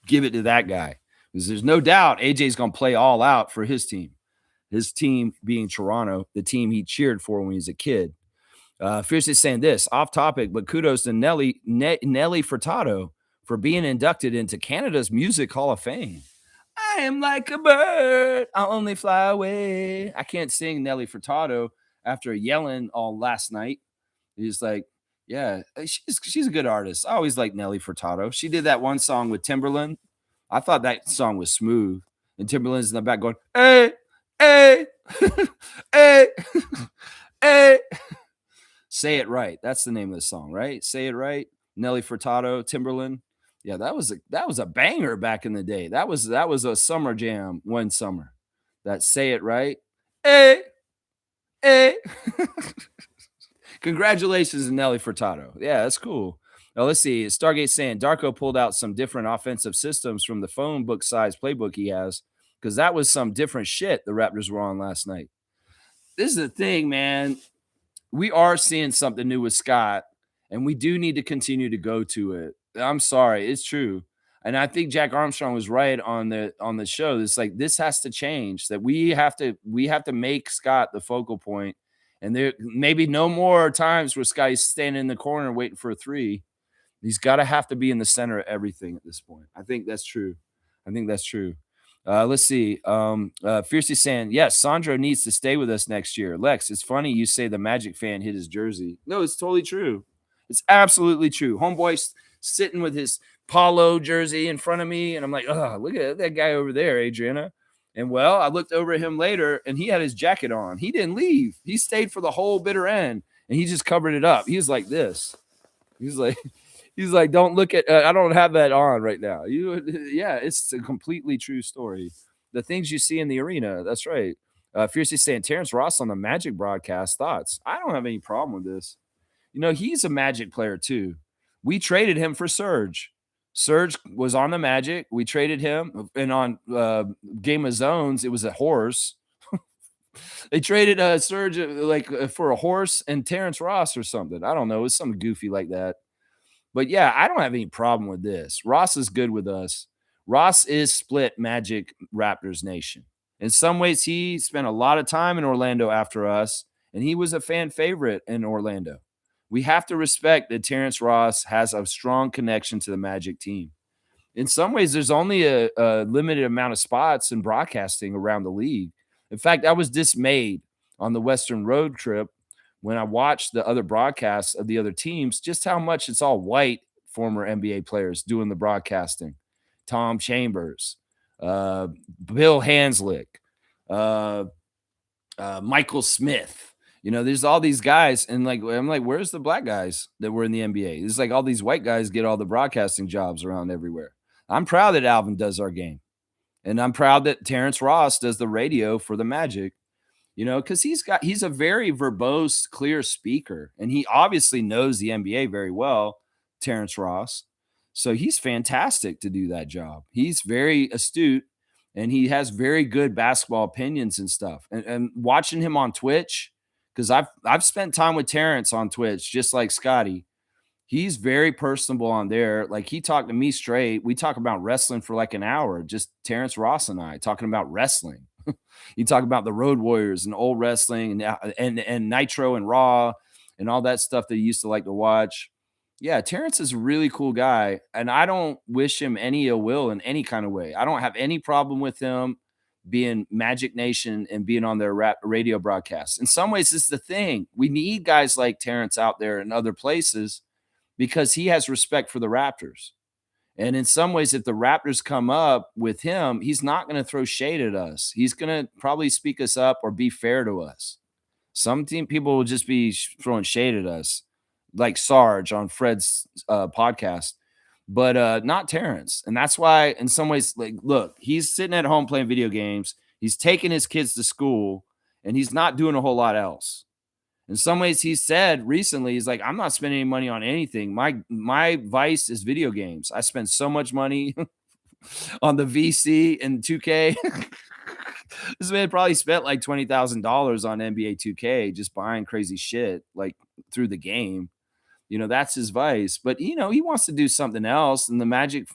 give it to that guy, because there's no doubt AJ's going to play all out for his team. His team being Toronto, the team he cheered for when he was a kid. Fierce is saying this, off topic, but kudos to Nelly Furtado for being inducted into Canada's Music Hall of Fame. I am like a bird, I'll only fly away. I can't sing Nelly Furtado after yelling all last night. He's like, yeah, she's a good artist. I always like Nelly Furtado. She did that one song with Timberland. I thought that song was smooth. And Timberland's in the back going, hey, hey, hey, hey. Say It Right. That's the name of the song, right? Say It Right. Nelly Furtado, Timberland. Yeah, that was a banger back in the day. That was a summer jam one summer. That Say It Right. Hey, hey. Congratulations, Nelly Furtado. Yeah, that's cool. Now, let's see. Stargate saying Darko pulled out some different offensive systems from the phone book size playbook he has, because that was some different shit the Raptors were on last night. This is the thing, man. We are seeing something new with Scott, and we do need to continue to go to it. I'm sorry. It's true. And I think Jack Armstrong was right on the show. It's like this has to change. That we have to make Scott the focal point, and there maybe no more times where Scotty's standing in the corner waiting for a three. He's gotta have to be in the center of everything at this point. I think that's true. I think that's true. Let's see. Fiercely saying, yes, Sandro needs to stay with us next year. Lex, it's funny you say the Magic fan hit his jersey. No, it's totally true. It's absolutely true. Homeboy's sitting with his polo jersey in front of me, and I'm like, oh, look at that guy over there, Adriana. And well, I looked over at him later, and he had his jacket on. He didn't leave. He stayed for the whole bitter end, and he just covered it up. He was like this. He's like, he's like, don't look at. I don't have that on right now. Yeah, it's a completely true story. The things you see in the arena. That's right. Fiercely saying Terrence Ross on the Magic broadcast. Thoughts? I don't have any problem with this. He's a Magic player too. We traded him for Serge. Serge was on the Magic. We traded him, and on Game of Zones, it was a horse. They traded Serge for a horse and Terrence Ross or something. I don't know. It was something goofy like that. But yeah, I don't have any problem with this. Ross is good with us. Ross is split Magic Raptors Nation. In some ways, he spent a lot of time in Orlando after us, and he was a fan favorite in Orlando. We have to respect that Terrence Ross has a strong connection to the Magic team. In some ways, there's only a limited amount of spots in broadcasting around the league. In fact, I was dismayed on the Western road trip when I watched the other broadcasts of the other teams, just how much it's all white former NBA players doing the broadcasting. Tom Chambers, Bill Hanslick, uh, Michael Smith. There's all these guys, and I'm like, where's the black guys that were in the NBA? It's like all these white guys get all the broadcasting jobs around everywhere. I'm proud that Alvin does our game, and I'm proud that Terrence Ross does the radio for the Magic. Because he's a very verbose, clear speaker, and he obviously knows the NBA very well, Terrence Ross. So he's fantastic to do that job. He's very astute, and he has very good basketball opinions and stuff. And watching him on Twitch, because I've spent time with Terrence on Twitch, just like Scottie. He's very personable on there. Like he talked to me straight. We talk about wrestling for like an hour, just Terrence Ross and I talking about wrestling. You talk about the Road Warriors and old wrestling and Nitro and Raw and all that stuff that he used to like to watch. Yeah, Terrence is a really cool guy, and I don't wish him any ill will in any kind of way. I don't have any problem with him being Magic Nation and being on their radio broadcasts. In some ways, this is the thing. We need guys like Terrence out there in other places because he has respect for the Raptors. And in some ways, if the Raptors come up with him, he's not going to throw shade at us. He's going to probably speak us up or be fair to us. Some team people will just be throwing shade at us, like Sarge on Fred's podcast, but not Terrence. And that's why, in some ways, like, look, he's sitting at home playing video games. He's taking his kids to school, and he's not doing a whole lot else. In some ways, he said recently, he's like, I'm not spending any money on anything. My vice is video games. I spend so much money on the VC and 2K. This man probably spent like $20,000 on NBA 2K just buying crazy shit like through the game. That's his vice. But he wants to do something else, and the Magic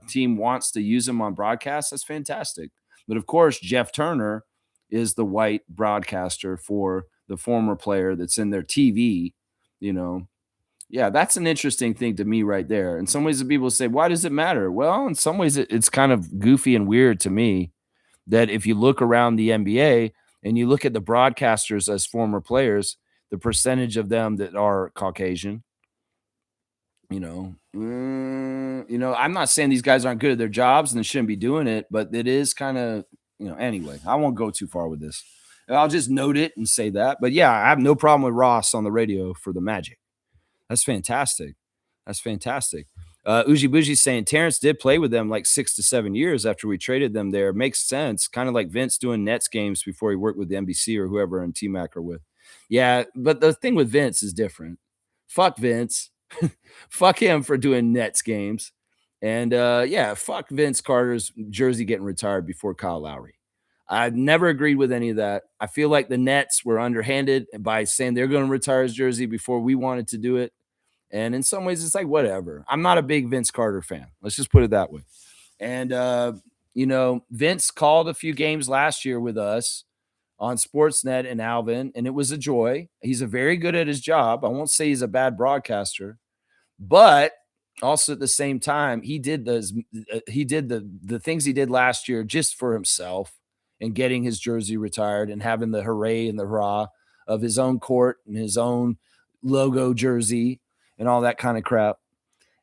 team wants to use him on broadcast. That's fantastic. But of course, Jeff Turner is the white broadcaster for the former player that's in their TV. Yeah, that's an interesting thing to me right there. In some ways, the people say, why does it matter? Well, in some ways, it's kind of goofy and weird to me that if you look around the NBA and you look at the broadcasters as former players, the percentage of them that are Caucasian, I'm not saying these guys aren't good at their jobs and they shouldn't be doing it, but it is kind of, anyway, I won't go too far with this. I'll just note it and say that. But yeah, I have no problem with Ross on the radio for the Magic. That's fantastic. That's fantastic. Uji Buji saying Terrence did play with them like 6 to 7 years after we traded them there. Makes sense. Kind of like Vince doing Nets games before he worked with the NBC or whoever in T-Mac or with. Yeah, but the thing with Vince is different. Fuck Vince. Fuck him for doing Nets games. And yeah, fuck Vince Carter's jersey getting retired before Kyle Lowry. I've never agreed with any of that. I feel like the Nets were underhanded by saying they're going to retire his jersey before we wanted to do it. And in some ways, it's like, whatever. I'm not a big Vince Carter fan. Let's just put it that way. And, Vince called a few games last year with us on Sportsnet and Alvin, and it was a joy. He's a very good at his job. I won't say he's a bad broadcaster, but also at the same time, he did the things he did last year just for himself and getting his jersey retired and having the hooray and the hurrah of his own court and his own logo jersey and all that kind of crap.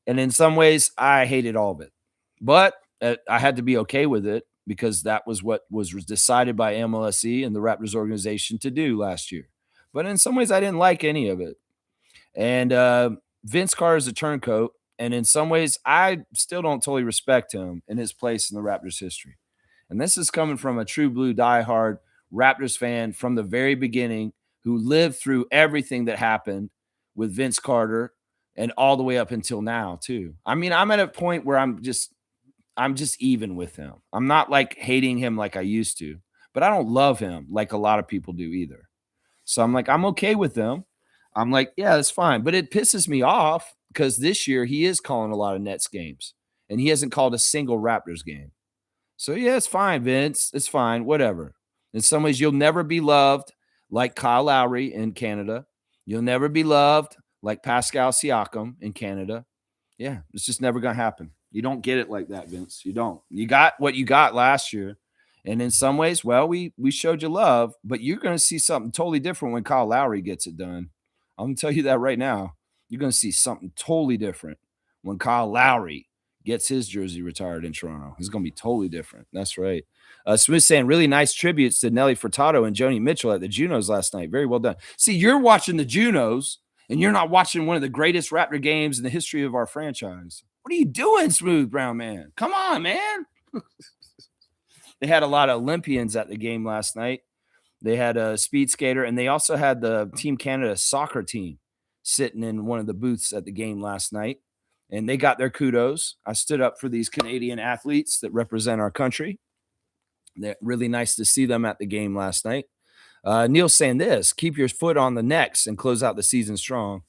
And in some ways, I hated all of it, but I had to be okay with it because that was what was decided by MLSE and the Raptors organization to do last year. But in some ways, I didn't like any of it. And Vince Carter is a turncoat. And in some ways, I still don't totally respect him and his place in the Raptors history. And this is coming from a true blue diehard Raptors fan from the very beginning who lived through everything that happened with Vince Carter and all the way up until now, too. I mean, I'm at a point where I'm just even with him. I'm not like hating him like I used to, but I don't love him like a lot of people do either. So I'm like, I'm okay with them. I'm like, yeah, that's fine. But it pisses me off because this year he is calling a lot of Nets games and he hasn't called a single Raptors game. So yeah, it's fine, Vince. It's fine. Whatever. In some ways, you'll never be loved like Kyle Lowry in Canada. You'll never be loved like Pascal Siakam in Canada. Yeah, it's just never going to happen. You don't get it like that, Vince. You don't. You got what you got last year. And in some ways, well, we showed you love, but you're going to see something totally different when Kyle Lowry gets it done. I'm going to tell you that right now. You're going to see something totally different when Kyle Lowry gets his jersey retired in Toronto. It's going to be totally different. That's right. Smith saying really nice tributes to Nelly Furtado and Joni Mitchell at the Junos last night. Very well done. See, you're watching the Junos and you're not watching one of the greatest Raptor games in the history of our franchise. What are you doing, Smooth Brown Man? Come on, man. They had a lot of Olympians at the game last night. They had a speed skater, and they also had the Team Canada soccer team sitting in one of the booths at the game last night, and they got their kudos. I stood up for these Canadian athletes that represent our country. They're really nice to see them at the game last night. Neil's saying this, keep your foot on the necks and close out the season strong.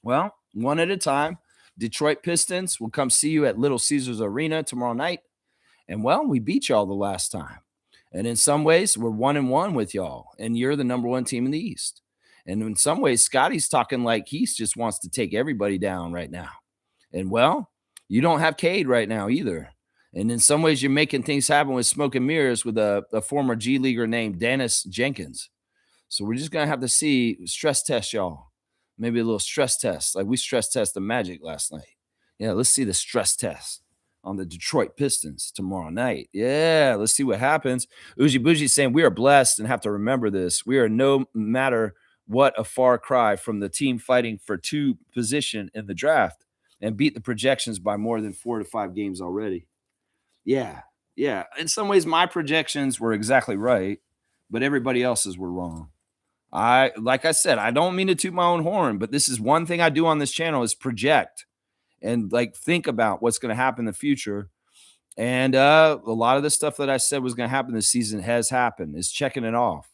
Well, one at a time. Detroit Pistons will come see you at Little Caesars Arena tomorrow night. And well, we beat y'all the last time. And in some ways, we're 1-1 with y'all. And you're the number one team in the East. And in some ways, Scottie's talking like he just wants to take everybody down right now. And well, you don't have Cade right now either. And in some ways, you're making things happen with smoke and mirrors with a former G Leaguer named Dennis Jenkins. So we're just going to have to see, stress test y'all. Maybe a little stress test. Like we stress test the Magic last night. Yeah, let's see the stress test on the Detroit Pistons tomorrow night. Yeah, let's see what happens. Uji Bougie saying we are blessed and have to remember this. We are no matter what a far cry from the team fighting for 2 position in the draft and beat the projections by more than 4 to 5 games already. Yeah. In some ways, my projections were exactly right, but everybody else's were wrong. Like I said, I don't mean to toot my own horn, but this is one thing I do on this channel is project and like think about what's going to happen in the future. And a lot of the stuff that I said was going to happen this season has happened. Is checking it off,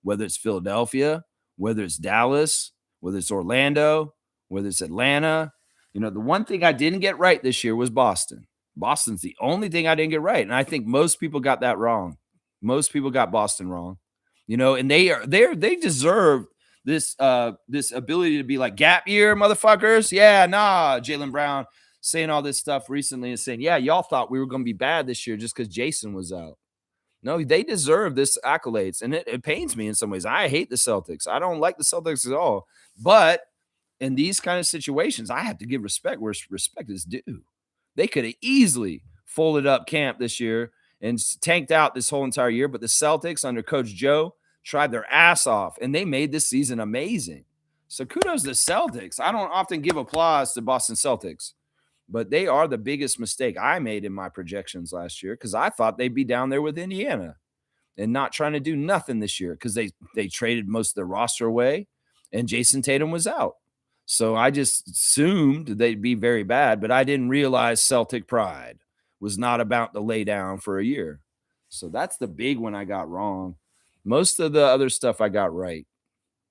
whether it's Philadelphia, whether it's Dallas, whether it's Orlando, whether it's Atlanta. The one thing I didn't get right this year was Boston. Boston's the only thing I didn't get right. And I think most people got that wrong. Most people got Boston wrong. And they deserve this ability to be like gap year motherfuckers. Yeah, nah, Jaylen Brown saying all this stuff recently and saying, yeah, y'all thought we were going to be bad this year just because Jason was out. No, they deserve this accolades. And it pains me in some ways. I hate the Celtics. I don't like the Celtics at all. But in these kind of situations, I have to give respect where respect is due. They could have easily folded up camp this year and tanked out this whole entire year. But the Celtics under Coach Joe tried their ass off, and they made this season amazing. So kudos to Celtics. I don't often give applause to Boston Celtics, but they are the biggest mistake I made in my projections last year because I thought they'd be down there with Indiana and not trying to do nothing this year because they traded most of their roster away, and Jason Tatum was out. So I just assumed they'd be very bad, but I didn't realize Celtic pride was not about to lay down for a year. So that's the big one I got wrong. Most of the other stuff I got right.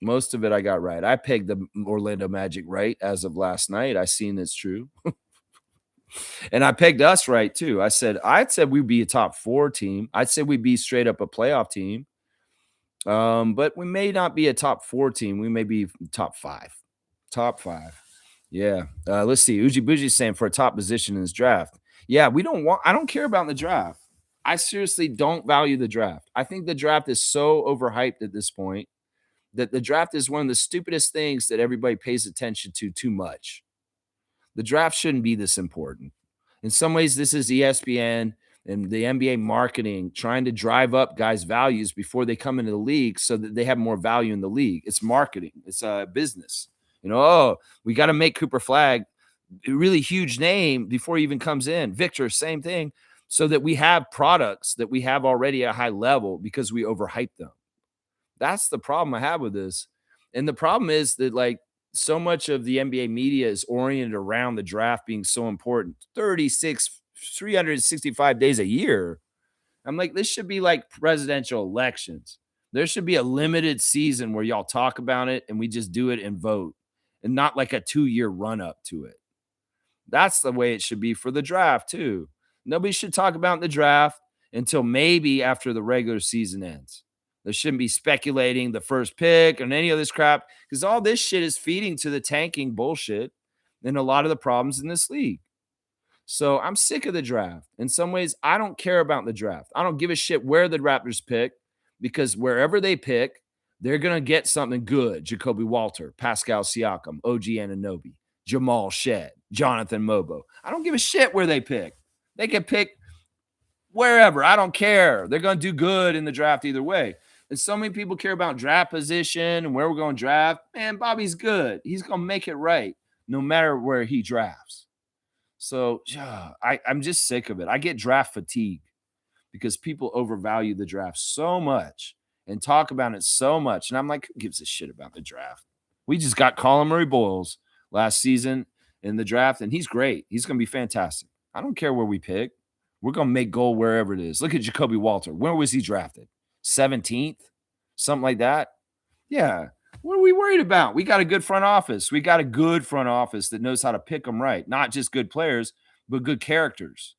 Most of it I got right. I pegged the Orlando Magic right as of last night. I seen it's true. And I pegged us right too. I'd said we'd be a top 4 team. I'd say we'd be straight up a playoff team. But we may not be a top 4 team. We may be top 5. Top 5. Yeah. Let's see. Uji Buji's saying for a top position in this draft. Yeah, I don't care about the draft. I seriously don't value the draft. I think the draft is so overhyped at this point that the draft is one of the stupidest things that everybody pays attention to too much. The draft shouldn't be this important. In some ways, this is ESPN and the NBA marketing trying to drive up guys' values before they come into the league so that they have more value in the league. It's marketing, it's a business. Oh, we got to make Cooper Flag a really huge name before he even comes in. Victor, same thing, so that we have products that we have already at a high level because we overhype them. That's the problem I have with this. And the problem is that, like, so much of the NBA media is oriented around the draft being so important. 365 days a year. I'm like, this should be like presidential elections. There should be a limited season where y'all talk about it and we just do it and vote, and not like a 2-year run up to it. That's the way it should be for the draft, too. Nobody should talk about the draft until maybe after the regular season ends. There shouldn't be speculating the first pick and any of this crap, because all this shit is feeding to the tanking bullshit and a lot of the problems in this league. So I'm sick of the draft. In some ways, I don't care about the draft. I don't give a shit where the Raptors pick, because wherever they pick, they're going to get something good. Jacoby Walter, Pascal Siakam, OG Anunoby, Jamal Shed, Jonathan Mobo. I don't give a shit where they pick. They can pick wherever. I don't care. They're going to do good in the draft either way. And so many people care about draft position and where we're going to draft. Man, Bobby's good. He's going to make it right no matter where he drafts. So I'm just sick of it. I get draft fatigue because people overvalue the draft so much and talk about it so much. And I'm like, who gives a shit about the draft? We just got Colin Murray-Boyles last season in the draft, and he's great. He's going to be fantastic. I don't care where we pick. We're going to make goal wherever it is. Look at Jacoby Walter. Where was he drafted? 17th? Something like that? Yeah. What are we worried about? We got a good front office. We got a good front office that knows how to pick them right. Not just good players, but good characters.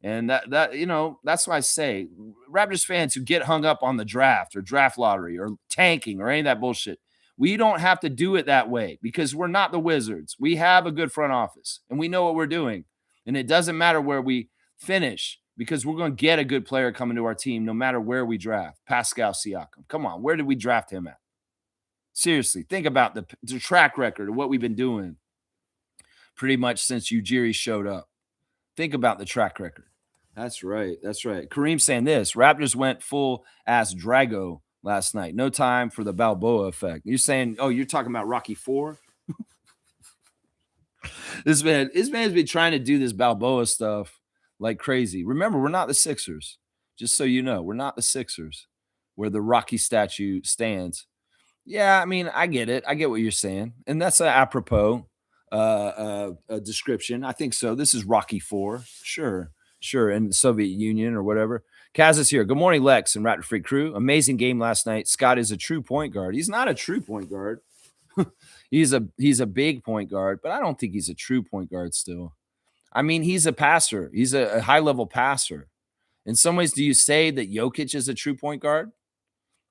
And that's why I say Raptors fans who get hung up on the draft or draft lottery or tanking or any of that bullshit, we don't have to do it that way because we're not the Wizards. We have a good front office and we know what we're doing. And it doesn't matter where we finish because we're going to get a good player coming to our team no matter where we draft. Pascal Siakam. Come on, where did we draft him at? Seriously, think about the track record of what we've been doing pretty much since Ujiri showed up. Think about the track record. That's right. That's right. Kareem saying this. Raptors went full ass Drago last night. No time for the Balboa effect. You're saying, oh, you're talking about Rocky IV? This man's been trying to do this Balboa stuff like crazy. Remember, we're not the Sixers. Just so you know, we're not the Sixers where the Rocky statue stands. Yeah, I mean, I get it. I get what you're saying. And that's an apropos description. I think so. This is Rocky IV. Sure. In the Soviet Union or whatever. Kaz is here. Good morning, Lex and Raptor Freak crew. Amazing game last night. Scott is a true point guard. He's not a true point guard. He's a big point guard, but I don't think he's a true point guard still. I mean, he's a passer. He's a high-level passer. In some ways, do you say that Jokic is a true point guard?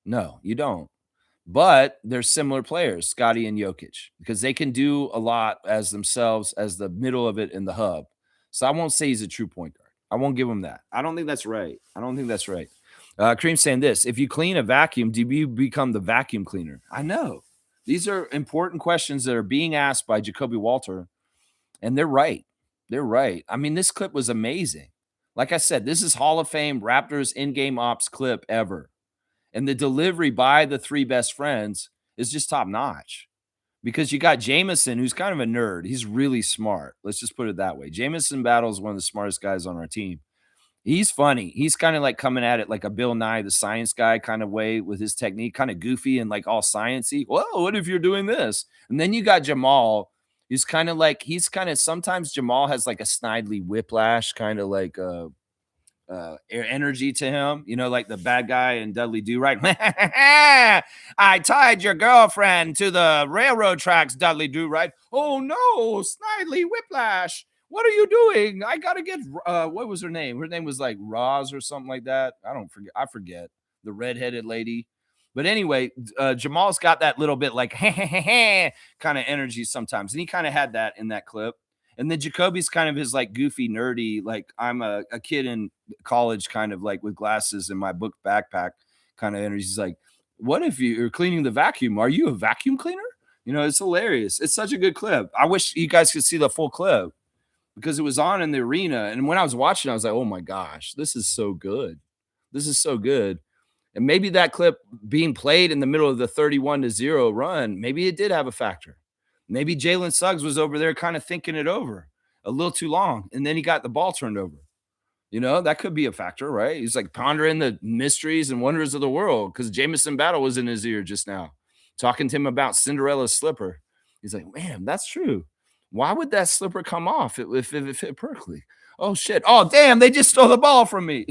No, you don't. But they're similar players, Scottie and Jokic, because they can do a lot as themselves as the middle of it in the hub. So I won't say he's a true point guard. I won't give him that. I don't think that's right. Kareem saying this. If you clean a vacuum, do you become the vacuum cleaner? I know. These are important questions that are being asked by Jacoby Walter, and they're right. I mean, this clip was amazing. Like I said, this is Hall of Fame Raptors in-game ops clip ever. And the delivery by the three best friends is just top notch because you got Jameson, who's kind of a nerd. He's really smart. Let's just put it that way. Jameson Battle is one of the smartest guys on our team. He's funny. He's kind of like coming at it like a Bill Nye, the science guy kind of way with his technique, kind of goofy and like all sciencey. Well, what if you're doing this? And then you got Jamal. He's kind of sometimes Jamal has like a snidely whiplash, kind of like energy to him, like the bad guy in Dudley Do Right. I tied your girlfriend to the railroad tracks, Dudley Do Right. Oh no, Snidely Whiplash. What are you doing? I gotta get what was her name? Her name was like Roz or something like that. I forget. The redheaded lady. But anyway, Jamal's got that little bit like kind of energy sometimes. And he kind of had that in that clip. And then Jacoby's kind of his like goofy, nerdy, like I'm a kid in college, kind of like with glasses and my book backpack kind of energy. He's like, what if you're cleaning the vacuum? Are you a vacuum cleaner? It's hilarious. It's such a good clip. I wish you guys could see the full clip because it was on in the arena. And when I was watching, I was like, oh my gosh, this is so good. This is so good. And maybe that clip being played in the middle of the 31-0 run, maybe it did have a factor. Maybe Jalen Suggs was over there kind of thinking it over a little too long, and then he got the ball turned over. That could be a factor, right? He's like pondering the mysteries and wonders of the world because Jamison Battle was in his ear just now, talking to him about Cinderella's slipper. He's like, man, that's true. Why would that slipper come off if it fit perfectly? Oh, shit. Oh, damn, they just stole the ball from me.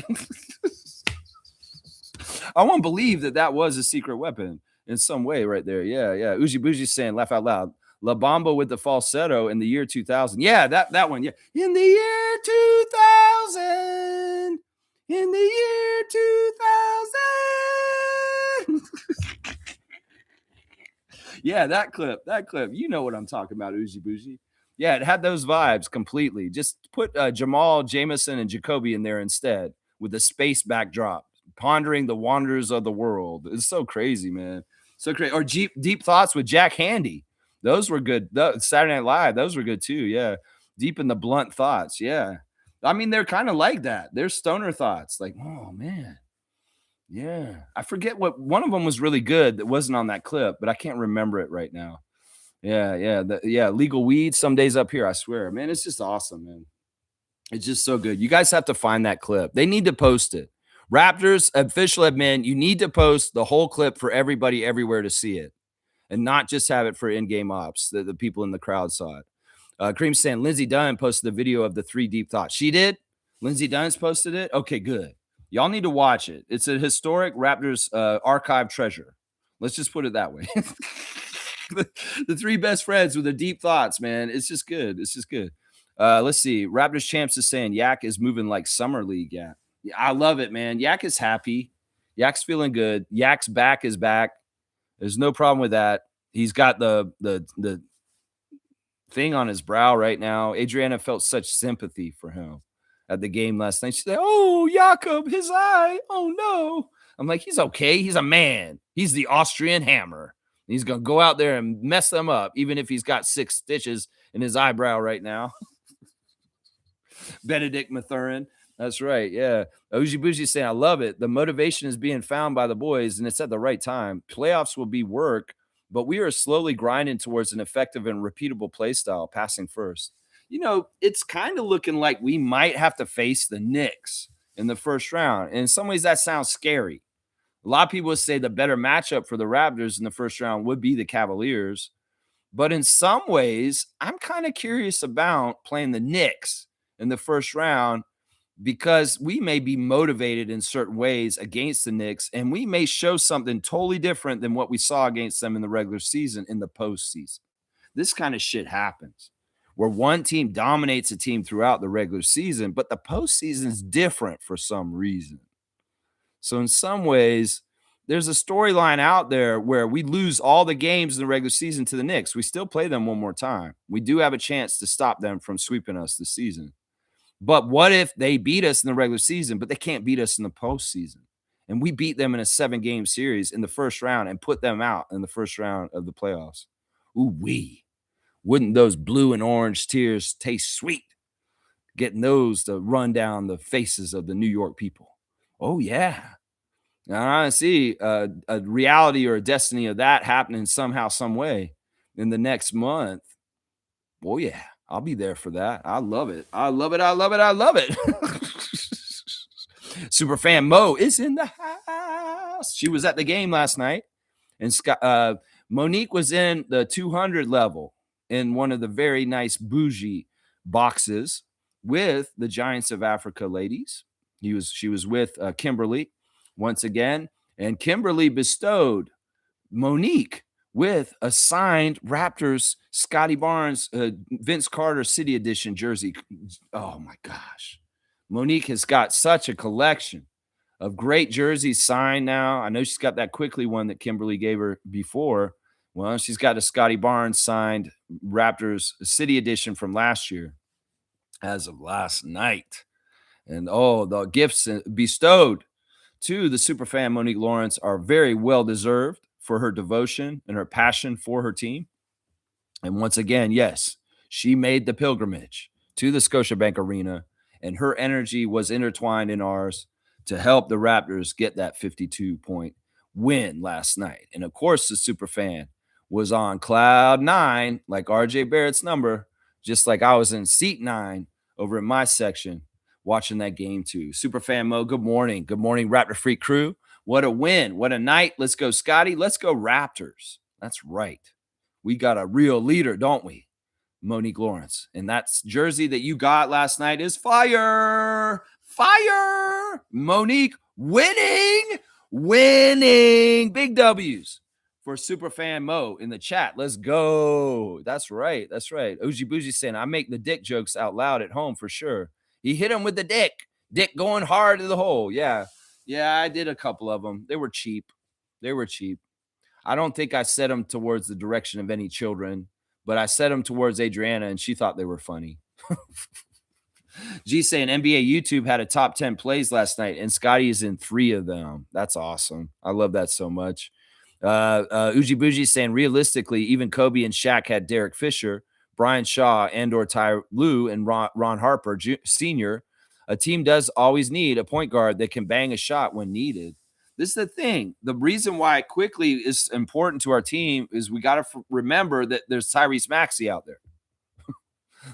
I won't believe that was a secret weapon in some way right there. Yeah, yeah. Uji Bougie saying, laugh out loud. La Bamba with the falsetto in the year 2000. Yeah, that one. Yeah. In the year 2000. In the year 2000. Yeah, that clip. You know what I'm talking about, Uji Bougie. Yeah, it had those vibes completely. Just put Jamal, Jameson, and Jacoby in there instead with the space backdrop, pondering the wonders of the world. It's so crazy, man. So crazy. Or deep thoughts with Jack Handy. Those were good. Saturday Night Live, those were good too. Yeah. Deep in the blunt thoughts. Yeah. I mean, they're kind of like that. They're stoner thoughts. Like, oh man. Yeah. I forget what one of them was really good that wasn't on that clip, but I can't remember it right now. Yeah, yeah. Legal weed some days up here, I swear. Man, it's just awesome, man. It's just so good. You guys have to find that clip. They need to post it. Raptors official admin, you need to post the whole clip for everybody everywhere to see it and not just have it for in-game ops. The people in the crowd saw it. Cream saying Lindsey Dunn posted the video of the 3 deep thoughts. She did? Lindsey Dunn's posted it? Okay, good. Y'all need to watch it. It's a historic Raptors archive treasure. Let's just put it that way. The 3 best friends with their deep thoughts, man. It's just good. It's just good. Let's see. Raptors champs is saying Yak is moving like summer league. Yeah, I love it, man. Yak is happy. Yak's feeling good. Yak's back is back. There's no problem with that. He's got the thing on his brow right now. Adriana felt such sympathy for him at the game last night. She said, "Oh, Jakob, his eye. Oh no." I'm like, he's okay. He's a man. He's the Austrian hammer. He's going to go out there and mess them up, even if he's got 6 stitches in his eyebrow right now. Benedict Mathurin. That's right. Yeah. Uji Bougie saying, I love it. The motivation is being found by the boys, and it's at the right time. Playoffs will be work, but we are slowly grinding towards an effective and repeatable play style, passing first. It's kind of looking like we might have to face the Knicks in the first round. And in some ways, that sounds scary. A lot of people say the better matchup for the Raptors in the first round would be the Cavaliers. But in some ways, I'm kind of curious about playing the Knicks in the first round because we may be motivated in certain ways against the Knicks, and we may show something totally different than what we saw against them in the regular season in the postseason. This kind of shit happens where one team dominates a team throughout the regular season, but the postseason is different for some reason. So in some ways, there's a storyline out there where we lose all the games in the regular season to the Knicks. We still play them one more time. We do have a chance to stop them from sweeping us this season. But what if they beat us in the regular season, but they can't beat us in the postseason? And we beat them in a 7-game series in the first round and put them out in the first round of the playoffs. Ooh-wee. Wouldn't those blue and orange tears taste sweet? Getting those to run down the faces of the New York people. Oh, yeah. Now, I see a reality or a destiny of that happening somehow, some way in the next month. Oh, yeah. I'll be there for that. I love it. I love it. I love it. I love it. Superfan Mo is in the house. She was at the game last night. And Monique was in the 200 level in one of the very nice bougie boxes with the Giants of Africa ladies. She was with Kimberly once again, and Kimberly bestowed Monique with a signed Raptors Scottie Barnes Vince Carter City Edition jersey. Oh my gosh. Monique has got such a collection of great jerseys signed now. I know she's got that quickly one that Kimberly gave her before. Well, she's got a Scottie Barnes signed Raptors City Edition from last year as of last night. And oh, the gifts bestowed to the superfan Monique Lawrence are very well deserved for her devotion and her passion for her team. And once again, yes, she made the pilgrimage to the Scotiabank Arena, and her energy was intertwined in ours to help the Raptors get that 52-point win last night. And of course, the superfan was on cloud nine, like RJ Barrett's number, just like I was in seat 9 over in my section watching that game too. Superfan Mo, good morning. Good morning, Raptor Freak crew. What a win. What a night. Let's go, Scottie. Let's go, Raptors. That's right. We got a real leader, don't we? Monique Lawrence. And that jersey that you got last night is fire. Fire. Monique winning. Big W's for Superfan Mo in the chat. Let's go. That's right. That's right. Ougie Bougie saying, I make the dick jokes out loud at home for sure. He hit him with the dick. Dick going hard to the hole. Yeah. Yeah, I did a couple of them. They were cheap. I don't think I set them towards the direction of any children, but I set them towards Adriana, and she thought they were funny. G saying NBA YouTube had a top 10 plays last night, and Scottie is in 3 of them. That's awesome. I love that so much. Uji Bougie saying realistically, even Kobe and Shaq had Derek Fisher, Brian Shaw, and/or Ty Lue and Ron Harper Sr. A team does always need a point guard that can bang a shot when needed. This is the thing. The reason why quickly is important to our team is we got to remember that there's Tyrese Maxey out there.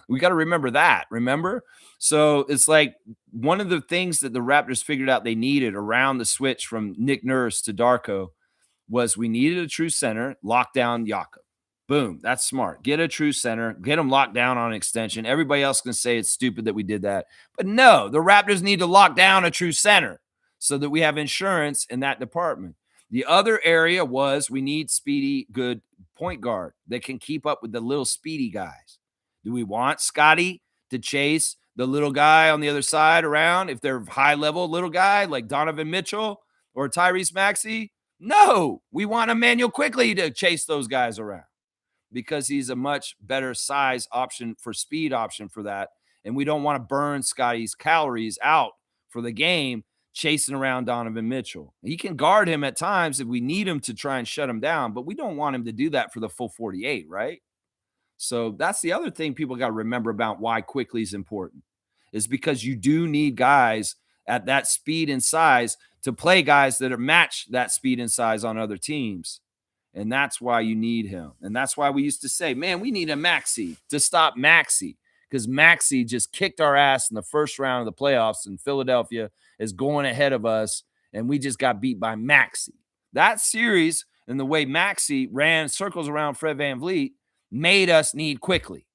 We got to remember that. Remember? So it's like one of the things that the Raptors figured out they needed around the switch from Nick Nurse to Darko was we needed a true center, lock down Jakob. Boom. That's smart. Get a true center, get them locked down on extension. Everybody else can say it's stupid that we did that. But no, the Raptors need to lock down a true center so that we have insurance in that department. The other area was we need speedy, good point guard that can keep up with the little speedy guys. Do we want Scottie to chase the little guy on the other side around if they're high-level little guy like Donovan Mitchell or Tyrese Maxey? No, we want Emmanuel Quickley to chase those guys around because he's a much better size option for speed option for that. And we don't want to burn Scottie's calories out for the game chasing around Donovan Mitchell. He can guard him at times if we need him to try and shut him down, but we don't want him to do that for the full 48, right? So that's the other thing people got to remember about why Quickley is important is because you do need guys at that speed and size to play guys that are match that speed and size on other teams. And that's why you need him. And that's why we used to say, man, we need a Maxey to stop Maxey because Maxey just kicked our ass in the first round of the playoffs and Philadelphia is going ahead of us. And we just got beat by Maxey. That series and the way Maxey ran circles around Fred VanVleet made us need Quickley.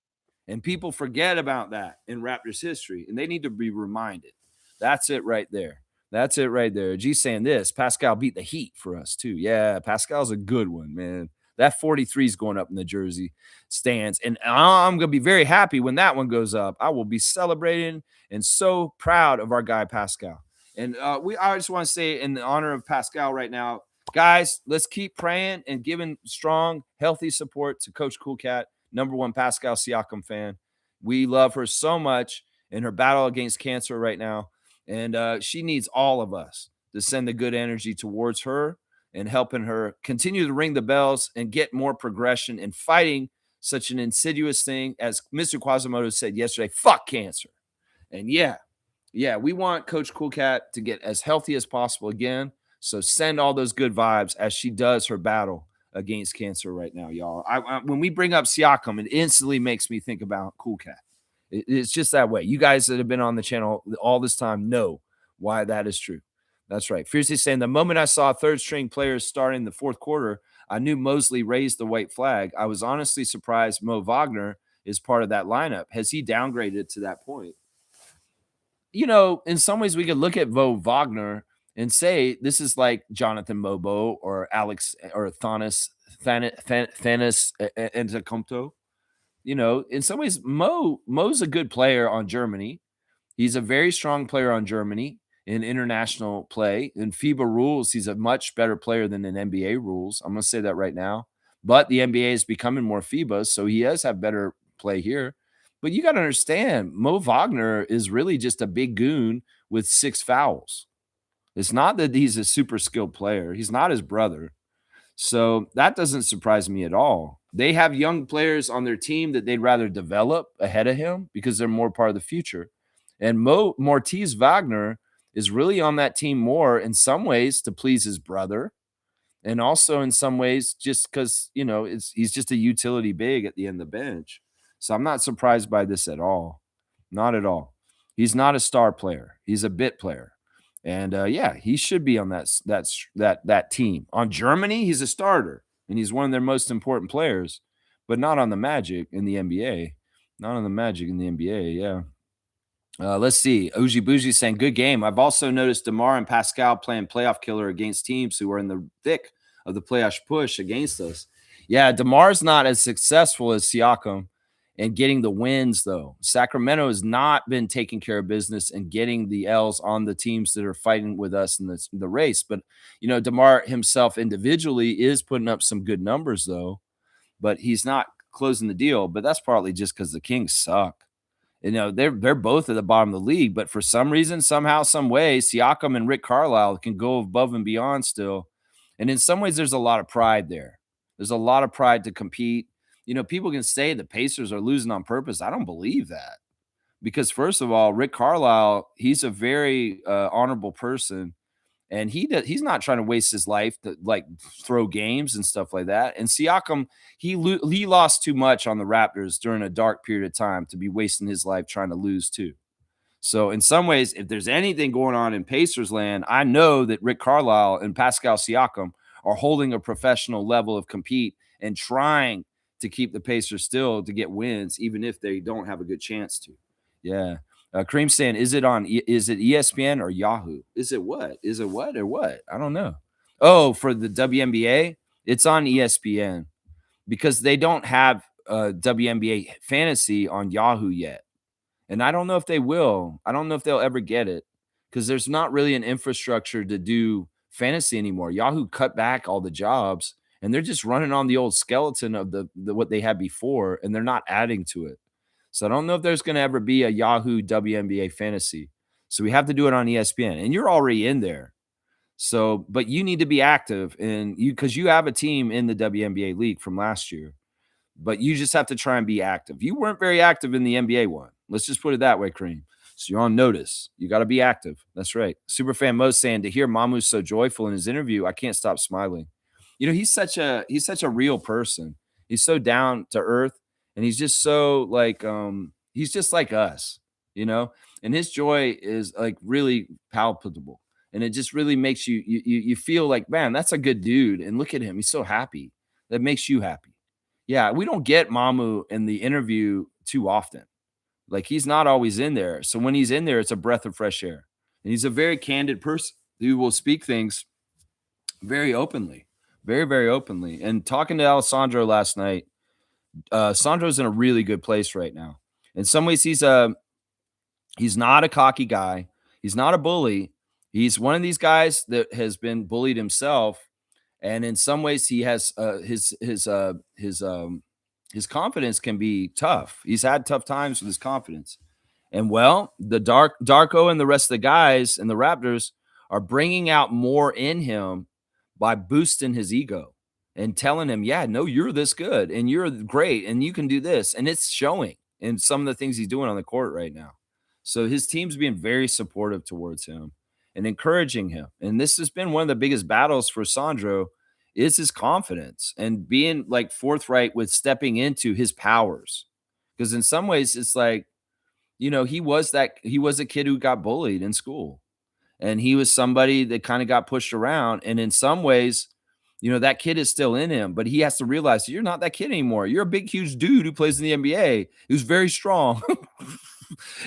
And people forget about that in Raptors history. And they need to be reminded. That's it right there. That's it right there. G's saying this. Pascal beat the Heat for us, too. Yeah, Pascal's a good one, man. That 43 is going up in the jersey stands. And I'm going to be very happy when that one goes up. I will be celebrating and so proud of our guy, Pascal. And I just want to say in the honor of Pascal right now, guys, let's keep praying and giving strong, healthy support to Coach Cool Cat, #1 Pascal Siakam fan. We love her so much in her battle against cancer right now. And she needs all of us to send the good energy towards her and helping her continue to ring the bells and get more progression in fighting such an insidious thing. As Mr. Quasimodo said yesterday, fuck cancer. And yeah, we want Coach Cool Cat to get as healthy as possible again. So send all those good vibes as she does her battle against cancer right now, y'all. When we bring up Siakam, it instantly makes me think about Cool Cat. It's just that way. You guys that have been on the channel all this time know why that is true. That's right. Fiercely saying, the moment I saw third-string players starting the fourth quarter, I knew Mosley raised the white flag. I was honestly surprised Mo Wagner is part of that lineup. Has he downgraded to that point? in some ways we could look at Vo Wagner and say this is like Jonathan Mobo or Alex or Thanos Antetokounmpo. In some ways, Mo's a good player on Germany. He's a very strong player on Germany in international play. In FIBA rules, he's a much better player than in NBA rules. I'm going to say that right now. But the NBA is becoming more FIBA, so he does have better play here. But you got to understand, Mo Wagner is really just a big goon with 6 fouls. It's not that he's a super skilled player. He's not his brother. So that doesn't surprise me at all. They have young players on their team that they'd rather develop ahead of him because they're more part of the future. And Mortiz Wagner is really on that team more in some ways to please his brother, and also in some ways just because he's just a utility big at the end of the bench. So I'm not surprised by this at all. Not at all. He's not a star player. He's a bit player. And yeah, he should be on that team. On Germany, he's a starter and he's one of their most important players, but not on the Magic in the NBA. Not on the Magic in the NBA. Yeah. Let's see. Uji Bougie saying, good game. I've also noticed DeMar and Pascal playing playoff killer against teams who are in the thick of the playoff push against us. Yeah, DeMar's not as successful as Siakam and getting the wins, though. Sacramento has not been taking care of business and getting the L's on the teams that are fighting with us in the race. But, DeMar himself individually is putting up some good numbers, though. But he's not closing the deal. But that's partly just because the Kings suck. They're both at the bottom of the league, but for some reason, somehow, some way, Siakam and Rick Carlisle can go above and beyond still. And in some ways, there's a lot of pride there. There's a lot of pride to compete. People can say the Pacers are losing on purpose. I don't believe that because, first of all, Rick Carlisle, he's a very honorable person. And he's not trying to waste his life to like throw games and stuff like that. And Siakam, he lost too much on the Raptors during a dark period of time to be wasting his life trying to lose too. So in some ways, if there's anything going on in Pacers land, I know that Rick Carlisle and Pascal Siakam are holding a professional level of compete and trying to keep the Pacers still to get wins, even if they don't have a good chance to. Yeah. Kareem saying, is it ESPN or Yahoo? Is it what or what? I don't know. Oh, for the WNBA, it's on ESPN because they don't have WNBA fantasy on Yahoo yet. And I don't know if they will. I don't know if they'll ever get it because there's not really an infrastructure to do fantasy anymore. Yahoo cut back all the jobs and they're just running on the old skeleton of the what they had before, and they're not adding to it. So I don't know if there's going to ever be a Yahoo WNBA fantasy. So we have to do it on ESPN, and you're already in there. So, but you need to be active because you have a team in the WNBA league from last year, but you just have to try and be active. You weren't very active in the NBA one. Let's just put it that way, Kareem. So you're on notice. You got to be active. That's right. Superfan Mo saying, to hear Mamu so joyful in his interview, I can't stop smiling. He's such a real person. He's so down to earth. And he's just so like, he's just like us, and his joy is like really palpable. And it just really makes you feel like, man, that's a good dude. And look at him. He's so happy. That makes you happy. Yeah. We don't get Mamu in the interview too often. Like he's not always in there. So when he's in there, it's a breath of fresh air. And he's a very candid person who will speak things very openly, very, very openly. And talking to Alessandro last night, Sandro's in a really good place right now. In some ways, he's not a cocky guy. He's not a bully. He's one of these guys that has been bullied himself, and in some ways, he has his confidence can be tough. He's had tough times with his confidence, and the Darko and the rest of the guys and the Raptors are bringing out more in him by boosting his ego and telling him, yeah, no, you're this good and you're great and you can do this. And it's showing in some of the things he's doing on the court right now. So his team's being very supportive towards him and encouraging him. And this has been one of the biggest battles for Sandro is his confidence and being like forthright with stepping into his powers. Because in some ways it's like, he was a kid who got bullied in school and he was somebody that kind of got pushed around. And in some ways, that kid is still in him, but he has to realize you're not that kid anymore. You're a big, huge dude who plays in the NBA, who's very strong.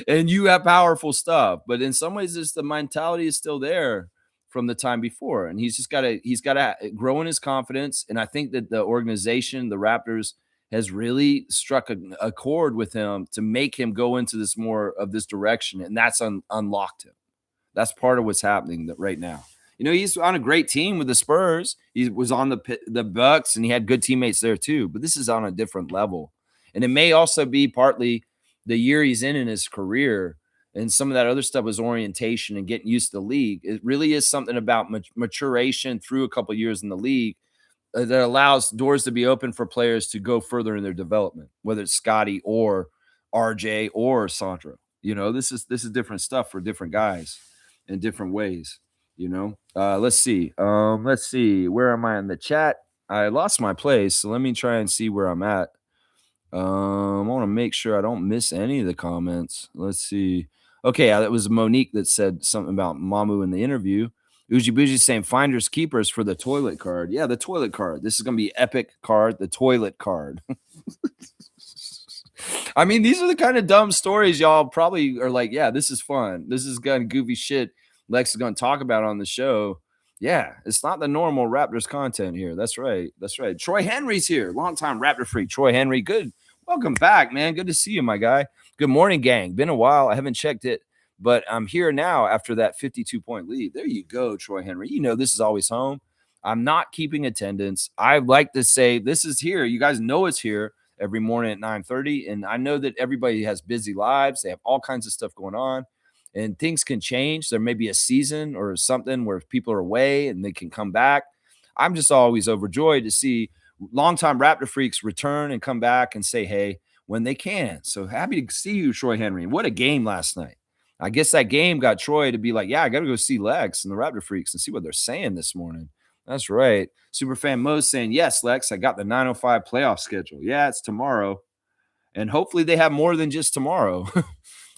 And you have powerful stuff. But in some ways, it's the mentality is still there from the time before. And he's gotta grow in his confidence. And I think that the organization, the Raptors, has really struck a chord with him to make him go into this more of this direction. And that's unlocked him. That's part of what's happening right now. He's on a great team with the Spurs. He was on the Bucks, and he had good teammates there too. But this is on a different level, and it may also be partly the year he's in his career, and some of that other stuff was orientation and getting used to the league. It really is something about maturation through a couple years in the league that allows doors to be open for players to go further in their development, whether it's Scottie or RJ or Sandro. This is different stuff for different guys in different ways. Let's see. Let's see. Where am I in the chat? I lost my place, so let me try and see where I'm at. I want to make sure I don't miss any of the comments. Let's see. Okay, that was Monique that said something about Mamu in the interview. Uji Bougie saying finders keepers for the toilet card. Yeah, the toilet card. This is going to be epic card, the toilet card. I mean, these are the kind of dumb stories y'all probably are like, yeah, this is fun. This is kind of goofy shit Lex is going to talk about on the show. Yeah, it's not the normal Raptors content here. That's right. That's right. Troy Henry's here. Longtime Raptor freak. Troy Henry. Good. Welcome back, man. Good to see you, my guy. Good morning, gang. Been a while. I haven't checked it, but I'm here now after that 52-point lead. There you go, Troy Henry. This is always home. I'm not keeping attendance. I like to say this is here. You guys know it's here every morning at 9:30. And I know that everybody has busy lives. They have all kinds of stuff going on. And things can change. There may be a season or something where people are away and they can come back. I'm just always overjoyed to see longtime Raptor freaks return and come back and say, hey, when they can. So happy to see you, Troy Henry. What a game last night. I guess that game got Troy to be like, yeah, I got to go see Lex and the Raptor freaks and see what they're saying this morning. That's right. Superfan Mo's saying, yes, Lex, I got the 9:05 playoff schedule. Yeah, it's tomorrow. And hopefully they have more than just tomorrow.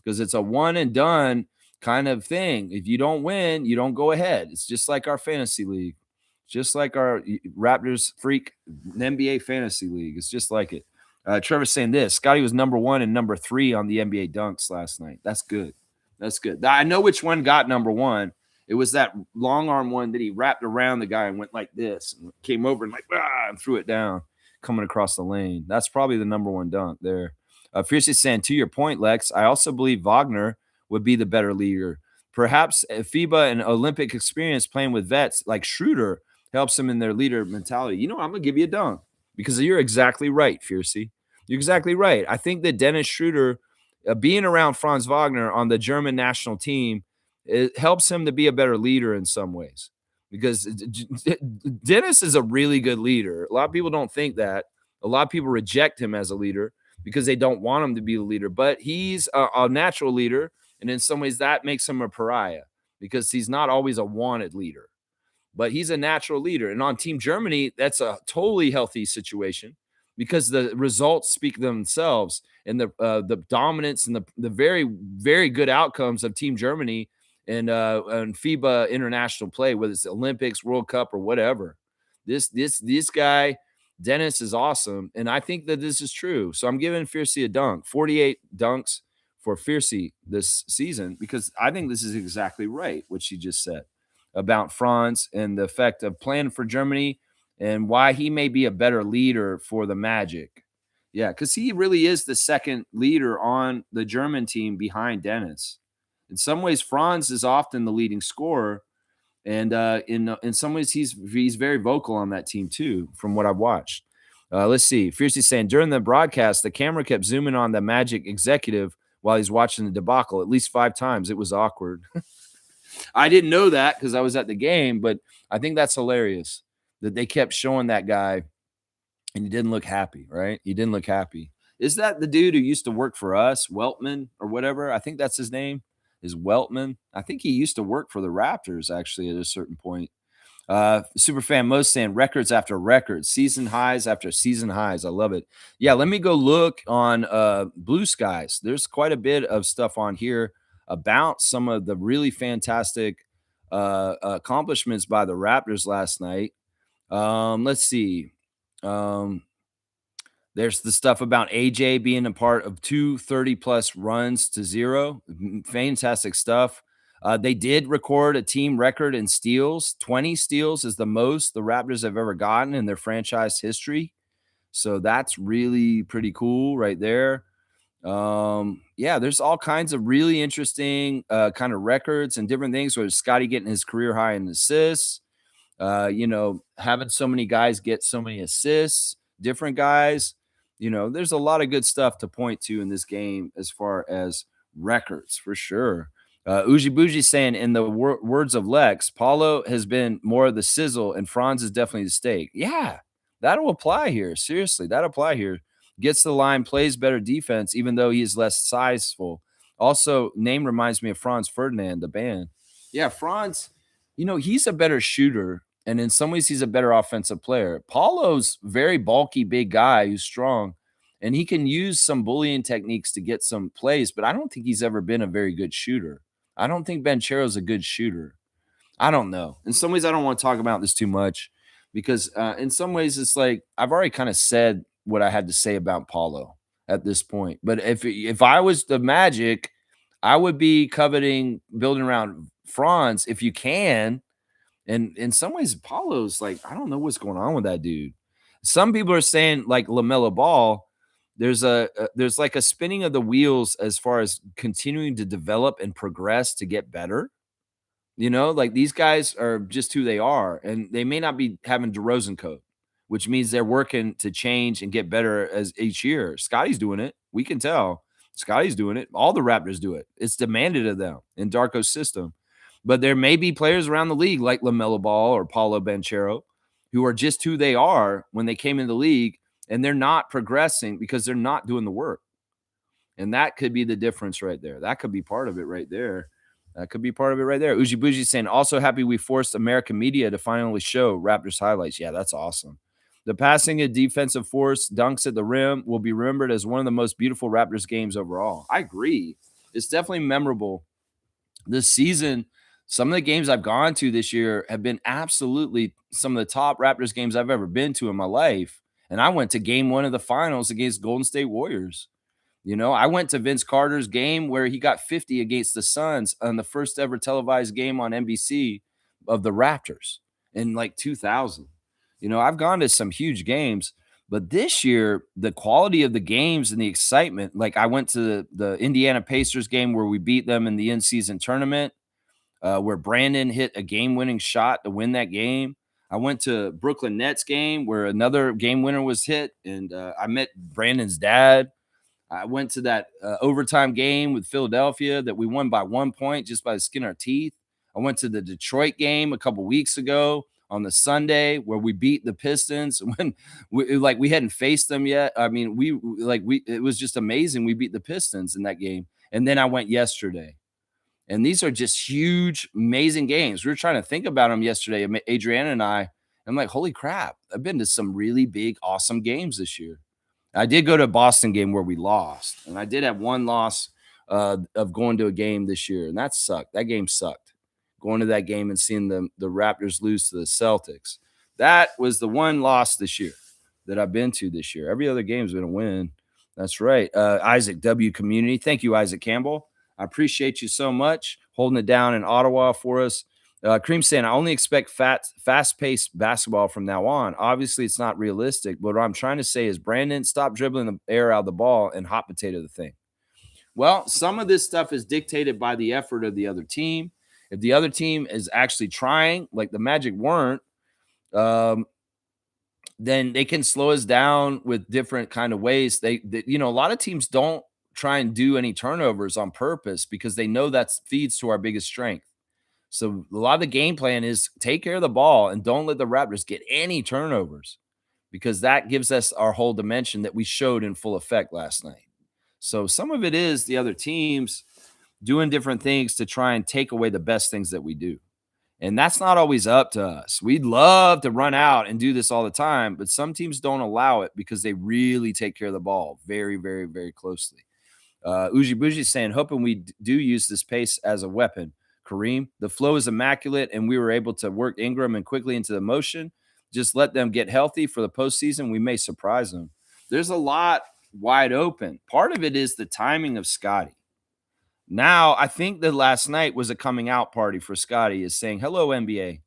Because it's a one and done kind of thing. If you don't win, you don't go ahead. It's just like our fantasy league, just like our Raptors freak NBA fantasy league. It's just like it. Trevor's saying this. Scottie was number 1 and number 3 on the NBA dunks last night. That's good. That's good. I know which one got number 1. It was that long arm one that he wrapped around the guy and went like this and came over and and threw it down coming across the lane. That's probably the number 1 dunk there. Fiercely saying, to your point, Lex, I also believe Wagner would be the better leader. Perhaps FIBA and Olympic experience playing with vets like Schroeder helps him in their leader mentality. I'm going to give you a dunk because you're exactly right, Fiercey. You're exactly right. I think that Dennis Schroeder, being around Franz Wagner on the German national team, it helps him to be a better leader in some ways because Dennis is a really good leader. A lot of people don't think that. A lot of people reject him as a leader because they don't want him to be the leader, but he's a natural leader. And in some ways that makes him a pariah because he's not always a wanted leader, but he's a natural leader. And on Team Germany, that's a totally healthy situation because the results speak themselves and the dominance and the very, very good outcomes of Team Germany and FIBA international play, whether it's Olympics, World Cup, or whatever. This guy, Dennis, is awesome, and I think that this is true. So I'm giving Fiercey a dunk. 48 dunks for Fiercey this season because I think this is exactly right, what she just said about Franz and the effect of playing for Germany and why he may be a better leader for the Magic. Yeah, because he really is the second leader on the German team behind Dennis. In some ways, Franz is often the leading scorer, and in some ways, he's very vocal on that team too, from what I've watched. Let's see. Fiercey saying, during the broadcast, the camera kept zooming on the Magic executive while he's watching the debacle at least 5 times. It was awkward. I didn't know that because I was at the game, but I think that's hilarious that they kept showing that guy, and he didn't look happy, right? He didn't look happy. Is that the dude who used to work for us, Weltman or whatever? I think that's his name. Is Weltman. I think he used to work for the Raptors actually at a certain point. Superfan Most saying records after records, season highs after season highs. I love it. Yeah, let me go look on Blue Skies. There's quite a bit of stuff on here about some of the really fantastic accomplishments by the Raptors last night. Let's see. There's the stuff about AJ being a part of two 30-plus runs to 0. Fantastic stuff. They did record a team record in steals. 20 steals is the most the Raptors have ever gotten in their franchise history. So that's really pretty cool right there. Yeah, there's all kinds of really interesting kind of records and different things. Where Scottie getting his career high in assists, having so many guys get so many assists, different guys. There's a lot of good stuff to point to in this game as far as records for sure. Uji Bougie saying, in the words of Lex, Paulo has been more of the sizzle and Franz is definitely the steak. Yeah, that'll apply here. Seriously, that'll apply here. Gets the line, plays better defense, even though he is less sizeful. Also, name reminds me of Franz Ferdinand, the band. Yeah, Franz, he's a better shooter, and in some ways, he's a better offensive player. Paulo's very bulky, big guy who's strong, and he can use some bullying techniques to get some plays, but I don't think he's ever been a very good shooter. I don't think Banchero's a good shooter. I don't know. In some ways, I don't want to talk about this too much because in some ways, it's like I've already kind of said what I had to say about Paulo at this point. But if I was the Magic, I would be coveting building around Franz if you can. And in some ways, Paulo's like, I don't know what's going on with that dude. Some people are saying like LaMelo Ball, there's like a spinning of the wheels as far as continuing to develop and progress to get better. Like these guys are just who they are, and they may not be having DeRozan code, which means they're working to change and get better as each year. Scottie's doing it. We can tell. Scottie's doing it. All the Raptors do it. It's demanded of them in Darko's system. But there may be players around the league like LaMelo Ball or Paulo Banchero who are just who they are when they came into the league, and they're not progressing because they're not doing the work. And that could be the difference right there. That could be part of it right there. That could be part of it right there. Uji Bougie saying, also happy we forced American media to finally show Raptors highlights. Yeah, that's awesome. The passing and defensive force, dunks at the rim, will be remembered as one of the most beautiful Raptors games overall. I agree. It's definitely memorable. This season, some of the games I've gone to this year have been absolutely some of the top Raptors games I've ever been to in my life. And I went to game 1 of the finals against Golden State Warriors. I went to Vince Carter's game where he got 50 against the Suns on the first ever televised game on NBC of the Raptors in like 2000. I've gone to some huge games, but this year, the quality of the games and the excitement, like I went to the Indiana Pacers game where we beat them in the in-season tournament, where Brandon hit a game-winning shot to win that game. I went to Brooklyn Nets game where another game winner was hit, and I met Brandon's dad. I went to that overtime game with Philadelphia that we won by 1 point just by the skin of our teeth. I went to the Detroit game a couple weeks ago on the Sunday where we beat the Pistons when we hadn't faced them yet. I mean, it was just amazing. We beat the Pistons in that game. And then I went yesterday. And these are just huge, amazing games. We were trying to think about them yesterday, Adriana and I. I'm like, holy crap. I've been to some really big, awesome games this year. I did go to a Boston game where we lost, and I did have one loss of going to a game this year, and that sucked. That game sucked. Going to that game and seeing the Raptors lose to the Celtics. That was the one loss this year that I've been to this year. Every other game's been a win. That's right. Isaac W. Community. Thank you, Isaac Campbell. I appreciate you so much holding it down in Ottawa for us. Cream saying, I only expect fast-paced basketball from now on. Obviously, it's not realistic, but what I'm trying to say is, Brandon, stop dribbling the air out of the ball and hot potato the thing. Well, some of this stuff is dictated by the effort of the other team. If the other team is actually trying, like the Magic weren't, then they can slow us down with different kind of ways. A lot of teams don't try and do any turnovers on purpose because they know that feeds to our biggest strength. So a lot of the game plan is take care of the ball and don't let the Raptors get any turnovers because that gives us our whole dimension that we showed in full effect last night. So some of it is the other teams doing different things to try and take away the best things that we do. And that's not always up to us. We'd love to run out and do this all the time, but some teams don't allow it because they really take care of the ball very, very, very closely. Uji Bougie saying, hoping we do use this pace as a weapon. Kareem, the flow is immaculate, and we were able to work Ingram and quickly into the motion. Just let them get healthy for the postseason. We may surprise them. There's a lot wide open. Part of it is the timing of Scottie. Now, I think that last night was a coming out party for Scottie, is saying, "Hello, NBA.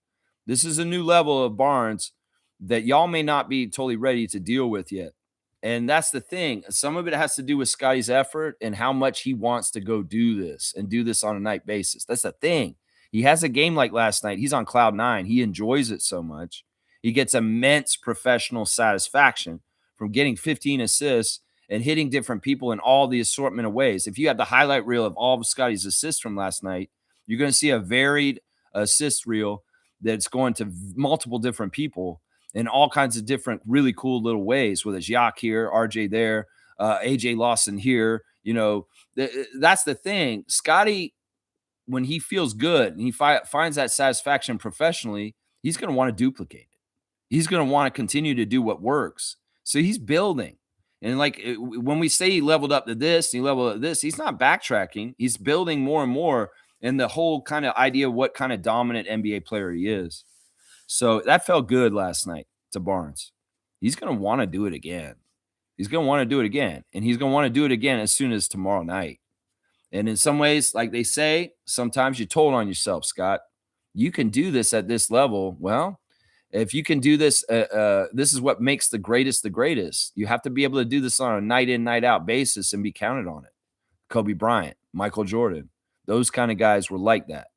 This is a new level of Barnes that y'all may not be totally ready to deal with yet." And that's the thing. Some of it has to do with Scottie's effort and how much he wants to go do this and do this on a night basis. That's the thing. He has a game like last night. He's on cloud nine. He enjoys it so much. He gets immense professional satisfaction from getting 15 assists and hitting different people in all the assortment of ways. If you have the highlight reel of all of Scottie's assists from last night, you're going to see a varied assist reel that's going to multiple different people in all kinds of different, really cool little ways. Whether it's Yak here, RJ there, AJ Lawson here, that's the thing. Scottie, when he feels good and he finds that satisfaction professionally, he's going to want to duplicate it. He's going to want to continue to do what works. So he's building. And like when we say he leveled up to this, he leveled up to this, he's not backtracking. He's building more and more. And the whole kind of idea of what kind of dominant NBA player he is. So that felt good last night to Barnes. He's going to want to do it again. He's going to want to do it again. And he's going to want to do it again as soon as tomorrow night. And in some ways, like they say, sometimes you told on yourself, Scott. You can do this at this level. Well, if you can do this, this is what makes the greatest the greatest. You have to be able to do this on a night in, night out basis and be counted on it. Kobe Bryant, Michael Jordan, those kind of guys were like that.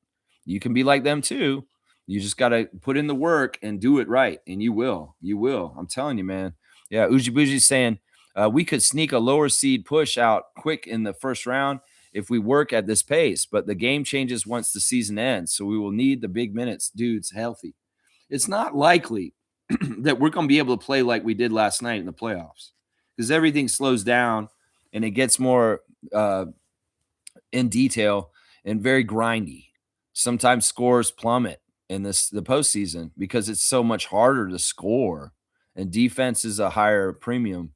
You can be like them too. You just got to put in the work and do it right. And you will. You will. I'm telling you, man. Yeah. Uji Buji's saying we could sneak a lower seed push out quick in the first round if we work at this pace. But the game changes once the season ends. So we will need the big minutes, dudes, healthy. It's not likely that we're going to be able to play like we did last night in the playoffs because everything slows down and it gets more in detail and very grindy. Sometimes scores plummet in the postseason because it's so much harder to score and defense is a higher premium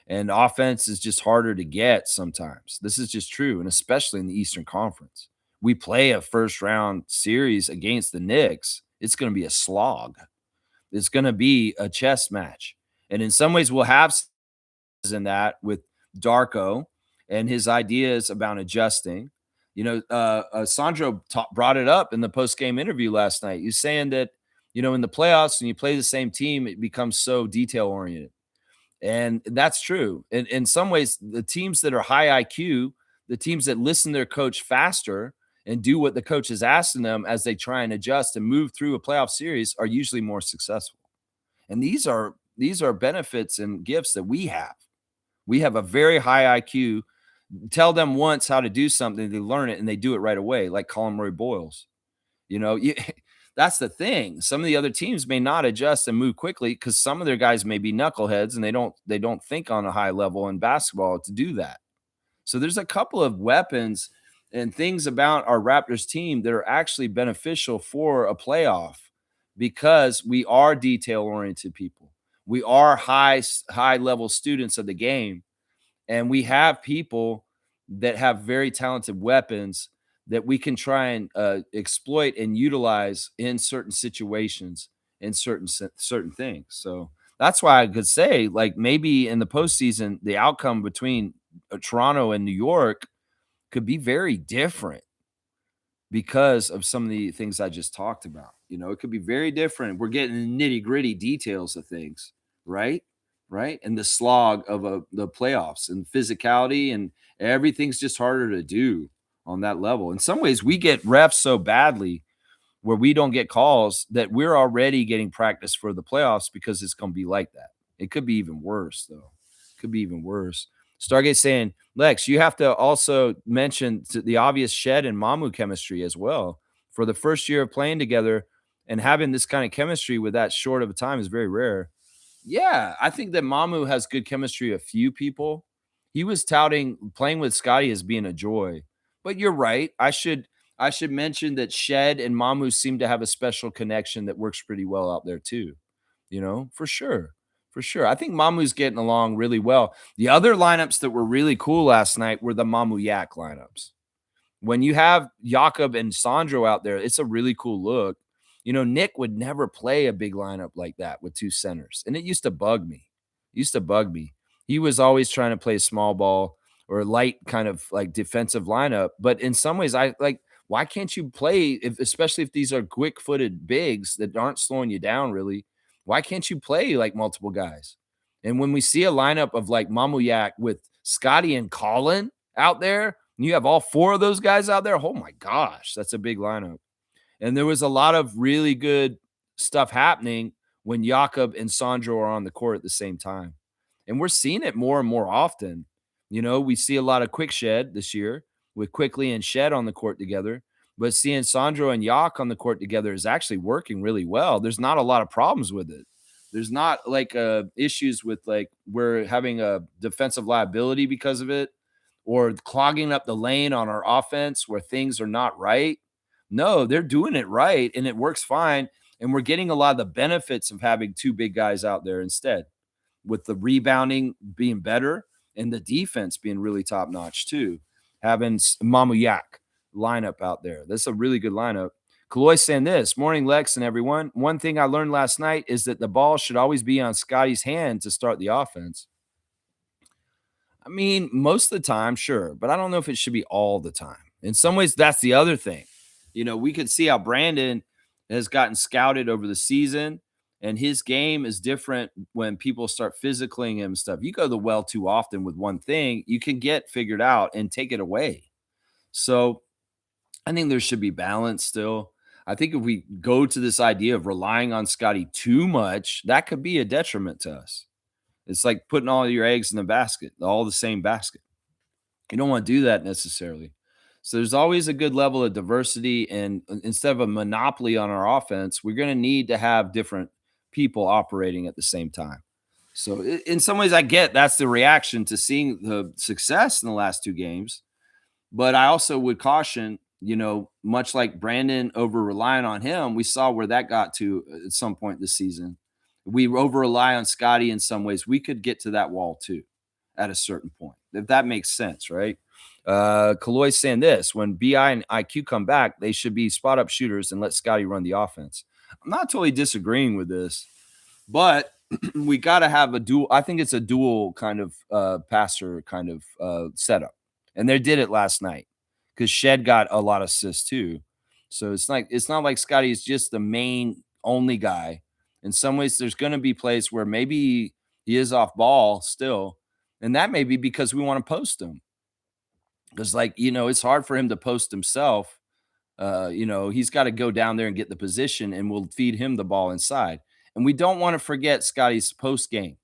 and offense is just harder to get sometimes. This is just true, and especially in the Eastern Conference. We play a first round series against the Knicks. It's going to be a slog. It's going to be a chess match. And in some ways, we'll have in that with Darko and his ideas about adjusting. Sandro brought it up in the post-game interview last night. He's saying that, in the playoffs, when you play the same team, it becomes so detail-oriented. And that's true. And in some ways, the teams that are high IQ, the teams that listen to their coach faster and do what the coach is asking them as they try and adjust and move through a playoff series are usually more successful. And these are benefits and gifts that we have. We have a very high IQ. Tell them once how to do something, they learn it and they do it right away, like Colin Murray-Boyles. That's the thing. Some of the other teams may not adjust and move quickly because some of their guys may be knuckleheads and they don't think on a high level in basketball to do that. So there's a couple of weapons and things about our Raptors team that are actually beneficial for a playoff because we are detail-oriented people. We are high-level students of the game, and we have people that have very talented weapons that we can try and exploit and utilize in certain situations and certain things. So that's why I could say, like, maybe in the postseason, the outcome between Toronto and New York could be very different because of some of the things I just talked about. It could be very different. We're getting the nitty-gritty details of things, right? Right. And the slog of the playoffs and physicality and everything's just harder to do on that level. In some ways, we get refs so badly where we don't get calls that we're already getting practice for the playoffs because it's going to be like that. It could be even worse, though. It could be even worse. Stargate saying, Lex, you have to also mention the obvious Shed and Mamu chemistry as well. For the first year of playing together and having this kind of chemistry with that short of a time is very rare. Yeah, I think that Mamu has good chemistry with a few people. He was touting playing with Scottie as being a joy. But you're right. I should mention that Shed and Mamu seem to have a special connection that works pretty well out there too. For sure. For sure. I think Mamu's getting along really well. The other lineups that were really cool last night were the Mamu Yak lineups. When you have Jakob and Sandro out there, it's a really cool look. Nick would never play a big lineup like that with two centers. And it used to bug me. He was always trying to play small ball or light kind of like defensive lineup. But in some ways, I like, why can't you play, if, especially if these are quick footed bigs that aren't slowing you down really? Why can't you play like multiple guys? And when we see a lineup of like Mamuyak with Scottie and Colin out there, and you have all four of those guys out there, oh my gosh, that's a big lineup. And there was a lot of really good stuff happening when Jakob and Sandro are on the court at the same time. And we're seeing it more and more often. You know, we see a lot of quick shed this year with Quickly and Shed on the court together. But seeing Sandro and Yak on the court together is actually working really well. There's not a lot of problems with it. There's not like issues with like we're having a defensive liability because of it or clogging up the lane on our offense where things are not right. No, they're doing it right and it works fine. And we're getting a lot of the benefits of having two big guys out there instead, with the rebounding being better and the defense being really top notch too. Having Mamuyak lineup out there. That's a really good lineup. Kaloy saying this morning, Lex and everyone. One thing I learned last night is that the ball should always be on Scottie's hand to start the offense. I mean, most of the time, sure, but I don't know if it should be all the time. In some ways, that's the other thing. You know, we could see how Brandon has gotten scouted over the season, and his game is different when people start physicaling him and stuff. You go to the well too often with one thing, you can get figured out and take it away. So I think there should be balance still. I think if we go to this idea of relying on Scottie too much, that could be a detriment to us. It's like putting all your eggs in the basket, all the same basket. You don't want to do that necessarily. So there's always a good level of diversity. And instead of a monopoly on our offense, we're going to need to have different people operating at the same time. So in some ways, I get that's the reaction to seeing the success in the last two games. But I also would caution, you know, much like Brandon over relying on him, we saw where that got to at some point this season. We over rely on Scottie in some ways. We could get to that wall too at a certain point, if that makes sense, right? Kaloy saying this when BI and IQ come back, they should be spot up shooters and let Scottie run the offense. I'm not totally disagreeing with this, but we got to have a dual. I think it's a dual kind of passer kind of setup. And they did it last night because Shed got a lot of assists too. So it's not like Scottie is just the main only guy. In some ways, there's going to be plays where maybe he is off ball still, and that may be because we want to post him. Because, like, you know, it's hard for him to post himself. You know, he's got to go down there and get the position, and we'll feed him the ball inside. And we don't want to forget Scottie's post game.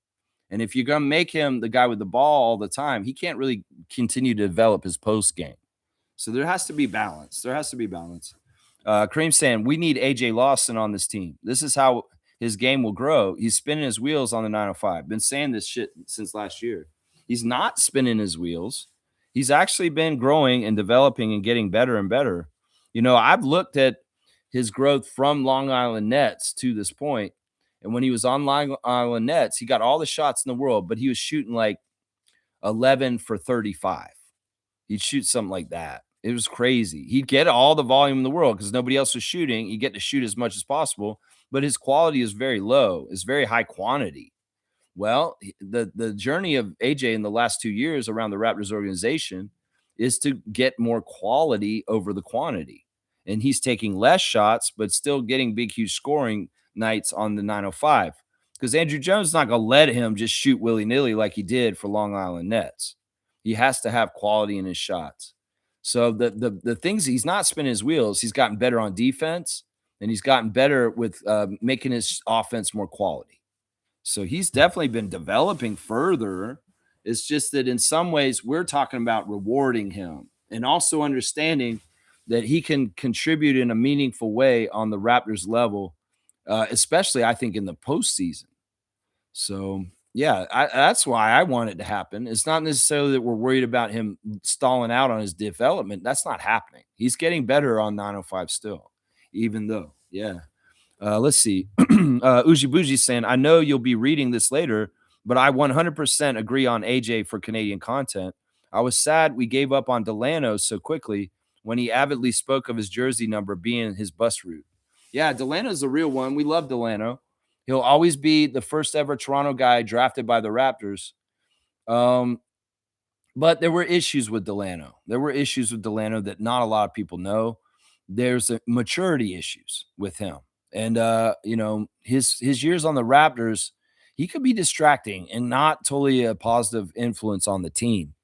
And if you're going to make him the guy with the ball all the time, he can't really continue to develop his post game. So there has to be balance. There has to be balance. Kareem saying, we need AJ Lawson on this team. This is how his game will grow. He's spinning his wheels on the 905. Been saying this shit since last year. He's not spinning his wheels. He's actually been growing and developing and getting better and better. You know, I've looked at his growth from Long Island Nets to this point. And when he was on Long Island Nets, he got all the shots in the world, but he was shooting like 11 for 35. He'd shoot something like that. It was crazy. He'd get all the volume in the world because nobody else was shooting. He'd get to shoot as much as possible, but his quality is very low. It's very high quantity. Well, the journey of AJ in the last 2 years around the Raptors organization is to get more quality over the quantity. And he's taking less shots, but still getting big, huge scoring nights on the 905. Because Andrew Jones is not going to let him just shoot willy-nilly like he did for Long Island Nets. He has to have quality in his shots. So the things, he's not spinning his wheels. He's gotten better on defense, and he's gotten better with making his offense more quality. So he's definitely been developing further. It's just that in some ways we're talking about rewarding him and also understanding that he can contribute in a meaningful way on the Raptors level, especially I think in the postseason. So yeah, that's why I want it to happen. It's not necessarily that we're worried about him stalling out on his development. That's not happening. He's getting better on 905 still, even though, yeah. Let's see. Uji Bougie saying, I know you'll be reading this later, but I 100% agree on AJ for Canadian content. I was sad we gave up on Delano so quickly when he avidly spoke of his jersey number being his bus route. Yeah, Delano's a real one. We love Delano. He'll always be the first ever Toronto guy drafted by the Raptors. Um, but there were issues with Delano. There were issues with Delano that not a lot of people know. There's a maturity issues with him. And his years on the Raptors, he could be distracting and not totally a positive influence on the team.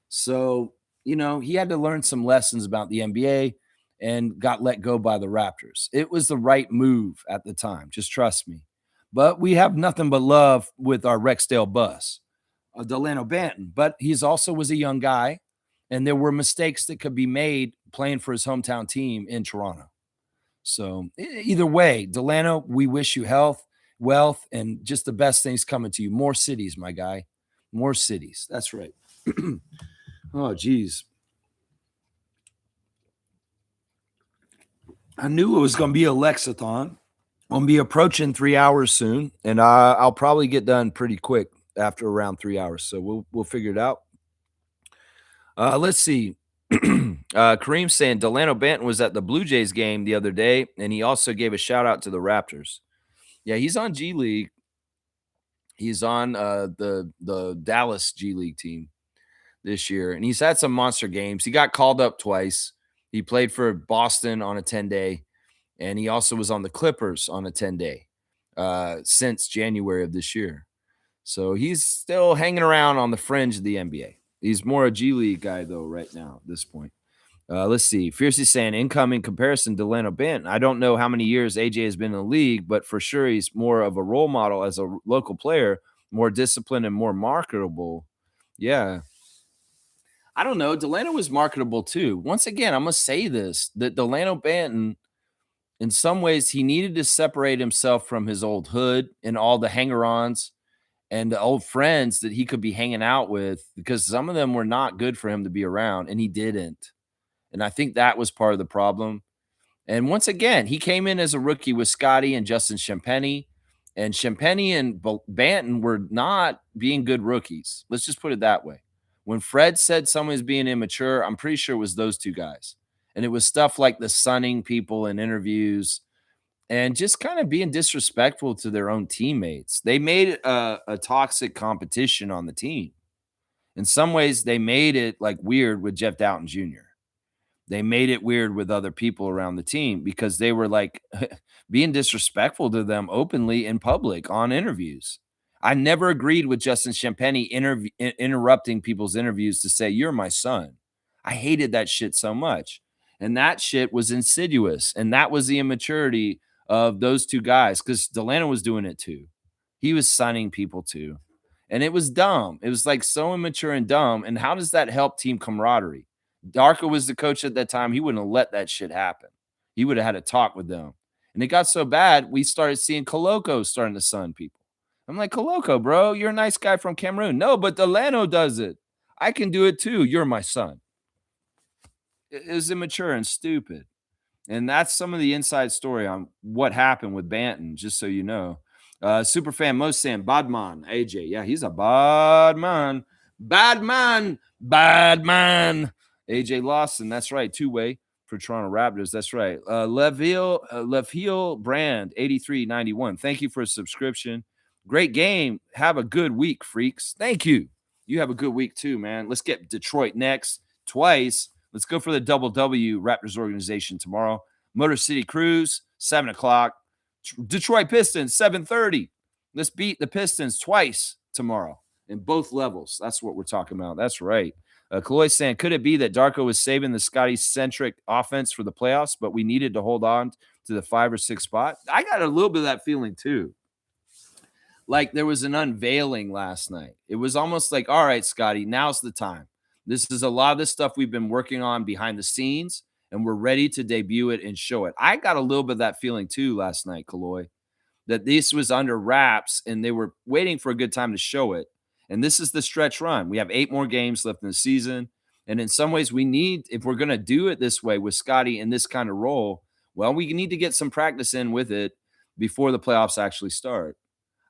So, he had to learn some lessons about the NBA and got let go by the Raptors. It was the right move at the time. Just trust me. But we have nothing but love with our Rexdale bus, Delano Banton. But he's also was a young guy, and there were mistakes that could be made playing for his hometown team in Toronto. So either way, Delano, we wish you health, wealth, and just the best things coming to you. More cities, my guy. More cities. That's right. Oh, geez. I knew it was going to be a Lexathon. I'll be approaching 3 hours soon, and I'll probably get done pretty quick after around 3 hours. So we'll figure it out. Let's see. Kareem saying Delano Banton was at the Blue Jays game the other day, and he also gave a shout out to the Raptors. Yeah, he's on G League. He's on the Dallas G League team this year, and he's had some monster games. He got called up twice. He played for Boston on a 10-day, and he also was on the Clippers on a 10-day since January of this year. So he's still hanging around on the fringe of the NBA. He's more a G League guy, though, right now at this point. Let's see. Fiercely saying incoming comparison to Delano Banton. I don't know how many years AJ has been in the league, but for sure he's more of a role model as a local player, more disciplined and more marketable. Yeah. I don't know. Delano was marketable too. Once again, I'm going to say this that Delano Banton, in some ways, he needed to separate himself from his old hood and all the hanger ons and the old friends that he could be hanging out with because some of them were not good for him to be around, and he didn't. And I think that was part of the problem. And once again, he came in as a rookie with Scottie and Justin Champagnie. And Champagnie and Banton were not being good rookies. Let's just put it that way. When Fred said someone was being immature, I'm pretty sure it was those two guys. And it was stuff like the sunning people in interviews and just kind of being disrespectful to their own teammates. They made a toxic competition on the team. In some ways, they made it like weird with Jeff Doughton Jr. They made it weird with other people around the team because they were like being disrespectful to them openly in public on interviews. I never agreed with Justin Champagnie interrupting people's interviews to say, "You're my son." I hated that shit so much. And that shit was insidious. And that was the immaturity of those two guys because Delano was doing it too. He was signing people too. And it was dumb. It was like so immature and dumb. And how does that help team camaraderie? Darko was the coach at that time. He wouldn't have let that shit happen. He would have had a talk with them. And it got so bad, we started seeing Koloko starting to sun people. I'm like, Koloko, bro, you're a nice guy from Cameroon. No, but Delano does it. I can do it too. You're my son. It was immature and stupid. And that's some of the inside story on what happened with Banton, just so you know. Superfan Mo saying, Badman, AJ. Yeah, he's a bad man. Bad man. Bad man. AJ Lawson, that's right. Two-way for Toronto Raptors. That's right. Leville Brand, 8391. Thank you for a subscription. Great game. Have a good week, freaks. Thank you. You have a good week too, man. Let's get Detroit next twice. Let's go for the double W Raptors organization tomorrow. Motor City Cruise, 7 o'clock. Detroit Pistons, 7:30. Let's beat the Pistons twice tomorrow in both levels. That's what we're talking about. That's right. Kaloy saying, could it be that Darko was saving the Scottie-centric offense for the playoffs, but we needed to hold on to the 5 or 6 spot? I got a little bit of that feeling too. Like there was an unveiling last night. It was almost like, all right, Scottie, now's the time. This is a lot of the stuff we've been working on behind the scenes, and we're ready to debut it and show it. I got a little bit of that feeling too last night, Kaloy, that this was under wraps and they were waiting for a good time to show it. And this is the stretch run. We have 8 more games left in the season. And in some ways, we need, if we're going to do it this way with Scottie in this kind of role, well, we need to get some practice in with it before the playoffs actually start.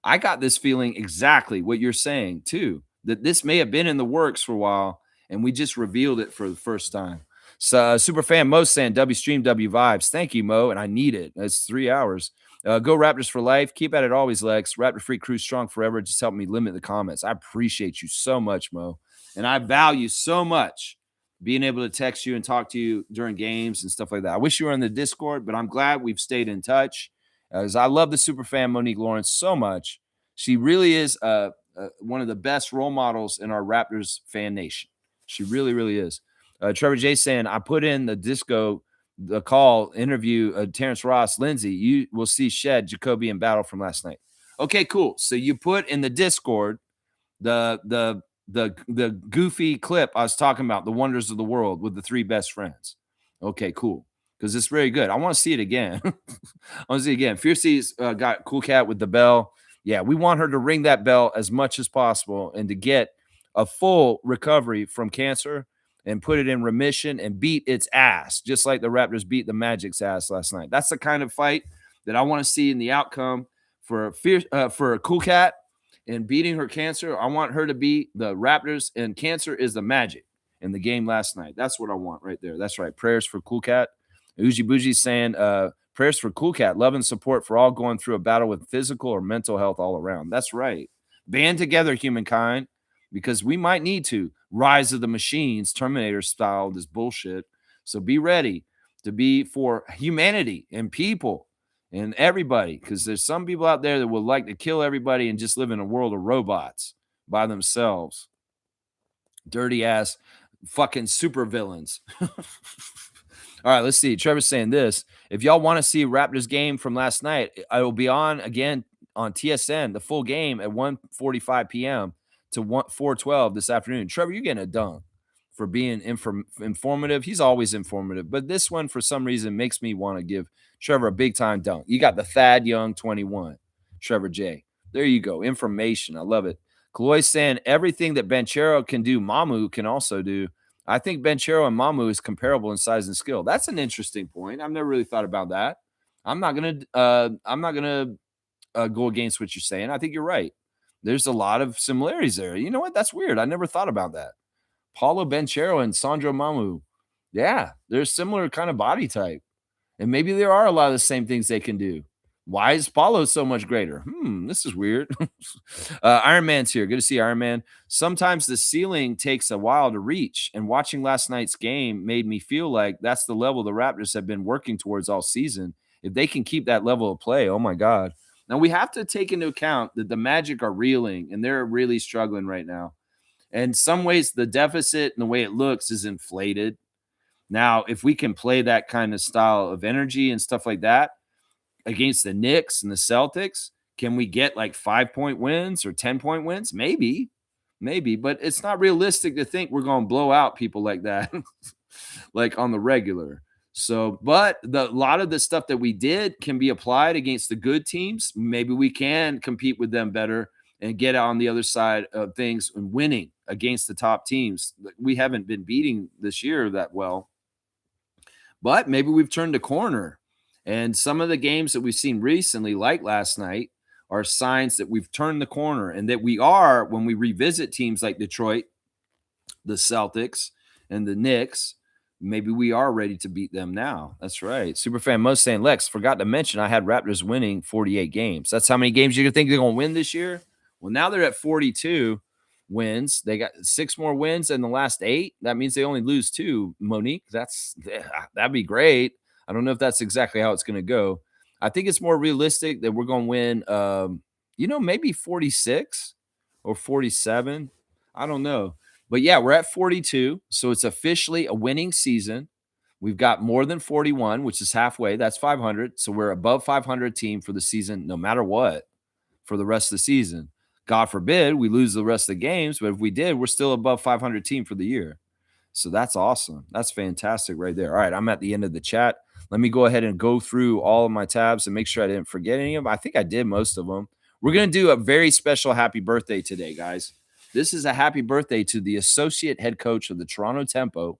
I got this feeling exactly what you're saying, too, that this may have been in the works for a while, and we just revealed it for the first time. So, Superfan Mo saying, W Stream, W Vibes. Thank you, Mo, and I need it. It's 3 hours. Go Raptors for life. Keep at it always, Lex. Raptor Free Crew strong forever. Just help me limit the comments. I appreciate you so much, Mo. And I value so much being able to text you and talk to you during games and stuff like that. I wish you were in the Discord, but I'm glad we've stayed in touch. As I love the super fan Monique Lawrence so much. She really is one of the best role models in our Raptors fan nation. She really, really is. Trevor J saying, I put in the call interview Terrence Ross, Lindsay. You will see Shed, Jacoby, and Battle from last night. Okay, cool. So you put in the Discord the goofy clip I was talking about, the wonders of the world with the three best friends. Okay, cool. Because it's very good. I want to see it again. I want to see it again. Fiercey's got Cool Cat with the bell. Yeah, we want her to ring that bell as much as possible and to get a full recovery from cancer and put it in remission and beat its ass, just like the Raptors beat the Magic's ass last night. That's the kind of fight that I want to see in the outcome for Cool Cat and beating her cancer. I want her to beat the Raptors, and cancer is the Magic in the game last night. That's what I want right there. That's right. Prayers for Cool Cat. Uji Bougie saying, prayers for Cool Cat. Love and support for all going through a battle with physical or mental health all around. That's right. Band together, humankind, because we might need to. Rise of the Machines, Terminator style, this bullshit. So be ready to be for humanity and people and everybody, because there's some people out there that would like to kill everybody and just live in a world of robots by themselves. Dirty ass fucking super villains. All right, let's see. Trevor's saying this. If y'all want to see Raptors game from last night, I will be on again on TSN, the full game at 1:45 p.m. to 4:12 this afternoon. Trevor, you're getting a dunk for being informative. He's always informative, but this one, for some reason, makes me want to give Trevor a big-time dunk. You got the Thad Young 21, Trevor J. There you go. Information. I love it. Kaloy saying everything that Banchero can do, Mamu can also do. I think Banchero and Mamu is comparable in size and skill. That's an interesting point. I've never really thought about that. I'm not gonna go against what you're saying. I think you're right. There's a lot of similarities there. You know what? That's weird. I never thought about that. Paulo Banchero and Sandro Mamu. Yeah, they're similar kind of body type. And maybe there are a lot of the same things they can do. Why is Paulo so much greater? This is weird. Iron Man's here. Good to see Iron Man. Sometimes the ceiling takes a while to reach, and watching last night's game made me feel like that's the level the Raptors have been working towards all season. If they can keep that level of play, oh my God. Now, we have to take into account that the Magic are reeling, and they're really struggling right now. And in some ways, the deficit and the way it looks is inflated. Now, if we can play that kind of style of energy and stuff like that against the Knicks and the Celtics, can we get like 5-point wins or 10-point wins? Maybe, but it's not realistic to think we're going to blow out people like that, like on the regular. So, but a lot of the stuff that we did can be applied against the good teams. Maybe we can compete with them better and get on the other side of things and winning against the top teams. We haven't been beating this year that well, but maybe we've turned a corner. And some of the games that we've seen recently, like last night, are signs that we've turned the corner and that we are, when we revisit teams like Detroit, the Celtics, and the Knicks, maybe we are ready to beat them now. That's right. Superfan Mo saying, Lex, forgot to mention I had Raptors winning 48 games. That's how many games you think they're going to win this year? Well, now they're at 42 wins. They got 6 more wins in the last 8. That means they only lose 2. Monique, that'd be great. I don't know if that's exactly how it's going to go. I think it's more realistic that we're going to win, maybe 46 or 47. I don't know. But yeah, we're at 42. So it's officially a winning season. We've got more than 41, which is halfway. That's 500. So we're above 500 team for the season, no matter what, for the rest of the season. God forbid we lose the rest of the games. But if we did, we're still above 500 team for the year. So that's awesome. That's fantastic right there. All right, I'm at the end of the chat. Let me go ahead and go through all of my tabs and make sure I didn't forget any of them. I think I did most of them. We're going to do a very special happy birthday today, guys. This is a happy birthday to the associate head coach of the Toronto Tempo,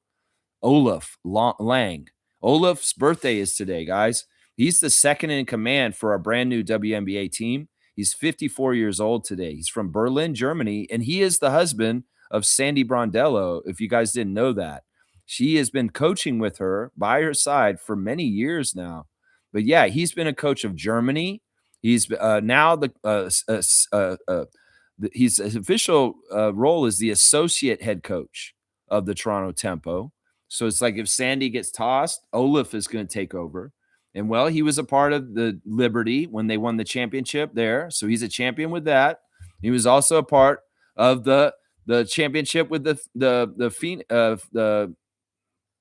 Olaf Lang. Olaf's birthday is today, guys. He's the second in command for our brand new WNBA team. He's 54 years old today. He's from Berlin, Germany, and he is the husband of Sandy Brondello, if you guys didn't know that. She has been coaching with her by her side for many years now. But yeah, he's been a coach of Germany. He's now his official role is the associate head coach of the Toronto Tempo. So it's like if Sandy gets tossed, Olaf is going to take over. And well, he was a part of the Liberty when they won the championship there. So he's a champion with that. He was also a part of the championship with who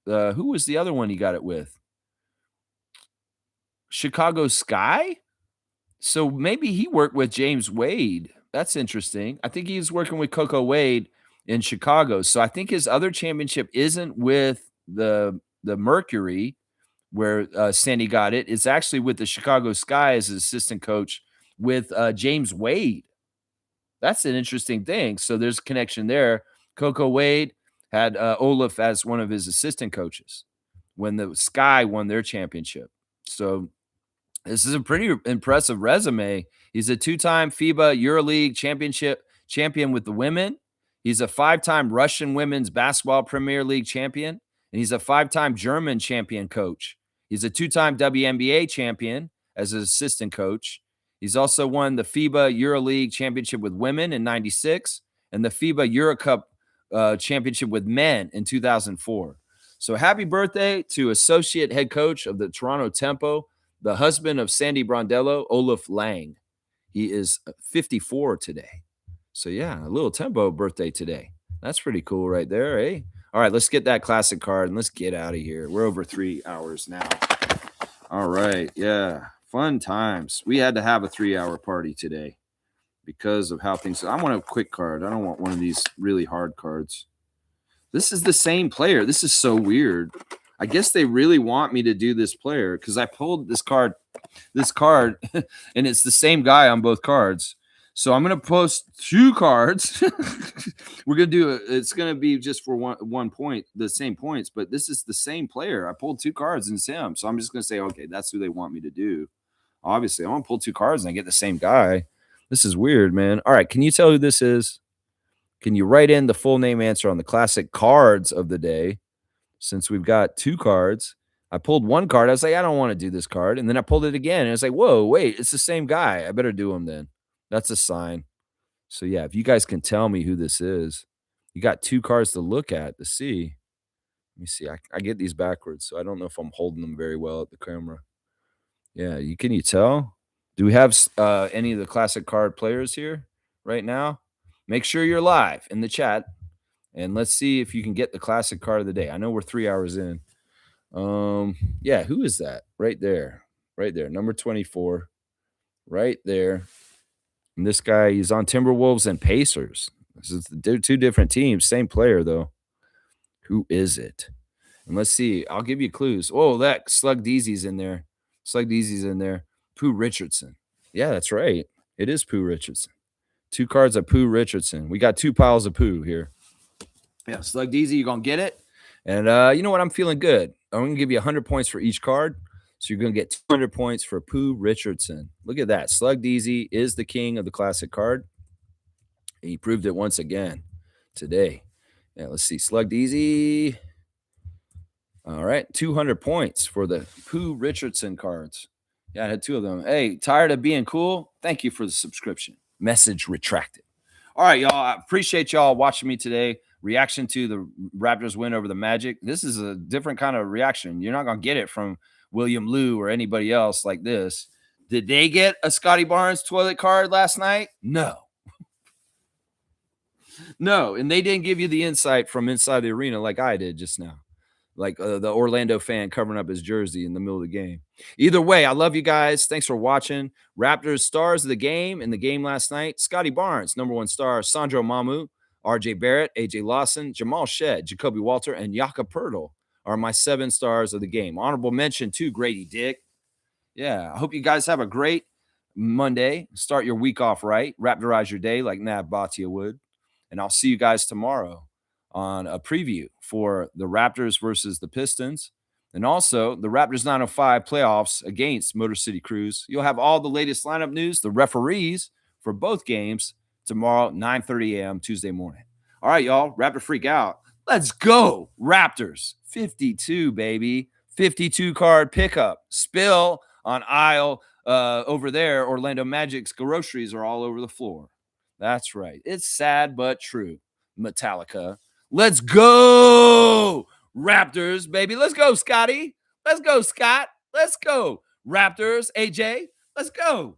was the other one he got it with? Chicago Sky? So maybe he worked with James Wade. That's interesting. I think he's working with Coco Wade in Chicago. So I think his other championship isn't with the Mercury where Sandy got it. It's actually with the Chicago Sky as assistant coach with James Wade. That's an interesting thing. So there's a connection there. Coco Wade had Olaf as one of his assistant coaches when the Sky won their championship. So this is a pretty impressive resume. He's a two-time FIBA EuroLeague championship champion with the women. He's a five-time Russian Women's Basketball Premier League champion, and he's a five-time German champion coach. He's a two-time WNBA champion as an assistant coach. He's also won the FIBA EuroLeague championship with women in 96 and the FIBA EuroCup championship with men in 2004. So happy birthday to associate head coach of the Toronto Tempo, the husband of Sandy Brondello, Olaf Lang. He is 54 today. So yeah, a little Tempo birthday today. That's pretty cool right there, eh? All right, let's get that classic card and let's get out of here. We're over 3 hours now. All right, yeah, fun times. We had to have a 3-hour party today because of how things. I want a quick card. I don't want one of these really hard cards. This is the same player. This is so weird. I guess they really want me to do this player because I pulled this card, and it's the same guy on both cards. So I'm going to post 2 cards. We're going to do it. It's going to be just for one point, the same points, but this is the same player. I pulled 2 cards and it's him. So I'm just going to say, okay, that's who they want me to do. Obviously, I want to pull 2 cards and I get the same guy. This is weird, man. All right. Can you tell who this is? Can you write in the full name answer on the classic cards of the day? Since we've got 2 cards, I pulled 1 card. I was like, I don't want to do this card. And then I pulled it again. And I was like, whoa, wait, it's the same guy. I better do him then. That's a sign. So yeah, if you guys can tell me who this is, you got 2 cards to look at to see. Let me see. I get these backwards, so I don't know if I'm holding them very well at the camera. Yeah, can you tell? Do we have any of the classic card players here right now? Make sure you're live in the chat. And let's see if you can get the classic card of the day. I know we're 3 hours in. Yeah, who is that? Right there. Right there. Number 24. Right there. And this guy, he's on Timberwolves and Pacers. This is 2 different teams. Same player, though. Who is it? And let's see. I'll give you clues. Oh, that Slug Deezy's in there. Slug Deezy's in there. Pooh Richardson. Yeah, that's right. It is Pooh Richardson. 2 cards of Pooh Richardson. We got 2 piles of Pooh here. Yeah, Slug Deezy, you're going to get it. And you know what? I'm feeling good. I'm going to give you 100 points for each card. So you're going to get 200 points for Pooh Richardson. Look at that. Slug Deezy is the king of the classic card. He proved it once again today. Yeah, let's see. Slug Deezy. All right. 200 points for the Pooh Richardson cards. Yeah, I had 2 of them. Hey, tired of being cool? Thank you for the subscription. Message retracted. All right, y'all. I appreciate y'all watching me today. Reaction to the Raptors win over the Magic. This is a different kind of reaction. You're not going to get it from William Liu or anybody else like this. Did they get a Scottie Barnes toilet card last night? No. No, and they didn't give you the insight from inside the arena like I did just now. Like the Orlando fan covering up his jersey in the middle of the game. Either way, I love you guys. Thanks for watching. Raptors stars of the game in the game last night. Scottie Barnes, number 1 star. Sandro Mamu, RJ Barrett, AJ Lawson, Jamal Shedd, Jacoby Walter, and Jakob Poeltl are my 7 stars of the game. Honorable mention to Grady Dick. Yeah, I hope you guys have a great Monday. Start your week off right. Raptorize your day like Nav Bhatia would. And I'll see you guys tomorrow on a preview for the Raptors versus the Pistons, and also the Raptors 905 playoffs against Motor City Cruise. You'll have all the latest lineup news, the referees for both games tomorrow, 9:30 a.m. Tuesday morning. All right, y'all, Raptor Freak out. Let's go, Raptors. 52, baby. 52 card pickup. Spill on aisle over there, Orlando Magic's groceries are all over the floor. That's right. It's sad but true. Metallica. Let's go, Raptors, baby. Let's go, Scottie. Let's go, Scott. Let's go, Raptors. AJ, let's go.